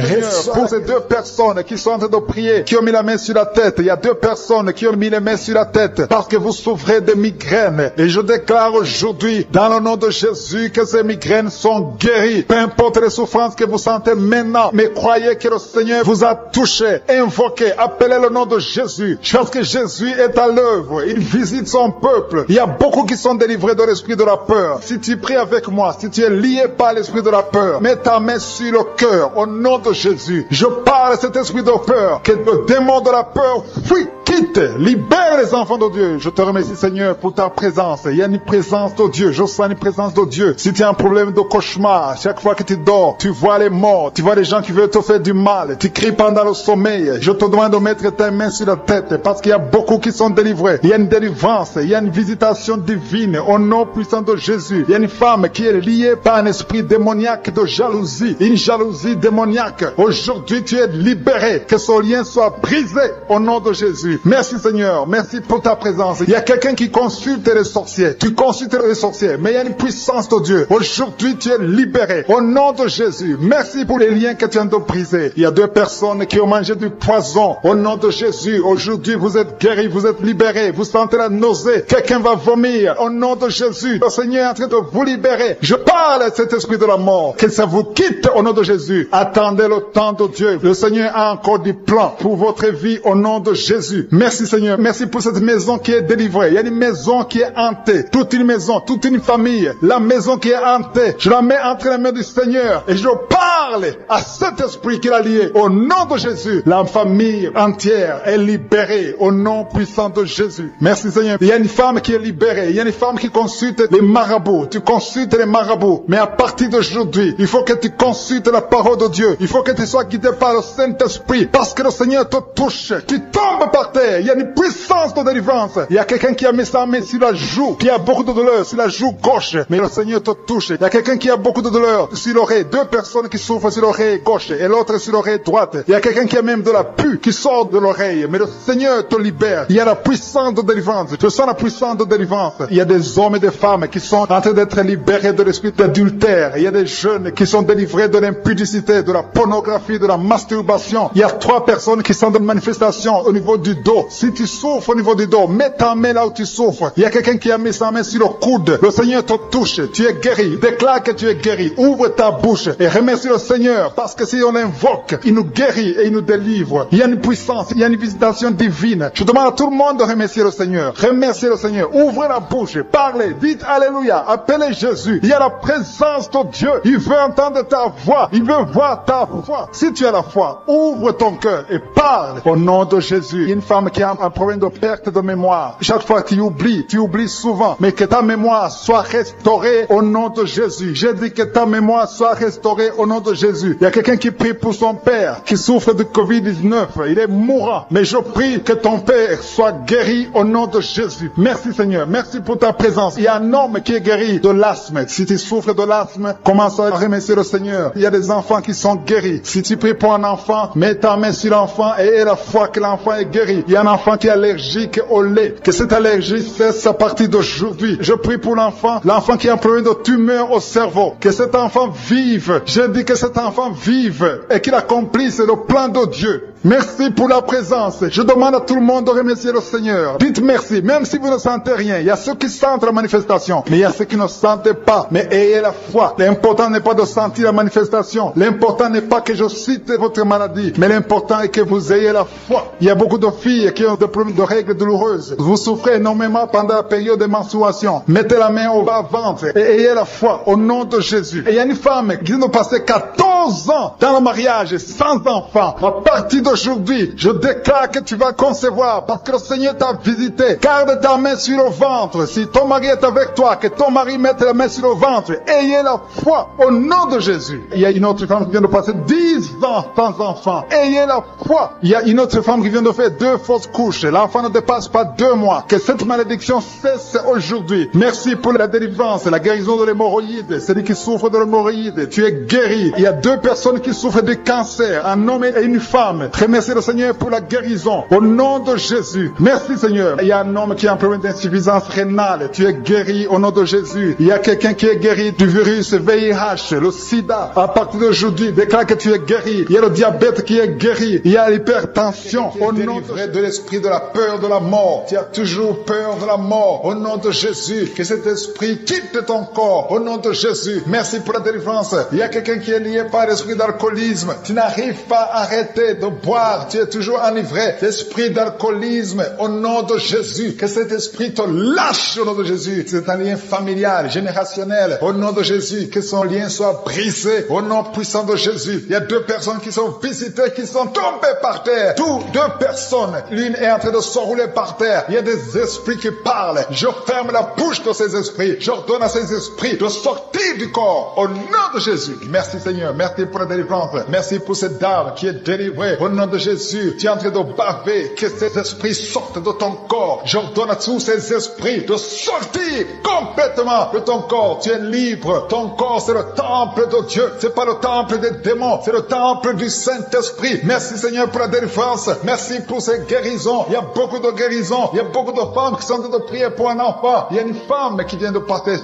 S1: Pour ces deux personnes qui sont en train de prier, qui ont mis la main sur la tête, il y a deux personnes qui ont mis les mains sur la tête parce que vous souffrez de migraines. Et je déclare aujourd'hui, dans le nom de Jésus, que ces migraines sont guéries. Peu importe les souffrances que vous sentez maintenant, mais croyez que le Seigneur vous a touché. Invoquez, appelez le nom de Jésus. Parce que Jésus est à l'œuvre. Il visite son peuple. Il y a beaucoup qui sont délivrés de l'esprit de la peur. Si tu pries avec moi, si tu es lié par l'esprit de la peur, mets ta main sur le cœur au nom de Jésus. Je parle à cet esprit de peur, que le démon de la peur fuit, quitte, libère les enfants de Dieu. Je te remercie Seigneur pour ta présence. Il y a une présence de Dieu. Je sens une présence de Dieu. Si tu as un problème de cauchemar, chaque fois que tu dors, tu vois les morts, tu vois les gens qui veulent te faire du mal, tu cries pendant le sommeil. Je te demande de mettre ta main sur la tête parce qu'il y a beaucoup qui sont délivrés. Il y a une délivrance, il y a une visitation divine au nom puissant de Jésus. Il y a une femme qui est liée par un esprit démoniaque de jalousie, une jalousie démoniaque. Aujourd'hui, tu es libéré. Que ce lien soit brisé au nom de Jésus. Merci Seigneur, merci pour ta présence. Il y a quelqu'un qui consulte les sorciers. Tu consultes les sorciers, mais il y a une puissance de Dieu. Aujourd'hui, tu es libéré au nom de Jésus. Merci pour les liens que tu viens de briser. Il y a deux personnes qui ont mangé du poison au nom de Jésus. Aujourd'hui, vous êtes guéris, vous êtes libérés. Vous sentez la nausée. Quelqu'un va vomir au nom de Jésus. Le Seigneur est en train de vous libérer. Je parle à cet esprit de la mort. Que ça vous quitte au nom de Jésus. Attendez le temps de Dieu. Le Seigneur a encore des plans pour votre vie au nom de Jésus. Merci Seigneur. Merci pour cette maison qui est délivrée. Il y a une maison qui est hantée. Toute une maison, toute une famille. La maison qui est hantée. Je la mets entre les mains du Seigneur. Et je parle à cet esprit qui l'a lié. Au nom de Jésus. La famille entière est libérée. Au nom puissant de Jésus. Merci Seigneur. Il y a une femme qui est libérée. Il y a une femme qui consulte les marabouts. Tu consultes les marabouts. Mais à partir d'aujourd'hui, il faut que tu consultes la parole de Dieu. Il faut que tu sois guidé par le Saint-Esprit. Parce que le Seigneur te touche. Tu tombes par terre. Il y a une puissance de délivrance. Il y a quelqu'un qui a mis sa main sur la joue, qui a beaucoup de douleur sur la joue gauche. Mais le Seigneur te touche. Il y a quelqu'un qui a beaucoup de douleur sur l'oreille. Deux personnes qui souffrent sur l'oreille gauche et l'autre sur l'oreille droite. Il y a quelqu'un qui a même de la pus qui sort de l'oreille. Mais le Seigneur te libère. Il y a la puissance de délivrance. Je sens la puissance de délivrance. Il y a des hommes et des femmes qui sont en train d'être libérés de l'esprit d'adultère. Il y a des jeunes qui sont délivrés de l'impudicité, de la pornographie, de la masturbation. Il y a 3 personnes qui sont dans une manifestation au niveau du dos. Si tu souffres au niveau du dos, mets ta main là où tu souffres. Il y a quelqu'un qui a mis sa main sur le coude. Le Seigneur te touche. Tu es guéri. Déclare que tu es guéri. Ouvre ta bouche et remercie le Seigneur parce que si on l'invoque, il nous guérit et il nous délivre. Il y a une puissance, il y a une visitation divine. Je demande à tout le monde de remercier le Seigneur. Remerciez le Seigneur. Ouvrez la bouche. Parlez. Dites Alléluia. Appelez Jésus. Il y a la présence de Dieu. Il veut entendre ta voix. Il veut voir ta foi. Si tu as la foi, ouvre ton cœur et parle au nom de Jésus. Il y a une femme qui a un problème de perte de mémoire. Chaque fois que tu oublies souvent. Mais que ta mémoire soit restaurée au nom de Jésus. J'ai dit que ta mémoire soit restaurée au nom de Jésus. Il y a quelqu'un qui prie pour son père qui souffre de Covid-19. Il est mourant. Mais je prie que ton père soit guéri au nom de Jésus. Merci Seigneur. Merci pour ta présence. Il y a un homme qui est guéri de l'asthme. Si tu souffres de l'asthme, commence à remercier le Seigneur. Il y a des enfants qui sont guéris. Si tu pries pour un enfant, mets ta main sur l'enfant et aie la foi que l'enfant est guéri. Il y a un enfant qui est allergique au lait. Que cette allergie cesse à partir d'aujourd'hui. Je prie pour l'enfant qui a un problème de tumeur au cerveau. Que cet enfant vive. Je dis que cet enfant vive et qu'il accomplisse le plan de Dieu. Merci pour la présence. Je demande à tout le monde de remercier le Seigneur. Dites merci, même si vous ne sentez rien. Il y a ceux qui sentent la manifestation, mais il y a ceux qui ne sentent pas. Mais ayez la foi. L'important n'est pas de sentir la manifestation. L'important n'est pas que je cite votre maladie, mais l'important est que vous ayez la foi. Il y a beaucoup de filles qui ont des problèmes de règles douloureuses. Vous souffrez énormément pendant la période de menstruation. Mettez la main au bas-ventre et ayez la foi au nom de Jésus. Et il y a une femme qui vient de passer 14 ans dans le mariage sans enfant. À partir d'aujourd'hui, je déclare que tu vas concevoir parce que le Seigneur t'a visité. Garde ta main sur le ventre. Si ton mari est avec toi, que ton mari mette la main sur le ventre. Ayez la foi au nom de Jésus. Il y a une autre femme qui vient de passer 10 6 ans sans enfant. Ayez la foi. Il y a une autre femme qui vient de faire 2 fausses couches. L'enfant ne dépasse pas 2 mois. Que cette malédiction cesse aujourd'hui. Merci pour la délivrance, la guérison de l'hémorroïde. Celui qui souffre de l'hémorroïde, tu es guéri. Il y a 2 personnes qui souffrent de cancer, un homme et une femme. Remercie le Seigneur pour la guérison. Au nom de Jésus. Merci Seigneur. Il y a un homme qui a un problème d'insuffisance rénale. Tu es guéri au nom de Jésus. Il y a quelqu'un qui est guéri du virus VIH, le sida. À partir d'aujourd'hui, déclare que tu es guéri. Il y a le diabète qui est guéri. Il y a l'hypertension. Au nom de l'esprit de la peur de la mort. Tu as toujours peur de la mort. Au nom de Jésus. Que cet esprit quitte ton corps. Au nom de Jésus. Merci pour la délivrance. Il y a quelqu'un qui est lié par l'esprit d'alcoolisme. Tu n'arrives pas à arrêter de boire. Tu es toujours enivré. L'esprit d'alcoolisme. Au nom de Jésus. Que cet esprit te lâche au nom de Jésus. C'est un lien familial, générationnel. Au nom de Jésus. Que son lien soit brisé. Au nom puissant de Jésus. Il y a 2 personnes qui sont visitées, qui sont tombées par terre. 2 personnes. L'une est en train de s'enrouler par terre. Il y a des esprits qui parlent. Je ferme la bouche de ces esprits. J'ordonne à ces esprits de sortir du corps. Au nom de Jésus. Merci Seigneur. Merci pour la délivrance. Merci pour cette dame qui est délivrée. Au nom de Jésus. Tu es en train de baver. Que ces esprits sortent de ton corps. J'ordonne à tous ces esprits de sortir complètement de ton corps. Tu es libre. Ton corps, c'est le temple de Dieu. C'est pas le temple des démons. C'est le temple du Saint-Esprit. Merci Seigneur pour la délivrance. Merci pour ces guérisons. Il y a beaucoup de guérisons. Il y a beaucoup de femmes qui sont en train de prier pour un enfant. Il y a une femme qui vient de passer 16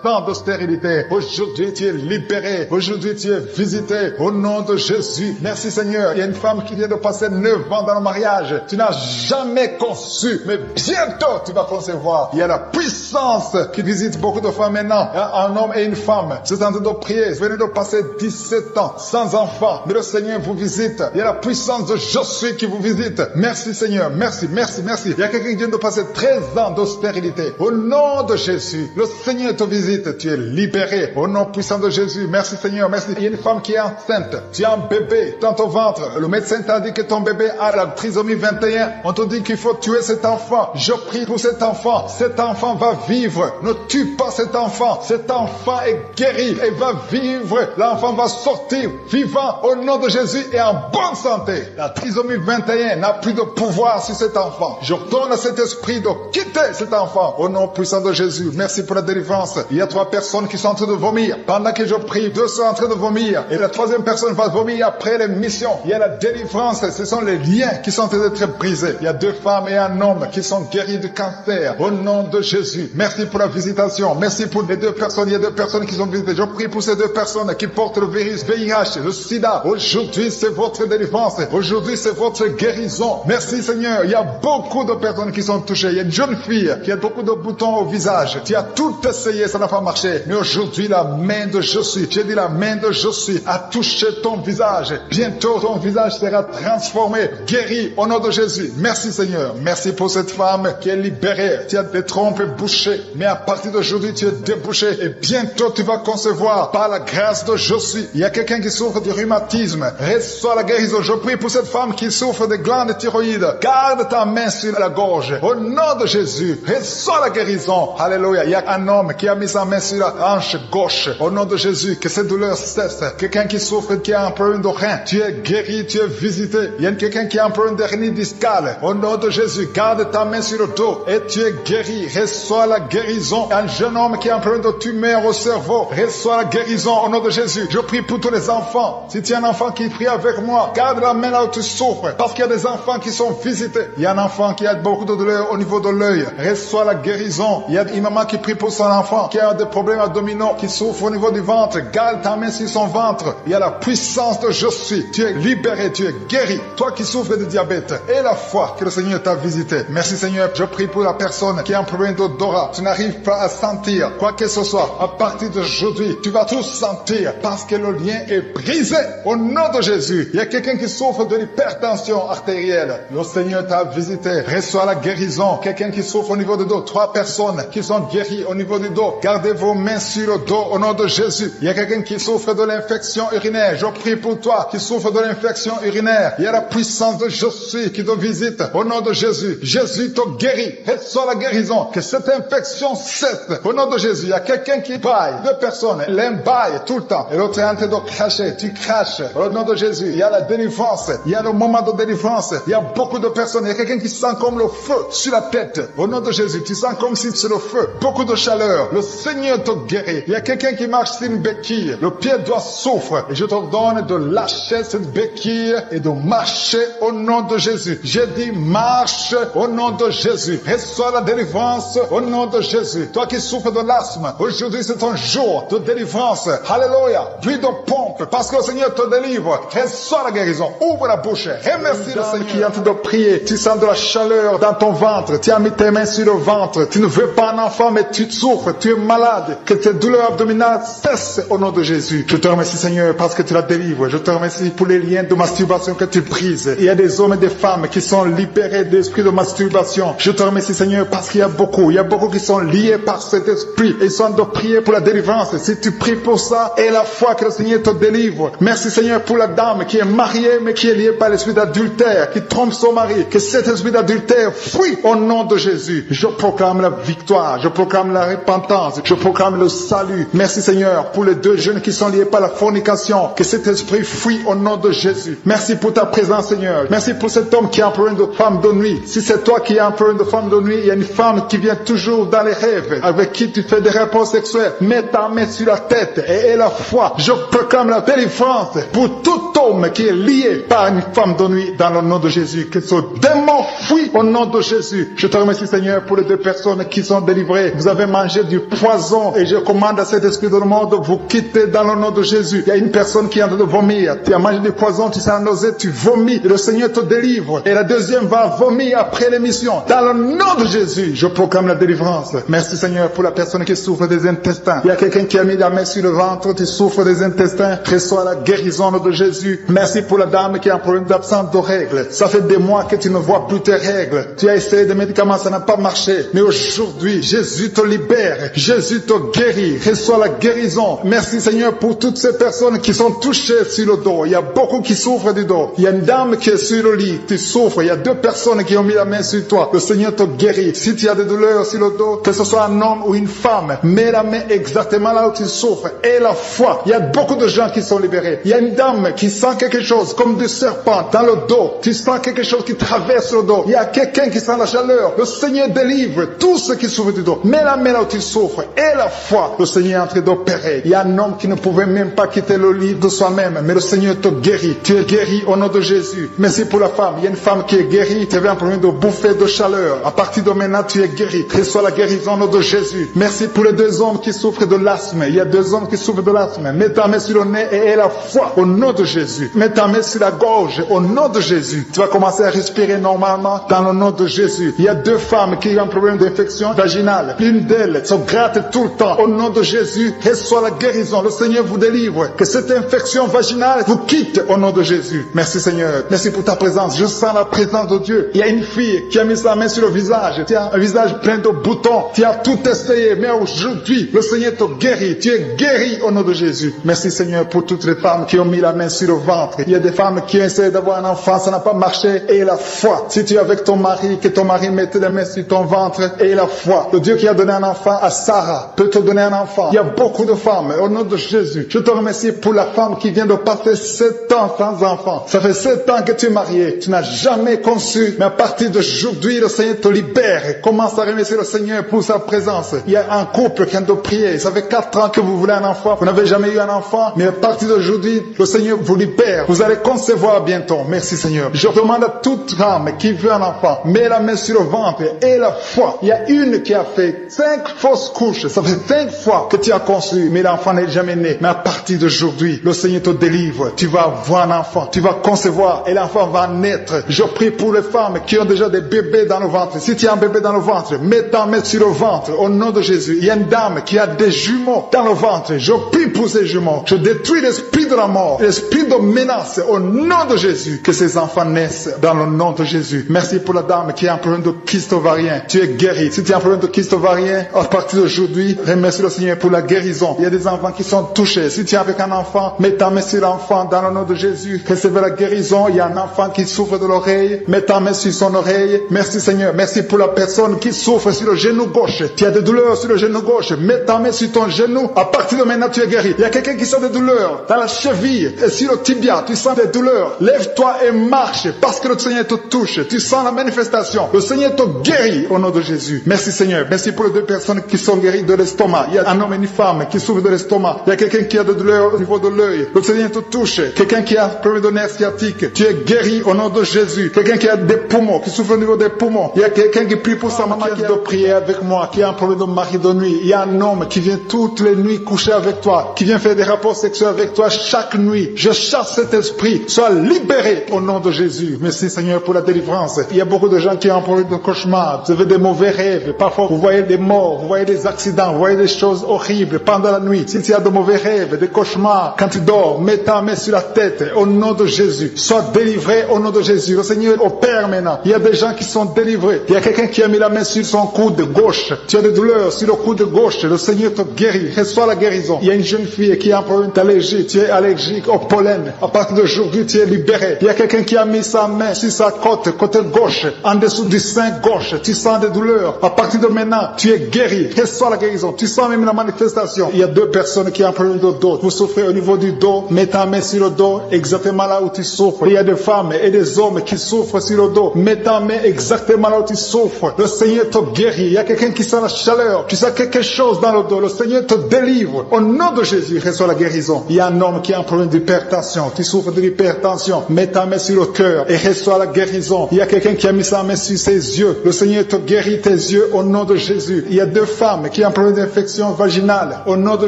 S1: ans de stérilité. Aujourd'hui, tu es libéré. Aujourd'hui, tu es visité. Au nom de Jésus. Merci Seigneur. Il y a une femme qui vient de passer 9 ans dans le mariage. Tu n'as jamais conçu. Mais bientôt, tu vas concevoir. Il y a la puissance qui visite beaucoup de femmes maintenant. Un homme et une femme. C'est en train de prier. Vous venez de passer 17 ans sans enfant. Mais le Seigneur vous visite. Il y a la puissance de Je suis qui vous visite. Merci Seigneur. Merci, merci, merci. Il y a quelqu'un qui vient de passer 13 ans de stérilité. Au nom de Jésus, le Seigneur te visite. Tu es libéré. Au nom puissant de Jésus. Merci Seigneur. Merci. Il y a une femme qui est enceinte. Tu as un bébé dans ton ventre. Le médecin t'a dit que ton bébé a la trisomie 21. On te dit qu'il faut tuer cet enfant. Je prie pour cet enfant. Cet enfant va vivre. Ne tue pas cet enfant. Cet enfant est guéri et va vivre. L'enfant va sortir vivant au nom de Jésus et en bonne santé. La trisomie 21 n'a plus de pouvoir sur cet enfant. Je donne à cet esprit de quitter cet enfant au nom puissant de Jésus. Merci pour la délivrance. Il y a 3 personnes qui sont en train de vomir. Pendant que je prie, 2 sont en train de vomir. Et la 3e personne va vomir après l'émission. Il y a la délivrance. Ce sont les liens qui sont en train d'être brisés. Il y a 2 femmes et un homme qui sont guéris du cancer au nom de Jésus. Merci pour la visitation. Merci pour les 2 personnes. Il y a 2 personnes qui sont visitées. Je prie pour ces 2 personnes qui portent le virus VIH, le sida. Aujourd'hui, c'est votre délivrance. Aujourd'hui, c'est votre guérison. Merci Seigneur. Il y a beaucoup de personnes qui sont touchées. Il y a une jeune fille qui a beaucoup de boutons au visage. Tu as tout essayé, ça n'a pas marché. Mais aujourd'hui, la main de Je suis, j'ai dit la main de Je suis, a touché ton visage. Bientôt, ton visage sera transformé, guéri au nom de Jésus. Merci Seigneur. Merci pour cette femme qui est libérée. Tu as des trompes bouchées. Mais à partir d'aujourd'hui, tu es débouché. Et bientôt, tu vas concevoir par la grâce de Je suis. Il y a quelqu'un qui souffre du rhumatisme. Reçois la guérison. Je prie pour cette femme qui souffre de glandes thyroïdes. Garde ta main sur la gorge. Au nom de Jésus, reçois la guérison. Alléluia. Il y a un homme qui a mis sa main sur la hanche gauche. Au nom de Jésus, que cette douleur cesse. Quelqu'un qui souffre, qui a un problème de rein. Tu es guéri, tu es visité. Il y a quelqu'un qui a un problème d'hernie discale. Au nom de Jésus, garde ta main sur le dos et tu es guéri. Reçois la guérison. Un jeune homme qui a un problème de tumeur au cerveau. Reçois la guérison au nom de Jésus. Je prie pour tous les enfants. Si tu as un enfant qui prie avec moi, garde la main là où tu souffres. Parce qu'il y a des enfants qui sont visités. Il y a un enfant qui a beaucoup de douleur au niveau de l'œil. Reçois la guérison. Il y a une maman qui prie pour son enfant qui a des problèmes abdominaux, qui souffre au niveau du ventre. Garde ta main sur son ventre. Il y a la puissance de Je suis. Tu es libéré, tu es guéri. Toi qui souffres de diabète, et la foi que le Seigneur t'a visité. Merci Seigneur. Je prie pour la personne qui a un problème d'odorat. Tu n'arrives pas à sentir quoi que ce soit. À partir d'aujourd'hui, tu vas tout sentir parce que le lien est brisé au nom de Jésus. Il y a quelqu'un qui souffre de l'hypertension artérielle. Le Seigneur t'a visité. Reçois la guérison. Quelqu'un qui souffre au niveau du dos. 3 personnes qui sont guéries au niveau du dos. Gardez vos mains sur le dos au nom de Jésus. Il y a quelqu'un qui souffre de l'infection urinaire. Je prie pour toi qui souffre de l'infection urinaire. Il y a la puissance de Je suis qui te visite au nom de Jésus. Jésus te guérit. Reçois la guérison. Que cette infection cesse au nom de Jésus. Il y a quelqu'un qui baille. 2 personnes. L'un baille tout le temps et l'autre est en train de cracher. Tu
S2: crash. Au nom de Jésus, il y a la délivrance. Il y a le moment de délivrance. Il y a beaucoup de personnes. Il y a quelqu'un qui sent comme le feu sur la tête. Au nom de Jésus, tu sens comme si c'est le feu. Beaucoup de chaleur. Le Seigneur te guérit. Il y a quelqu'un qui marche sur une béquille. Le pied doit souffrir. Et je te donne de lâcher cette béquille et de marcher au nom de Jésus. J'ai dit marche au nom de Jésus. Reçois la délivrance au nom de Jésus. Toi qui souffres de l'asthme, aujourd'hui c'est ton jour de délivrance. Alléluia. Pluie de pompe parce que le Seigneur te délivre. Reçois la guérison. Ouvre la bouche. Remercie le Seigneur qui est en train de prier. Tu sens de la chaleur dans ton ventre. Tu as mis tes mains sur le ventre. Tu ne veux pas un enfant mais tu souffres. Tu es malade. Que tes douleurs abdominales cessent au nom de Jésus. Je te remercie Seigneur parce que tu la délivres. Je te remercie pour les liens de masturbation que tu brises. Il y a des hommes et des femmes qui sont libérés d'esprit de masturbation. Je te remercie Seigneur parce qu'il y a beaucoup qui sont liés par cet esprit et ils sont de prier pour la délivrance. Si tu pries pour ça, et la foi que le Seigneur te délivre. Merci Seigneur pour la dame qui est mariée mais qui est liée par l'esprit d'adultère, qui trompe son mari. Que cet esprit d'adultère fuit au nom de Jésus. Je proclame la victoire, je proclame la repentance, je proclame le salut. Merci Seigneur pour les deux jeunes qui sont liés par la fornication. Que cet esprit fuit au nom de Jésus. Merci pour ta présence Seigneur. Merci pour cet homme qui est un problème de femme de nuit. Si c'est toi qui es un problème de femme de nuit, il y a une femme qui vient toujours dans les rêves, avec qui tu fais des rapports sexuels. Mets ta main sur la tête et aie la foi. Je proclame la délivrance pour tout homme qui est lié par une femme de nuit dans le nom de Jésus. Que ce démon fuit au nom de Jésus. Je te remercie Seigneur pour les deux personnes qui sont délivrées. Vous avez mangé du poison et je commande à cet esprit de monde de vous quitter dans le nom de Jésus. Il y a une personne qui est en train de vomir. Tu as mangé du poison, tu sens nausée, tu vomis et le Seigneur te délivre. Et la deuxième va vomir après l'émission. Dans le nom de Jésus, je proclame la délivrance. Merci Seigneur pour la personne qui souffre des intestins. Il y a quelqu'un qui a mis la main sur le ventre, tu souffres des intestins. Reçois la guérison de Jésus. Merci pour la dame qui a un problème d'absence de règles. Ça fait des mois que tu ne vois plus tes règles. Tu as essayé des médicaments, ça n'a pas marché. Mais aujourd'hui, Jésus te libère. Jésus te guérit. Reçois la guérison. Merci Seigneur pour toutes ces personnes qui sont touchées sur le dos. Il y a beaucoup qui souffrent du dos. Il y a une dame qui est sur le lit. Tu souffres. Il y a deux personnes qui ont mis la main sur toi. Le Seigneur te guérit. Si tu as des douleurs sur le dos, que ce soit un homme ou une femme, mets la main exactement là où tu souffres. Et la foi. Il y a beaucoup de gens qui sont libérés. Il y a une dame qui sent quelque chose comme du serpent dans le dos. Tu sens quelque chose qui traverse le dos. Il y a quelqu'un qui sent la chaleur. Le Seigneur délivre tous ceux qui souffrent du dos. Mets la main là où tu souffres. Et la foi. Le Seigneur est en train d'opérer. Il y a un homme qui ne pouvait même pas quitter le lit de soi-même. Mais le Seigneur te guérit. Tu es guéri au nom de Jésus. Merci pour la femme. Il y a une femme qui est guérie. Tu avais un problème de bouffée de chaleur. À partir de maintenant, tu es guéri. Reçois la guérison au nom de Jésus. Merci pour les deux hommes qui souffrent de l'asthme. Il y a deux hommes qui souffrent de l'asthme. Mets ta main sur le nez et aie la foi au nom de Jésus. Mets ta main sur la gorge au nom de Jésus. Tu vas commencer à respirer normalement dans le nom de Jésus. Il y a deux femmes qui ont un problème d'infection vaginale. L'une d'elles se gratte tout le temps. Au nom de Jésus, reçois la guérison. Le Seigneur vous délivre. Que cette infection vaginale vous quitte au nom de Jésus. Merci Seigneur. Merci pour ta présence. Je sens la présence de Dieu. Il y a une fille qui a mis sa main sur le visage. Tu as un visage plein de boutons. Tu as tout essayé. Mais aujourd'hui, le Seigneur te guérit. Tu es guéri au nom de Jésus. Merci Seigneur pour toutes les femmes qui ont mis la main sur le ventre. Il y a des femmes qui ont essayé d'avoir un enfant. Ça n'a pas marché. Et la foi. Si tu es avec ton mari, que ton mari mette les mains sur ton ventre. Et la foi. Le Dieu qui a donné un enfant à Sarah peut te donner un enfant. Il y a beaucoup de femmes. Au nom de Jésus. Je te remercie pour la femme qui vient de passer 7 ans sans enfant. Ça fait 7 ans que tu es marié. Tu n'as jamais conçu. Mais à partir d'aujourd'hui, le Seigneur te libère. Commence à remercier le Seigneur pour sa présence. Il y a un couple qui vient de prier. Ça fait 4 ans que vous voulez un enfant. Vous n'avez jamais eu un enfant. Mais à partir d'aujourd'hui, le Seigneur vous libère. Vous allez concevoir bientôt. Merci Seigneur. Je demande à toute femme qui veut un enfant, mets la main sur le ventre et la foi. Il y a une qui a fait 5 fausses couches. Ça fait 5 fois que tu as conçu, mais l'enfant n'est jamais né. Mais à partir d'aujourd'hui, le Seigneur te délivre. Tu vas avoir un enfant. Tu vas concevoir et l'enfant va naître. Je prie pour les femmes qui ont déjà des bébés dans le ventre. Si tu as un bébé dans le ventre, mets ta main sur le ventre au nom de Jésus. Il y a une dame qui a des jumeaux dans le ventre. Je prie pour ces jumeaux. Je détruis l'esprit de la mort, l'esprit de
S1: menace au nom de Jésus que ces enfants naissent dans le nom de Jésus. Merci pour la dame qui a un problème de kyste ovarien. Tu es guéri. Si tu as un problème de kyste ovarien, à partir d'aujourd'hui, remercie le Seigneur pour la guérison. Il y a des enfants qui sont touchés. Si tu es avec un enfant, mets ta main sur l'enfant dans le nom de Jésus. Recevez la guérison. Il y a un enfant qui souffre de l'oreille. Mets ta main sur son oreille. Merci Seigneur. Merci pour la personne qui souffre sur le genou gauche. Tu as des douleurs sur le genou gauche. Mets ta main sur ton genou. À partir de maintenant, tu es guéri. Il y a quelqu'un qui sent des douleurs dans la cheville et sur le tibia. Tu sens des douleurs. Lève-toi et marche parce que le Seigneur te touche. Tu sens la manifestation. Le Seigneur te guérit au nom de Jésus. Merci Seigneur. Merci pour les deux personnes qui sont guéries de l'estomac. Il y a un homme et une femme qui souffrent de l'estomac. Il y a quelqu'un qui a des douleurs au niveau de l'œil. Le Seigneur te touche. Quelqu'un qui a un problème de nerf sciatique. Tu es guéri au nom de Jésus. Quelqu'un qui a des poumons, qui souffre au niveau des poumons. Il y a quelqu'un qui prie pour sa maman qui a de prier avec moi, qui a un problème de mari de nuit. Il y a un homme qui vient toutes les nuits coucher avec toi, qui vient faire des rapports sexuels avec toi chaque nuit. Je chasse cet esprit. Sois libéré au nom de Jésus. Merci Seigneur pour la délivrance. Il y a beaucoup de gens qui ont un problème de cauchemar. Vous avez des mauvais rêves. Parfois vous voyez des morts, vous voyez des accidents, vous voyez des choses horribles pendant la nuit. Si tu as de mauvais rêves, des cauchemars, quand tu dors, mets ta main sur la tête au nom de Jésus. Sois délivré au nom de Jésus. Le Seigneur opère maintenant. Il y a des gens qui sont délivrés. Il y a quelqu'un qui a mis la main sur son coude gauche. Tu as des douleurs sur le coude gauche. Le Seigneur te guérit. Reçois la guérison. Il y a une jeune fille qui a un problème d'allergie. Tu es allergique au pollen. À partir d'aujourd'hui, tu es libéré. Il y a quelqu'un qui a mis sa main sur sa côte, côté gauche, en dessous du sein gauche. Tu sens des douleurs. À partir de maintenant, tu es guéri. Reçois la guérison. Tu sens même la manifestation. Il y a deux personnes qui ont un problème de dos. Vous souffrez au niveau du dos. Mets ta main sur le dos, exactement là où tu souffres. Il y a des femmes et des hommes qui souffrent sur le dos. Mets ta main exactement là où tu souffres. Le Seigneur te guérit. Il y a quelqu'un qui sent la chaleur. Tu sens quelque chose dans le dos. Le Seigneur te délivre. Au nom de Jésus, reçois la guérison. Il y a un homme qui a un problème d'hypertension. Tu souffres de l'hypertension. Mets ta main sur le cœur et reçois la guérison. Il y a quelqu'un qui a mis sa main sur ses yeux. Le Seigneur te guérit tes yeux au nom de Jésus. Il y a deux femmes qui ont un problème d'infection vaginale. Au nom de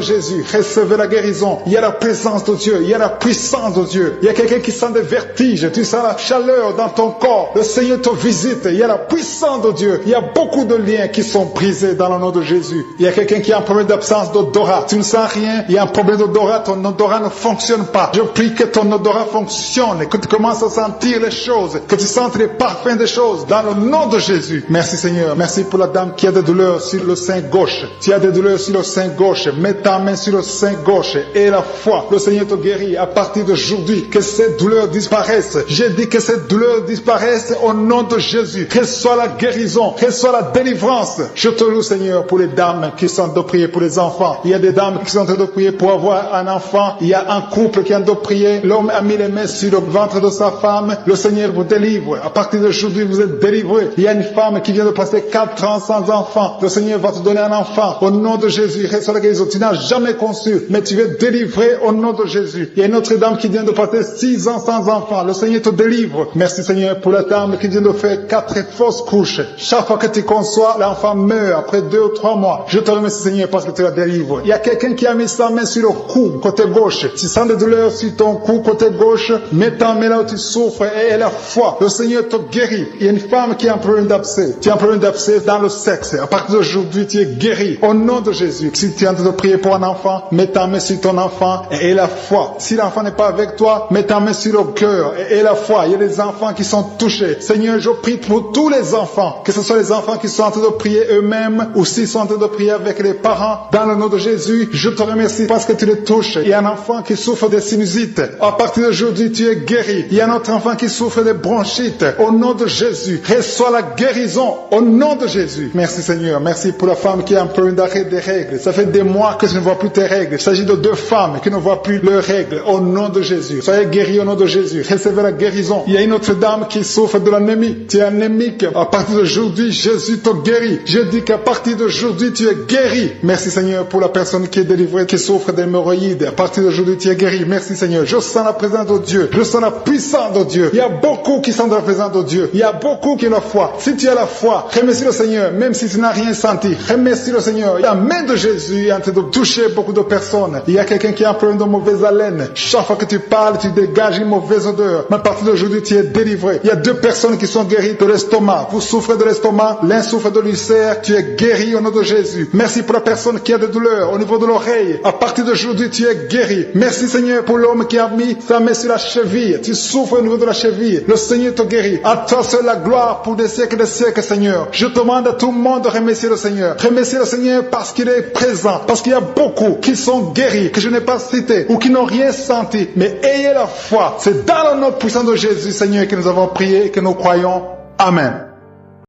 S1: Jésus, recevez la guérison. Il y a la présence de Dieu. Il y a la puissance de Dieu. Il y a quelqu'un qui sent des vertiges. Tu sens la chaleur dans ton corps. Le Seigneur te visite. Il y a la puissance de Dieu. Il y a beaucoup de liens qui sont brisés dans le nom de Jésus. Il y a quelqu'un qui a un problème d'absence d'odorat. Tu ne sens rien. Il y a un problème d'odorat. Ton odorat ne fonctionne pas. Je prie que ton odorat fonctionne. Que tu commences à sentir les choses. Que tu sentes les parfums des choses. Dans le nom de Jésus. Merci Seigneur. Merci pour la dame qui a des douleurs sur le sein gauche. Tu as des douleurs sur le sein gauche. Mets ta main sur le sein gauche. Et la foi. Le Seigneur te guérit à partir d'aujourd'hui. Que ces douleurs disparaissent. J'ai dit que ces douleurs disparaissent au nom de Jésus. Reçois la guérison. Reçois la délivrance. Je te loue Seigneur pour les dames qui sont de prier pour les enfants. Il y a des dames qui sont en train de prier pour avoir un enfant. Il y a un couple qui est en train de prier. L'homme a mis les mains sur le ventre de sa femme. Le Seigneur vous délivre. À partir d'aujourd'hui, vous êtes délivrés. Il y a une femme qui vient de passer 4 ans sans enfant. Le Seigneur va te donner un enfant. Au nom de Jésus, reçois la guérison. Tu n'as jamais conçu, mais tu es délivré au nom de Jésus. Il y a une autre dame qui vient de passer 6 ans sans enfant. Le Seigneur te délivre. Merci Seigneur pour la dame qui vient de faire 4 fausses couches. Chaque fois que tu conçois, l'enfant meurt après 2 ou 3 mois. Je te remercie Seigneur parce que tu la délivres. Il y a quelqu'un qui a mis sa main sur le cou, côté gauche. Tu sens des douleurs sur ton cou, côté gauche. Mets ta main là où tu souffres et la foi. Le Seigneur te guérit. Il y a une femme qui a un problème d'abcès. Tu as un problème d'abcès dans le sexe. À partir d'aujourd'hui, tu es guéri. Au nom de Jésus. Si tu es en train de prier pour un enfant, mets ta main sur ton enfant et la foi. Si l'enfant n'est pas avec toi, mets ta main sur le cœur et la foi. Il y a des enfants qui sont touchés. Seigneur, je prie pour tous les enfants. Que ce soit les enfants qui sont en train de prier eux-mêmes ou s'ils sont en train de prier avec les parents. Dans le nom de Jésus, je te remercie parce que tu les touches. Il y a un enfant qui souffre de sinusite. À partir d'aujourd'hui, tu es guéri. Il y a un autre enfant qui souffre de bronchite. Au nom de Jésus, reçois la guérison. Au nom de Jésus. Merci Seigneur. Merci pour la femme qui a un problème d'arrêt des règles. Ça fait des mois que tu ne vois plus tes règles. Il s'agit de 2 femmes qui ne voient plus leurs règles. Au nom de Jésus. Soyez guéris au nom de Jésus. Recevez la guérison. Il y a une autre dame qui souffre de l'anémie. Tu es anémique. À partir d'aujourd'hui, Jésus te guérit. Je dis qu'à partir d'aujourd'hui, tu es guéri. Merci Seigneur pour la personne qui est délivrée, qui souffre d'hémorroïdes. À partir d'aujourd'hui, tu es guéri. Merci Seigneur. Je sens la présence de Dieu. Je sens la puissance de Dieu. Il y a beaucoup qui sont dans la présence de Dieu. Il y a beaucoup qui ont la foi. Si tu as la foi, remercie le Seigneur, même si tu n'as rien senti. Remercie le Seigneur. La main de Jésus est en train de toucher beaucoup de personnes. Il y a quelqu'un qui a un problème de mauvaise haleine. Chaque fois que tu parles, tu dégages une mauvaise odeur. Mais à partir d'aujourd'hui, tu es délivré. Il y a 2 personnes qui sont guéries de l'estomac. Vous souffrez de l'estomac, l'un souffre de l'ulcère. Tu es guéri au nom de Jésus. Merci pour la personne qui a des douleurs au niveau de l'oreille. À partir d'aujourd'hui, tu es guéri. Merci Seigneur pour l'homme qui qui a mis sa main sur la cheville. Tu souffres au niveau de la cheville. Le Seigneur te guérit. À toi seul la gloire pour des siècles, Seigneur. Je demande à tout le monde de remercier le Seigneur. Remercier le Seigneur parce qu'il est présent. Parce qu'il y a beaucoup qui sont guéris, que je n'ai pas cités, ou qui n'ont rien senti. Mais ayez la foi. C'est dans le nom puissant de Jésus, Seigneur, que nous avons prié et que nous croyons. Amen.